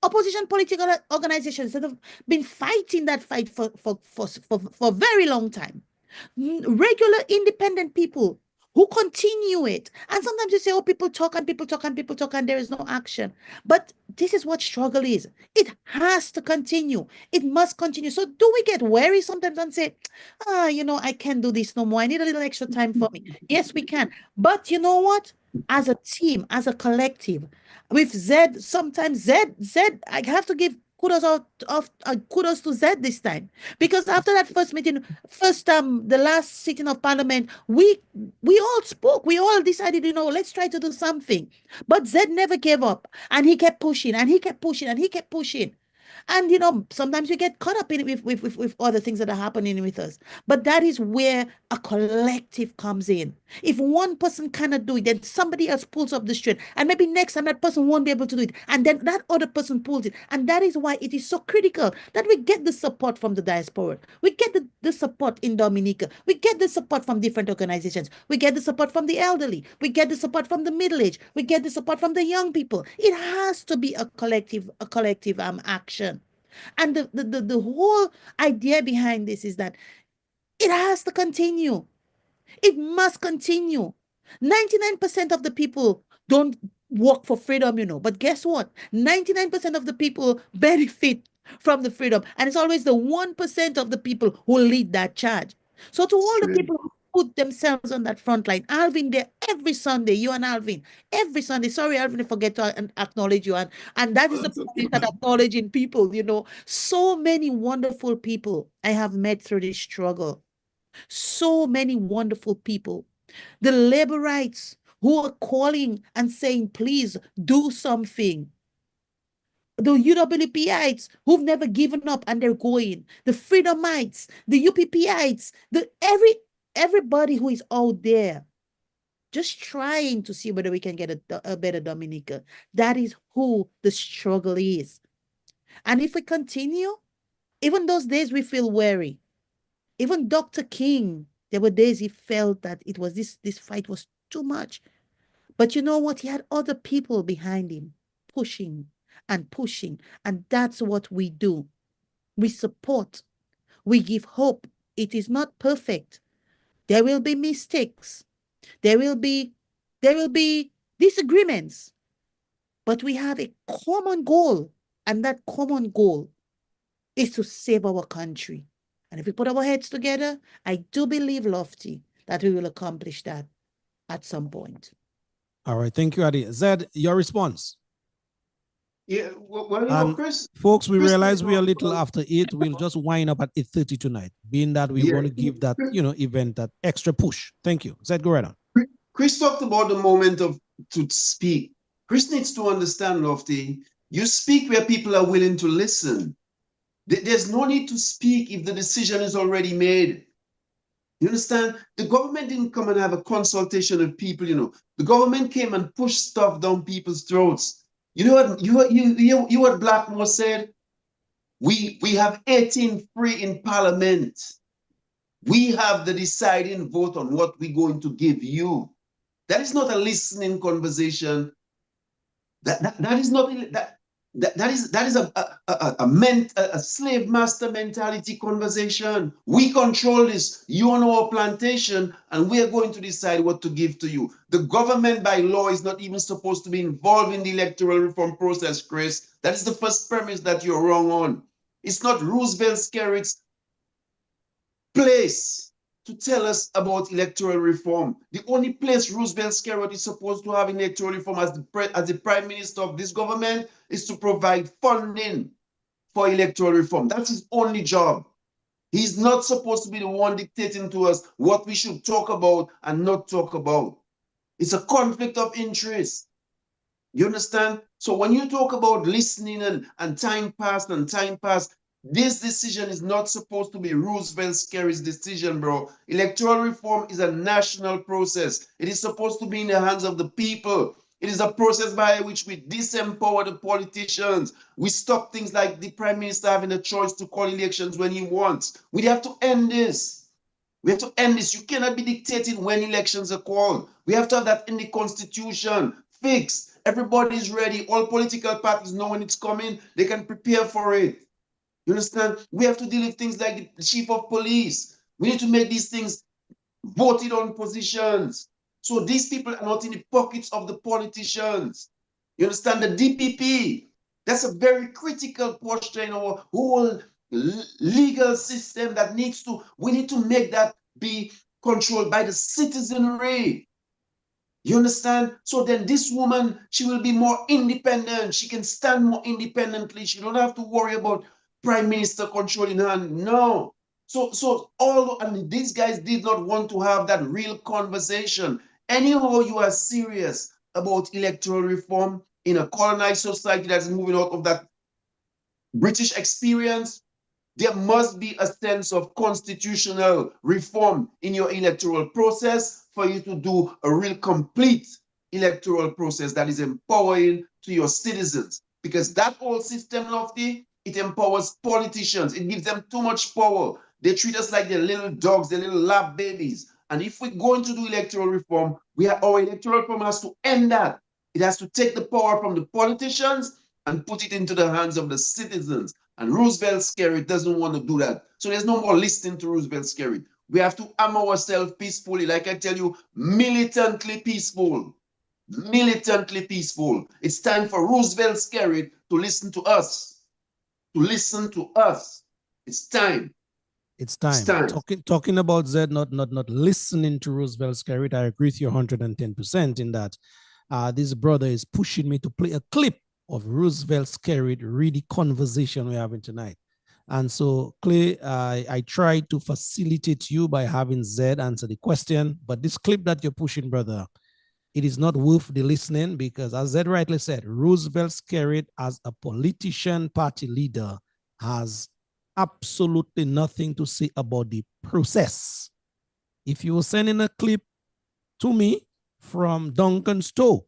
opposition political organizations that have been fighting that fight for a very long time. Regular independent people who continue it. And sometimes you say, oh, people talk and people talk and people talk and there is no action. But this is what struggle is. It has to continue. It must continue. So do we get weary sometimes and say, you know, I can't do this no more. I need a little extra time for me. Yes, we can. But you know what? As a team, as a collective, with Zed, sometimes Zed, I have to give kudos to Zed this time, because after that first meeting, the last sitting of Parliament, we all spoke, we all decided, you know, let's try to do something. But Zed never gave up, and he kept pushing, and he kept pushing, and he kept pushing. And you know, sometimes we get caught up in it with other things that are happening with us. But that is where a collective comes in. If one person cannot do it, then somebody else pulls up the string. And maybe next time that person won't be able to do it. And then that other person pulls it. And that is why it is so critical that we get the support from the diaspora. We get the support in Dominica. We get the support from different organizations. We get the support from the elderly. We get the support from the middle age. We get the support from the young people. It has to be a collective action. And the whole idea behind this is that it has to continue. It must continue. 99% of the people don't work for freedom, you know. But guess what? 99% of the people benefit from the freedom. And it's always the 1% of the people who lead that charge. So to all the True. people who put themselves on that front line, Alvin there every Sunday, you and Alvin, every Sunday. Sorry, Alvin, I forget to acknowledge you. And that is the That's okay. point at acknowledging people, So many wonderful people I have met through this struggle. So many wonderful people. The labor rights who are calling and saying, please do something. The UWPites who've never given up and they're going, the Freedomites, the UPPites, everybody who is out there just trying to see whether we can get a better Dominica. That is who the struggle is. And if we continue, even those days we feel weary. Even Dr. King, there were days he felt that it was this fight was too much. But you know what? He had other people behind him pushing and pushing. And that's what we do. We support. We give hope. It is not perfect. There will be mistakes. There will be disagreements. But we have a common goal. And that common goal is to save our country. And if we put our heads together, I do believe, Lofty, that we will accomplish that at some point. All right. Thank you, Adi. Zed, your response. Yeah, well, And Chris, folks, we Chris realize we are a talked little about- after 8. We'll just wind up at 8:30 tonight, being that we Yeah. want to give that, event that extra push. Thank you. Zed, go right on. Chris talked about the moment to speak. Chris needs to understand, Lofty, you speak where people are willing to listen. There's no need to speak if the decision is already made. You understand? The government didn't come and have a consultation with people, The government came and pushed stuff down people's throats. You know what what Blackmore said? We have 18 free in parliament. We have the deciding vote on what we're going to give you. That is not a listening conversation. That is not that is a slave master mentality conversation. We control this. You on our plantation, and we are going to decide what to give to you. The government by law is not even supposed to be involved in the electoral reform process, Chris. That is the first premise that you're wrong on. It's not Roosevelt Skerritt's place to tell us about electoral reform. The only place Roosevelt Skerritt is supposed to have electoral reform as the prime minister of this government is to provide funding for electoral reform. That's his only job. He's not supposed to be the one dictating to us what we should talk about and not talk about. It's a conflict of interest. You understand? So when you talk about listening and time passed, this decision is not supposed to be Roosevelt Skerritt's decision, bro. Electoral reform is a national process. It is supposed to be in the hands of the people. It is a process by which we disempower the politicians. We stop things like the prime minister having a choice to call elections when he wants. We have to end this. We have to end this. You cannot be dictating when elections are called. We have to have that in the constitution. Fixed. Everybody's ready. All political parties know when it's coming. They can prepare for it. You understand? We have to deal with things like the chief of police. We need to make these things voted on positions. So these people are not in the pockets of the politicians. You understand? The DPP, that's a very critical posture in our whole legal system that we need to make that be controlled by the citizenry. You understand? So then this woman, she will be more independent. She can stand more independently. She don't have to worry about prime minister controlling her. No. And these guys did not want to have that real conversation. Anyhow, you are serious about electoral reform in a colonized society that's moving out of that British experience, there must be a sense of constitutional reform in your electoral process for you to do a real complete electoral process that is empowering to your citizens. Because that whole system, Lofty, it empowers politicians. It gives them too much power. They treat us like they're little dogs, they're little lab babies. And if we're going to do electoral reform, our electoral reform has to end that. It has to take the power from the politicians and put it into the hands of the citizens. And Roosevelt Skerritt doesn't want to do that. So there's no more listening to Roosevelt Skerritt. We have to arm ourselves peacefully, like I tell you, militantly peaceful. Militantly peaceful. It's time for Roosevelt Skerritt to listen to us. to listen to us. It's time. It's time. It's time. Talking about Zed not listening to Roosevelt Skerritt, I agree with you 110% in that. This brother is pushing me to play a clip of Roosevelt Skerritt read the conversation we're having tonight. And so, Clay, I tried to facilitate you by having Zed answer the question, but this clip that you're pushing, brother, it is not worth the listening because, as Zed rightly said, Roosevelt Skerritt as a politician, party leader, has absolutely nothing to say about the process. If you were sending a clip to me from Duncan Stowe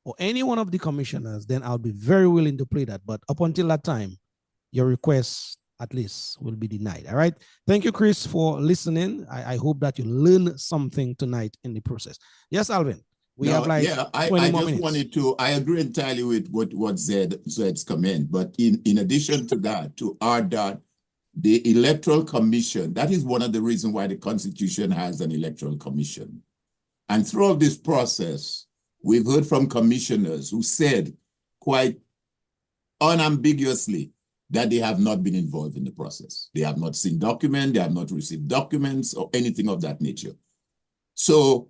or any one of the commissioners, then I'll be very willing to play that. But up until that time, your request at least will be denied. All right. Thank you, Chris, for listening. I hope that you learn something tonight in the process. Yes, Alvin. We have like 20 more minutes. Wanted to, I agree entirely with what Zed's comment, but in addition to that, to add that the Electoral Commission, that is one of the reasons why the Constitution has an Electoral Commission. And throughout this process, we've heard from commissioners who said quite unambiguously that they have not been involved in the process. They have not seen documents, they have not received documents or anything of that nature. So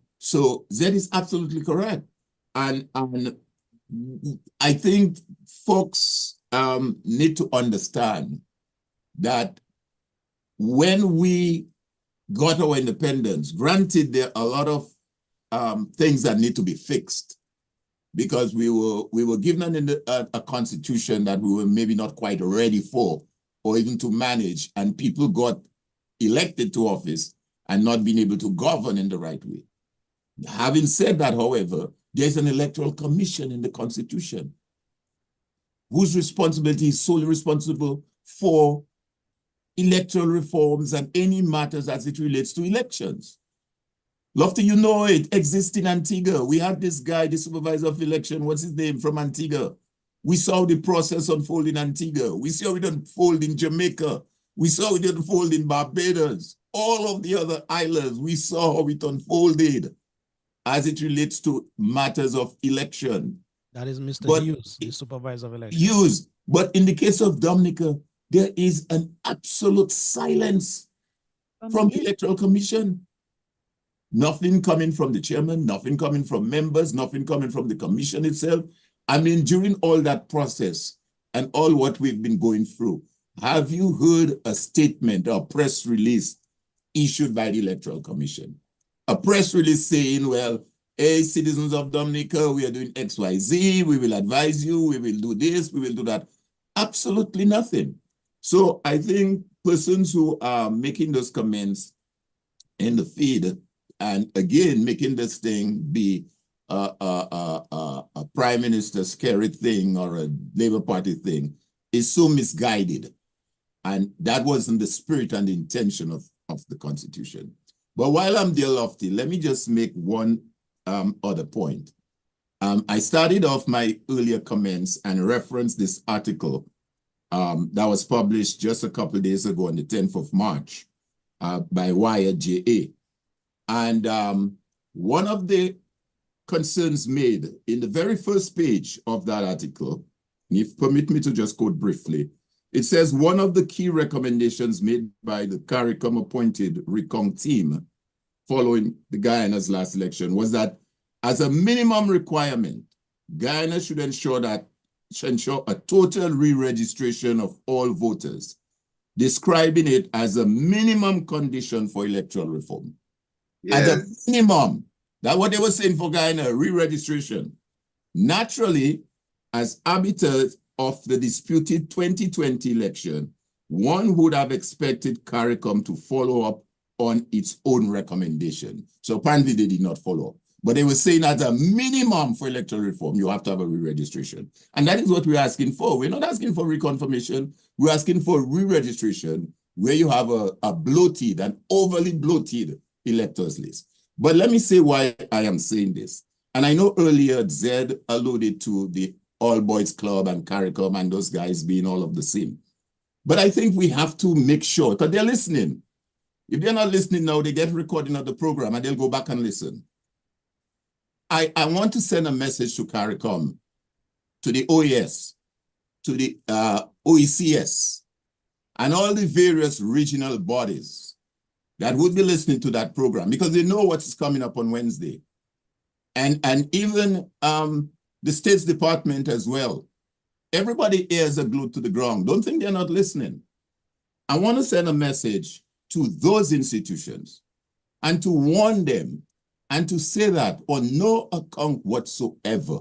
Zed is absolutely correct. And I think folks need to understand that when we got our independence, granted there are a lot of things that need to be fixed because we were given a constitution that we were maybe not quite ready for or even to manage, and people got elected to office and not being able to govern in the right way. Having said that, however, there's an electoral commission in the Constitution whose responsibility is solely responsible for electoral reforms and any matters as it relates to elections. Lofty, you know it exists in Antigua. We had this guy, the supervisor of election, what's his name, from Antigua. We saw the process unfold in Antigua. We saw it unfold in Jamaica. We saw it unfold in Barbados. All of the other islands, we saw how it unfolded as it relates to matters of election. That is Mr. Hughes, the supervisor of election. Hughes. But in the case of Dominica, there is an absolute silence from the Electoral Commission. Nothing coming from the chairman, nothing coming from members, nothing coming from the commission itself. I mean, during all that process and all what we've been going through, have you heard a statement or press release issued by the Electoral Commission? A press release saying, well, hey, citizens of Dominica, we are doing X, Y, Z, we will advise you, we will do this, we will do that. Absolutely nothing. So I think persons who are making those comments in the feed, and again, making this thing be a Prime Minister Skerritt thing or a Labour Party thing, is so misguided. And that wasn't the spirit and the intention of the Constitution. But while I'm there, Lofty, let me just make one other point. I started off my earlier comments and referenced this article that was published just a couple of days ago on the 10th of March by Wired JA. And one of the concerns made in the very first page of that article, if permit me to just quote briefly, it says one of the key recommendations made by the CARICOM appointed RECON team following the Guyana's last election was that as a minimum requirement, Guyana should ensure a total re-registration of all voters, describing it as a minimum condition for electoral reform. Yes. At a minimum, that's what they were saying for Guyana, re-registration. Naturally, as arbiters of the disputed 2020 election, one would have expected CARICOM to follow up on its own recommendation. So apparently they did not follow up. But they were saying as a minimum for electoral reform, you have to have a re-registration. And that is what we're asking for. We're not asking for reconfirmation. We're asking for re-registration where you have a bloated, an overly bloated electors list. But let me say why I am saying this. And I know earlier Zed alluded to the All Boys Club and CARICOM and those guys being all of the same. But I think we have to make sure, because they're listening. If they're not listening now, they get recording of the program and they'll go back and listen. I want to send a message to CARICOM, to the OAS, to the OECS and all the various regional bodies that would be listening to that program, because they know what is coming up on Wednesday. And even the State's Department as well. Everybody ears are glued to the ground. Don't think they're not listening. I want to send a message to those institutions and to warn them and to say that on no account whatsoever,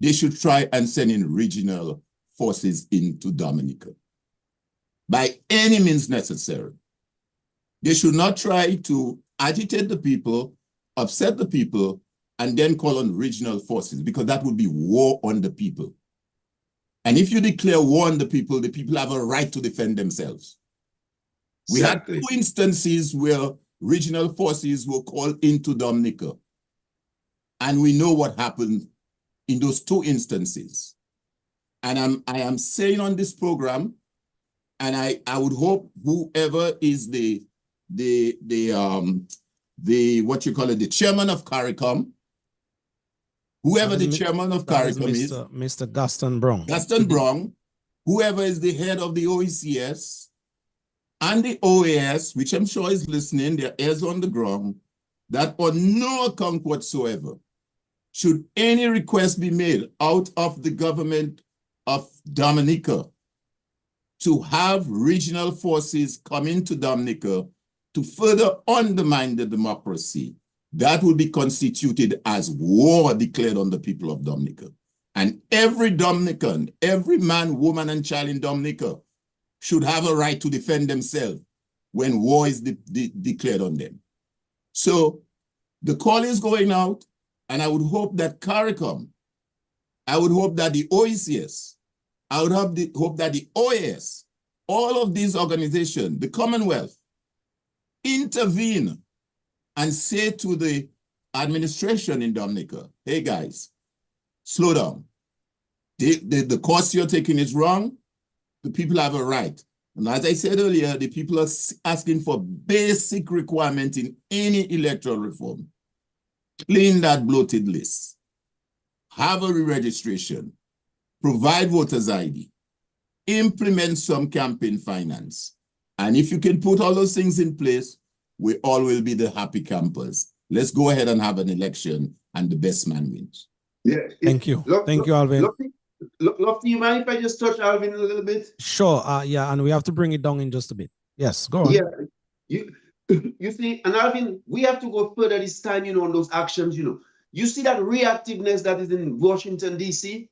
they should try and send in regional forces into Dominica by any means necessary. They should not try to agitate the people, upset the people, and then call on regional forces, because that would be war on the people. And if you declare war on the people have a right to defend themselves. We had 2 instances where regional forces were called into Dominica. And we know what happened in those 2 instances. And I am saying on this program, and I would hope whoever is the what you call it, the chairman of CARICOM, whoever the chairman of CARICOM is, Mr. Gaston Brown. Gaston Brown, whoever is the head of the OECS and the OAS, which I'm sure is listening, their ears on the ground, that on no account whatsoever should any request be made out of the government of Dominica to have regional forces come into Dominica to further undermine the democracy. That will be constituted as war declared on the people of Dominica. And every Dominican, every man, woman, and child in Dominica should have a right to defend themselves when war is declared on them. So the call is going out, and I would hope that CARICOM, I would hope that the OECS, I would hope that the OAS, all of these organizations, the Commonwealth, intervene and say to the administration in Dominica, hey guys, slow down. The course you're taking is wrong. The people have a right. And as I said earlier, the people are asking for basic requirement in any electoral reform. Clean that bloated list. Have a re-registration. Provide voters ID. Implement some campaign finance. And if you can put all those things in place, we all will be the happy campers. Let's go ahead and have an election, and the best man wins. Yeah. Thank you. Thank you, Alvin. Lofty, you mind if I just touch Alvin a little bit? Sure. Yeah, and we have to bring it down in just a bit. Yes, go on. Yeah. You see, and Alvin, we have to go further this time, on those actions, You see that reactiveness that is in Washington, D.C.?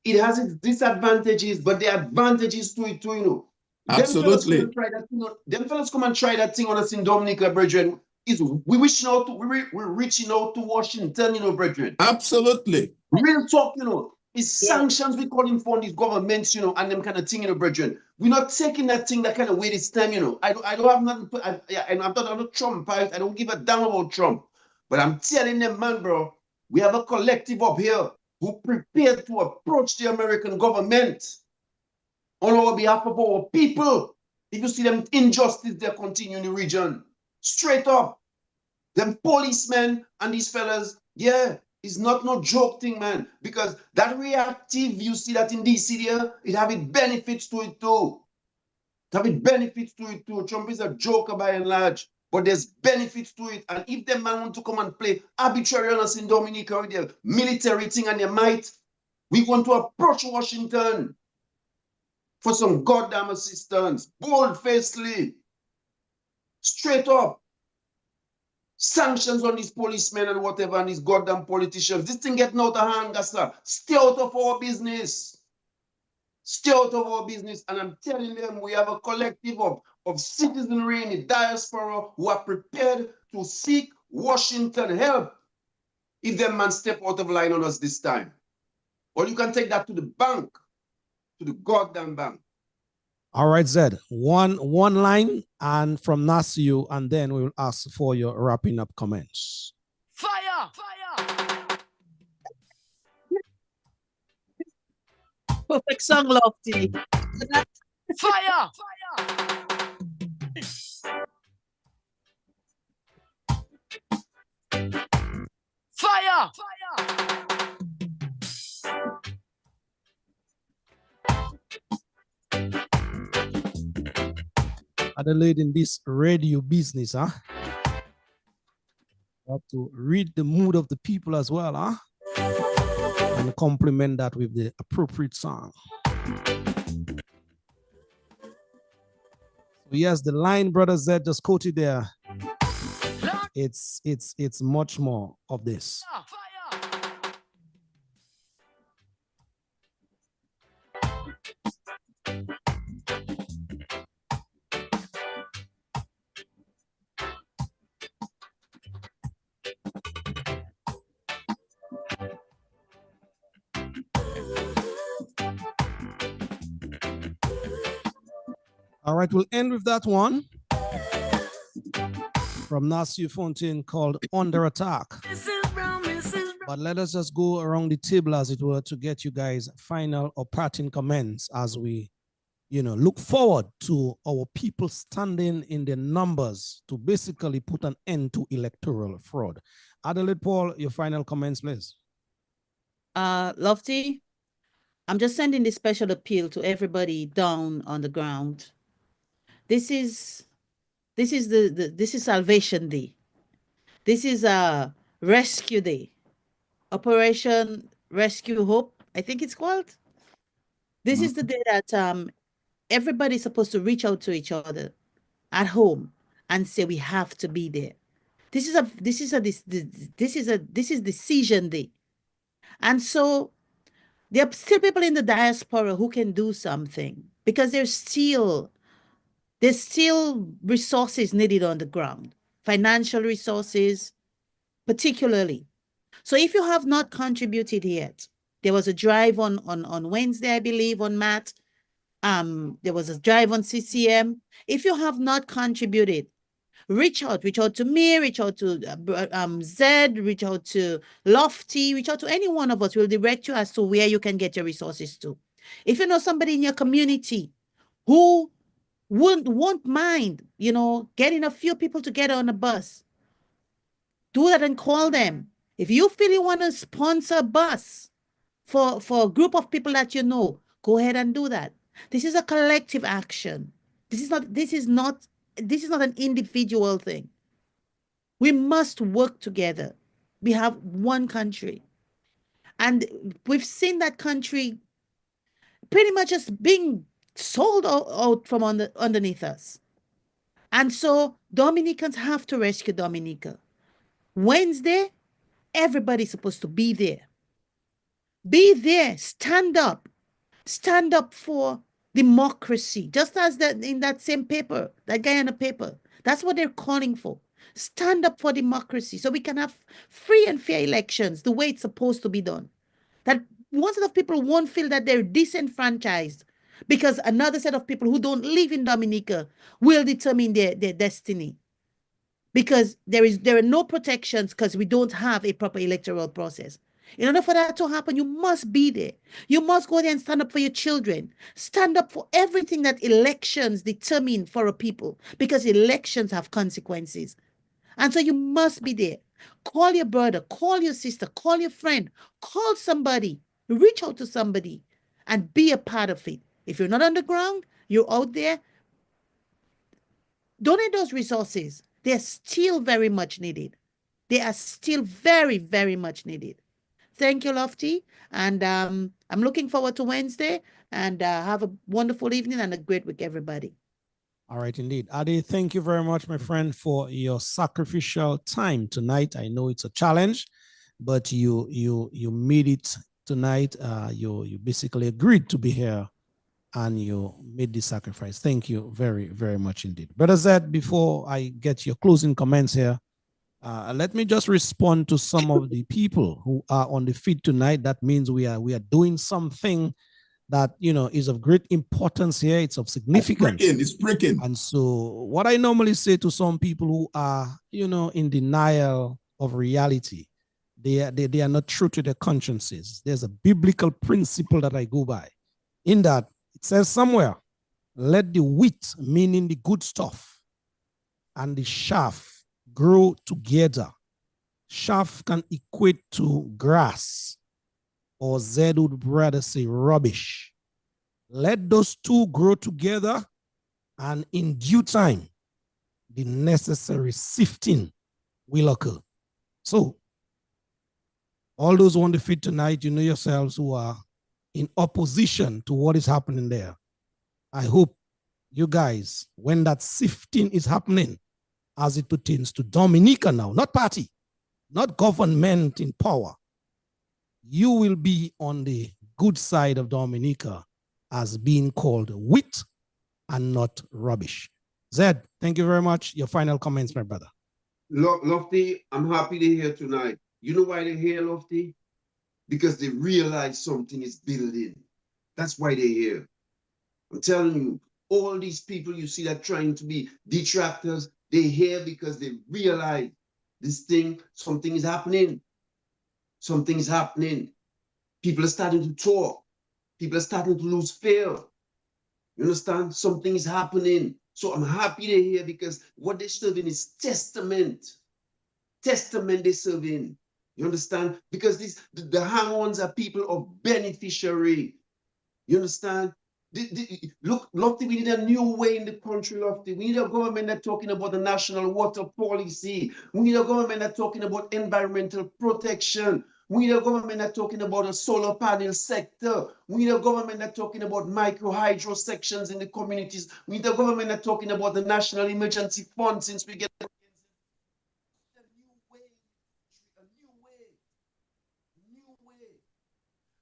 It has its disadvantages, but the advantages to it too, Absolutely. Them fellas come and try that thing on us in Dominica, brethren. We're reaching out to Washington, brethren. Absolutely. Real talk, it's sanctions we calling for these governments, and them kind of thing, brethren. We're not taking that thing that kind of way this time, I don't have nothing. And I'm not Trump. I don't give a damn about Trump. But I'm telling them, man, bro, we have a collective up here who prepared to approach the American government on our behalf of our people. If you see them injustice, they continue in the region. Straight up. Them policemen and these fellas, yeah, it's not no joke thing, man. Because that reactive, you see that in DC there, it have its benefits to it too. Trump is a joker by and large, but there's benefits to it. And if them man want to come and play arbitrary on us in Dominica with their military thing and their might, we want to approach Washington for some goddamn assistance, bold-facedly, straight up. Sanctions on these policemen and whatever, and these goddamn politicians. This thing getting out of hand, Gassa. Stay out of our business. Stay out of our business. And I'm telling them, we have a collective of citizenry in the diaspora who are prepared to seek Washington help if them man step out of line on us this time. Or you can take that to the bank, to the goddamn bank. All right, Zed. One line and from Nasiu, and then we will ask for your wrapping up comments. Fire! Fire! Perfect song, Lofty. Fire! Fire! Fire! Adelaide in this radio business, huh? You have to read the mood of the people as well, huh? And complement that with the appropriate song. So yes, the line Brother Z just quoted there. It's much more of this. All right, we'll end with that one from Nasir Fontaine called Under Attack. But let us just go around the table, as it were, to get you guys final or parting comments as we, look forward to our people standing in their numbers to basically put an end to electoral fraud. Adelaide Paul, your final comments, please. Lofty, I'm just sending this special appeal to everybody down on the ground. This is Salvation Day. This is a Rescue Day. Operation Rescue Hope, I think it's called. This is the day that everybody's supposed to reach out to each other at home and say we have to be there. This is Decision Day. And so there are still people in the diaspora who can do something, because there's still resources needed on the ground, financial resources particularly. So if you have not contributed yet, there was a drive on Wednesday, I believe, on Matt. There was a drive on CCM. If you have not contributed, reach out to me, reach out to Zed, reach out to Lofty, reach out to any one of us. We'll direct you as to where you can get your resources to. If you know somebody in your community who won't mind, getting a few people together on a bus, do that and call them. If you feel you want to sponsor a bus for a group of people that you know, go ahead and do that. This is a collective action. This is not an individual thing. We must work together. We have one country. And we've seen that country pretty much just being sold out from underneath us. And so Dominicans have to rescue Dominica. Wednesday, everybody's supposed to be there. Be there. Stand up. Stand up for democracy. Just as that in that same paper, that Guyana paper. That's what they're calling for. Stand up for democracy so we can have free and fair elections the way it's supposed to be done. That one set of people won't feel that they're disenfranchised because another set of people who don't live in Dominica will determine their destiny. Because there are no protections because we don't have a proper electoral process. In order for that to happen, you must be there. You must go there and stand up for your children. Stand up for everything that elections determine for a people, because elections have consequences. And so you must be there. Call your brother, call your sister, call your friend, call somebody, reach out to somebody and be a part of it. If you're not on the ground, you're out there, donate those resources. They're still very much needed. They are still very, very much needed. Thank you, Lofty. And I'm looking forward to Wednesday, and have a wonderful evening and a great week, everybody. All right, indeed. Adi, thank you very much, my friend, for your sacrificial time tonight. I know it's a challenge, but you made it tonight. You basically agreed to be here, and you made the sacrifice. Thank you very, very much indeed. Brother Zed, before I get your closing comments here, let me just respond to some of the people who are on the feed tonight. That means we are doing something that is of great importance here. It's of significance. It's pricking. And so what I normally say to some people who are in denial of reality, they are not true to their consciences. There's a biblical principle that I go by. In that it says somewhere, let the wheat, meaning the good stuff, and the chaff grow together. Chaff can equate to grass, or Zed would rather say rubbish. Let those two grow together, And in due time, the necessary sifting will occur. So, all those on the feed tonight, you know yourselves who are in opposition to what is happening there. I hope you guys, when that sifting is happening, as it pertains to Dominica now, not party, not government in power, you will be on the good side of Dominica as being called wit and not rubbish. Zed, thank you very much. Your final comments, my brother. Lofty, I'm happy they're here tonight. You know why they're here, Lofty? Because they realize something is building. That's why they're here. I'm telling you, all these people you see that trying to be detractors, they're here because they realize this thing, something is happening. Something is happening. People are starting to talk. People are starting to lose fear. You understand? Something is happening. So I'm happy they're here because what they're serving is testament. Testament they're serving. You understand? Because the hang-ons are people of beneficiary. You understand? Look, Lofty, we need a new way in the country, Lofty. We need a government that's talking about the national water policy. We need a government that's talking about environmental protection. We need a government that's talking about a solar panel sector. We need a government that's talking about micro hydro sections in the communities. We need a government that's talking about the national emergency fund since we get a new way.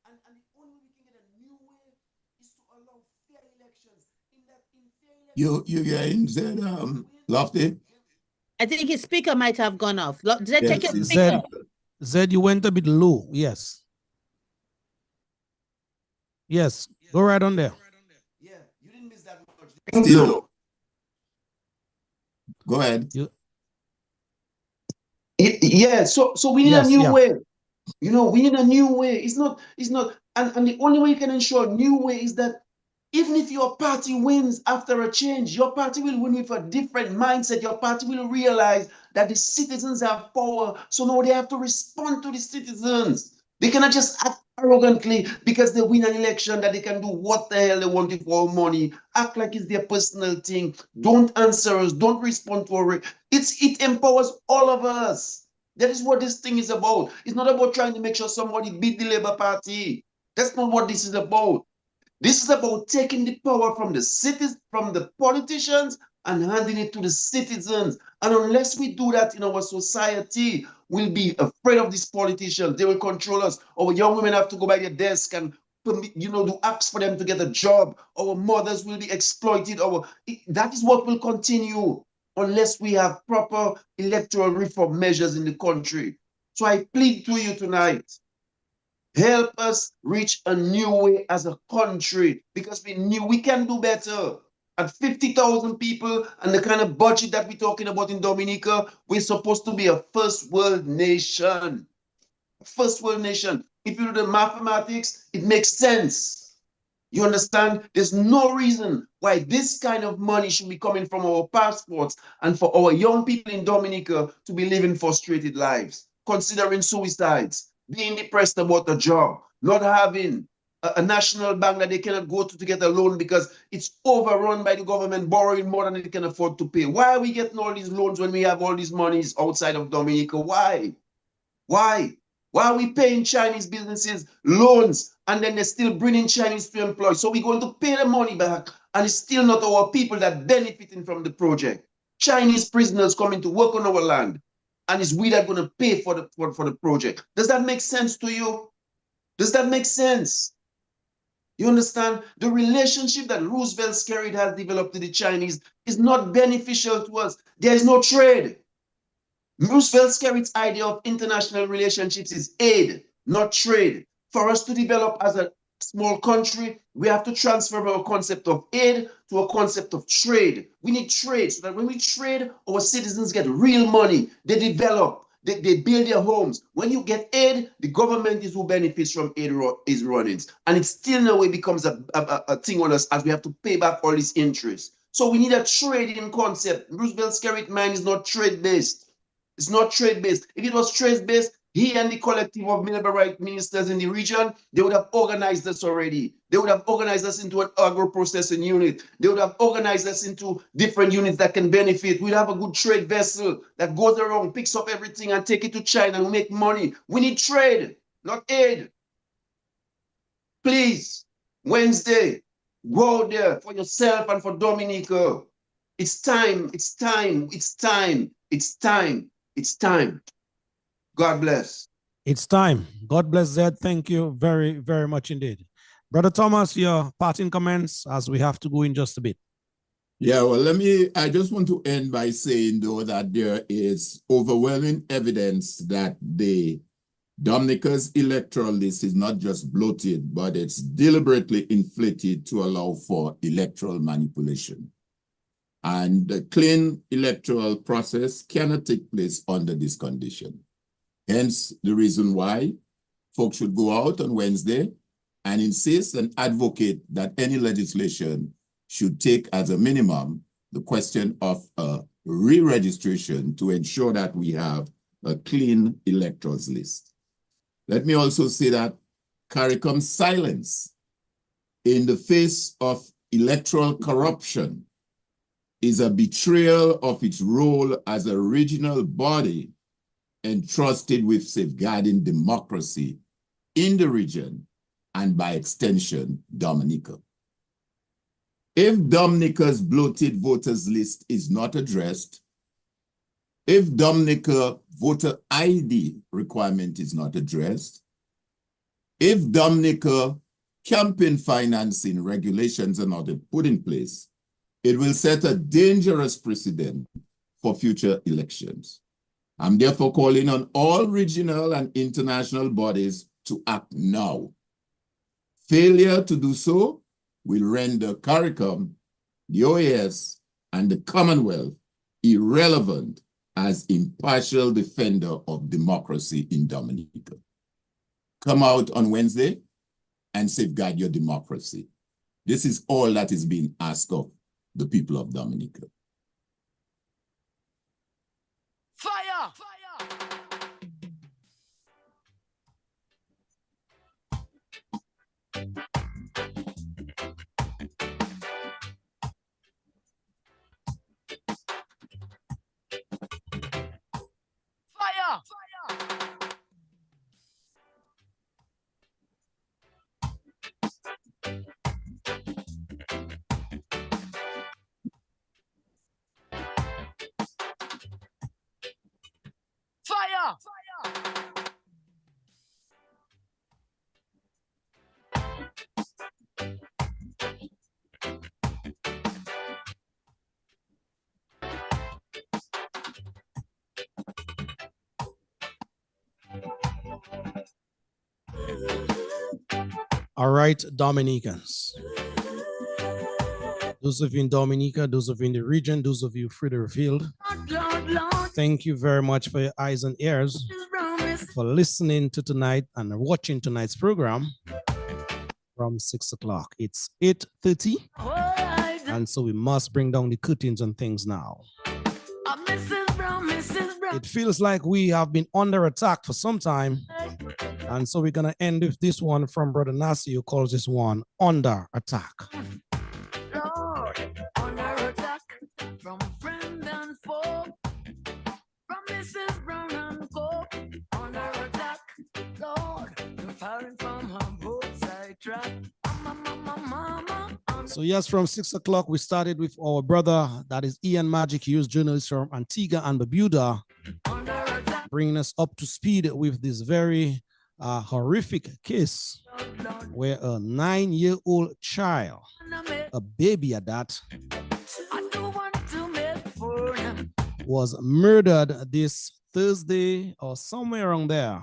And the only way we can get a new way is to allow fair elections. In fair elections, You getting said Lofty? I think his speaker might have gone off. Check Yes, your it's- speaker. Zed, you went a bit low. Yes. Yes. Go right on there. yeah, you didn't miss that much. Still low. Go ahead. Yeah, so we need Yes, a new yeah. way. You know, we need a new way. It's not, and the only way you can ensure a new way is that even if your party wins after a change, your party will win with a different mindset. Your party will realize that the citizens have power. So now they have to respond to the citizens. They cannot just act arrogantly because they win an election that they can do what the hell they want with our money. Act like it's their personal thing. Don't answer us. Don't respond to our. It empowers all of us. That is what this thing is about. It's not about trying to make sure somebody beat the Labour Party. That's not what this is about. This is about taking the power from the cities, from the politicians, and handing it to the citizens. And unless we do that in our society, we'll be afraid of these politicians. They will control us. Our young women have to go by their desk and do acts for them to get a job. Our mothers will be exploited. That is what will continue unless we have proper electoral reform measures in the country. So I plead to you tonight. Help us reach a new way as a country because we knew we can do better. At 50,000 people and the kind of budget that we're talking about in Dominica, we're supposed to be a first world nation. First world nation. If you do the mathematics, it makes sense. You understand? There's no reason why this kind of money should be coming from our passports and for our young people in Dominica to be living frustrated lives, considering suicides, being depressed about a job, not having a national bank that they cannot go to get a loan because it's overrun by the government borrowing more than they can afford to pay. Why are we getting all these loans when we have all these monies outside of Dominica? Why? Why? Why are we paying Chinese businesses loans and then they're still bringing Chinese to employ? So we're going to pay the money back and it's still not our people that benefiting from the project. Chinese prisoners coming to work on our land and it's we that are going to pay for the project. Does that make sense to you? Does that make sense? You understand? The relationship that Roosevelt Skerrit has developed with the Chinese is not beneficial to us. There is no trade. Roosevelt Skerrit's idea of international relationships is aid, not trade. For us to develop as a small country, we have to transfer our concept of aid to a concept of trade. We need trade so that when we trade, our citizens get real money. They develop, they build their homes. When you get aid, the government is who benefits from aid is runnings. And it still in a way becomes a thing on us as we have to pay back all this interest. So we need a trading concept. Roosevelt Skerrit mind is not trade-based. It's not trade-based. If it was trade-based, He and the collective of labor rights ministers in the region, they would have organized us already. They would have organized us into an agro-processing unit. They would have organized us into different units that can benefit. We'd have a good trade vessel that goes around, picks up everything and take it to China and make money. We need trade, not aid. Please, Wednesday, go out there for yourself and for Dominica. It's time, it's time, it's time, it's time, it's time. God bless. It's time. God bless Zed. Thank you very, very much indeed. Brother Thomas, your parting comments as we have to go in just a bit. Yeah, well, I just want to end by saying, though, that there is overwhelming evidence that Dominica's electoral list is not just bloated, but it's deliberately inflated to allow for electoral manipulation. And the clean electoral process cannot take place under this condition. Hence, the reason why folks should go out on Wednesday and insist and advocate that any legislation should take as a minimum the question of re-registration to ensure that we have a clean electors list. Let me also say that CARICOM's silence in the face of electoral corruption is a betrayal of its role as a regional body entrusted with safeguarding democracy in the region and by extension, Dominica. If Dominica's bloated voters list is not addressed, if Dominica voter ID requirement is not addressed, if Dominica campaign financing regulations are not put in place, it will set a dangerous precedent for future elections. I'm therefore calling on all regional and international bodies to act now. Failure to do so will render CARICOM, the OAS, and the Commonwealth irrelevant as impartial defender of democracy in Dominica. Come out on Wednesday and safeguard your democracy. This is all that is being asked of the people of Dominica. Fire! Fire! Fire! All right, Dominicans. Those of you in Dominica, those of you in the region, those of you further afield, thank you very much for your eyes and ears, for listening to tonight and watching tonight's program from 6 o'clock. It's 8:30, and so we must bring down the curtains and things now. It feels like we have been under attack for some time, and so we're gonna end with this one from Brother Nasi, who calls this one Under Attack. Lord, under attack from friend and foe, from Mrs. Brown and Co. Under attack, Lord, you're firing from her both side track. Mama. So yes, from 6 o'clock, we started with our brother, that is Ian Magic, he is journalist from Antigua and Barbuda, bringing us up to speed with this very horrific case where a 9-year-old child, a baby at that, was murdered this Thursday or somewhere around there.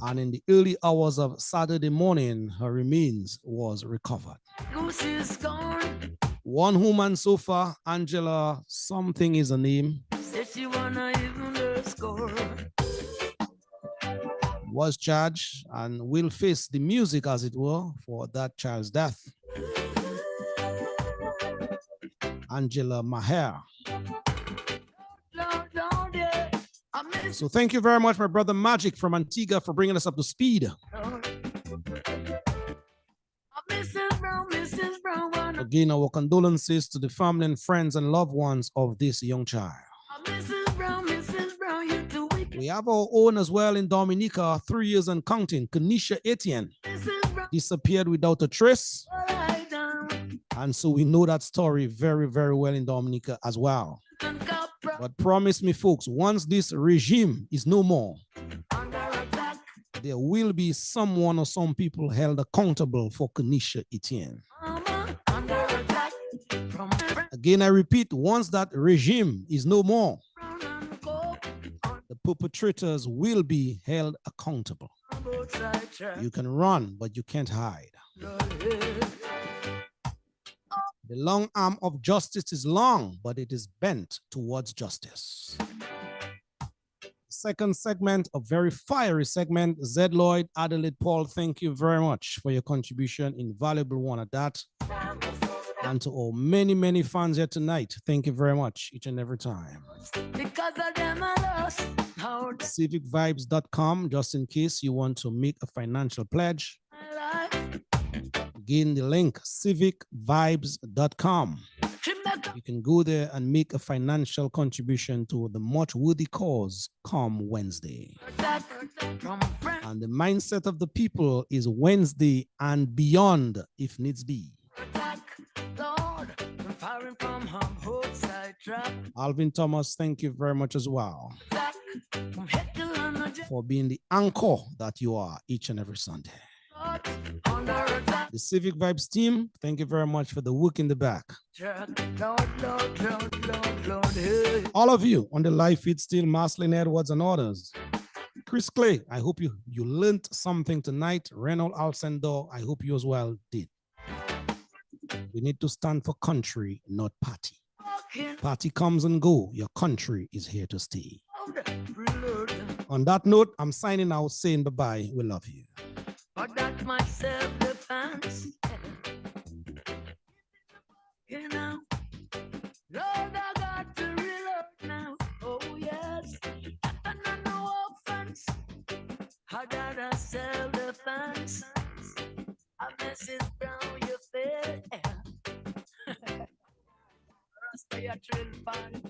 And in the early hours of Saturday morning, her remains was recovered. One woman so far, Angela something is her name, was charged and will face the music, as it were, for that child's death. Angela Maher. So thank you very much, my brother Magic from Antigua, for bringing us up to speed. Again, our condolences to the family and friends and loved ones of this young child. We have our own as well in Dominica, 3 years and counting. Kanisha Etienne disappeared without a trace. And so we know that story very, very well in Dominica as well. But promise me, folks, once this regime is no more, there will be someone or some people held accountable for Kanisha Etienne. Again, I repeat, once that regime is no more, the perpetrators will be held accountable. You can run, but you can't hide. The long arm of justice is long, but it is bent towards justice. Second segment, a very fiery segment. Zed Lloyd, Adelaide Paul, thank you very much for your contribution. Invaluable one at that. And to all many, many fans here tonight, thank you very much each and every time. CivicVibes.com, just in case you want to make a financial pledge. Again, the link, CivicVibes.com. You can go there and make a financial contribution to the much worthy cause come Wednesday. And the mindset of the people is Wednesday and beyond if needs be. Alvin Thomas, thank you very much as well for being the anchor that you are each and every Sunday. The Civic Vibes team, thank you very much for the work in the back. All of you on the live feed still, Marceline Edwards and others. Chris Clay, I hope you learned something tonight. Reynold Alcindor, I hope you as well did. We need to stand for country, not party. Party comes and go. Your country is here to stay. On that note, I'm signing out saying bye-bye. We love you. But that my self-defense, you know, Lord, I got to reload now. Oh yes, and no offense, I got a self-defense. I Mrs. Brown, you feel it. Rasta, you drill fine.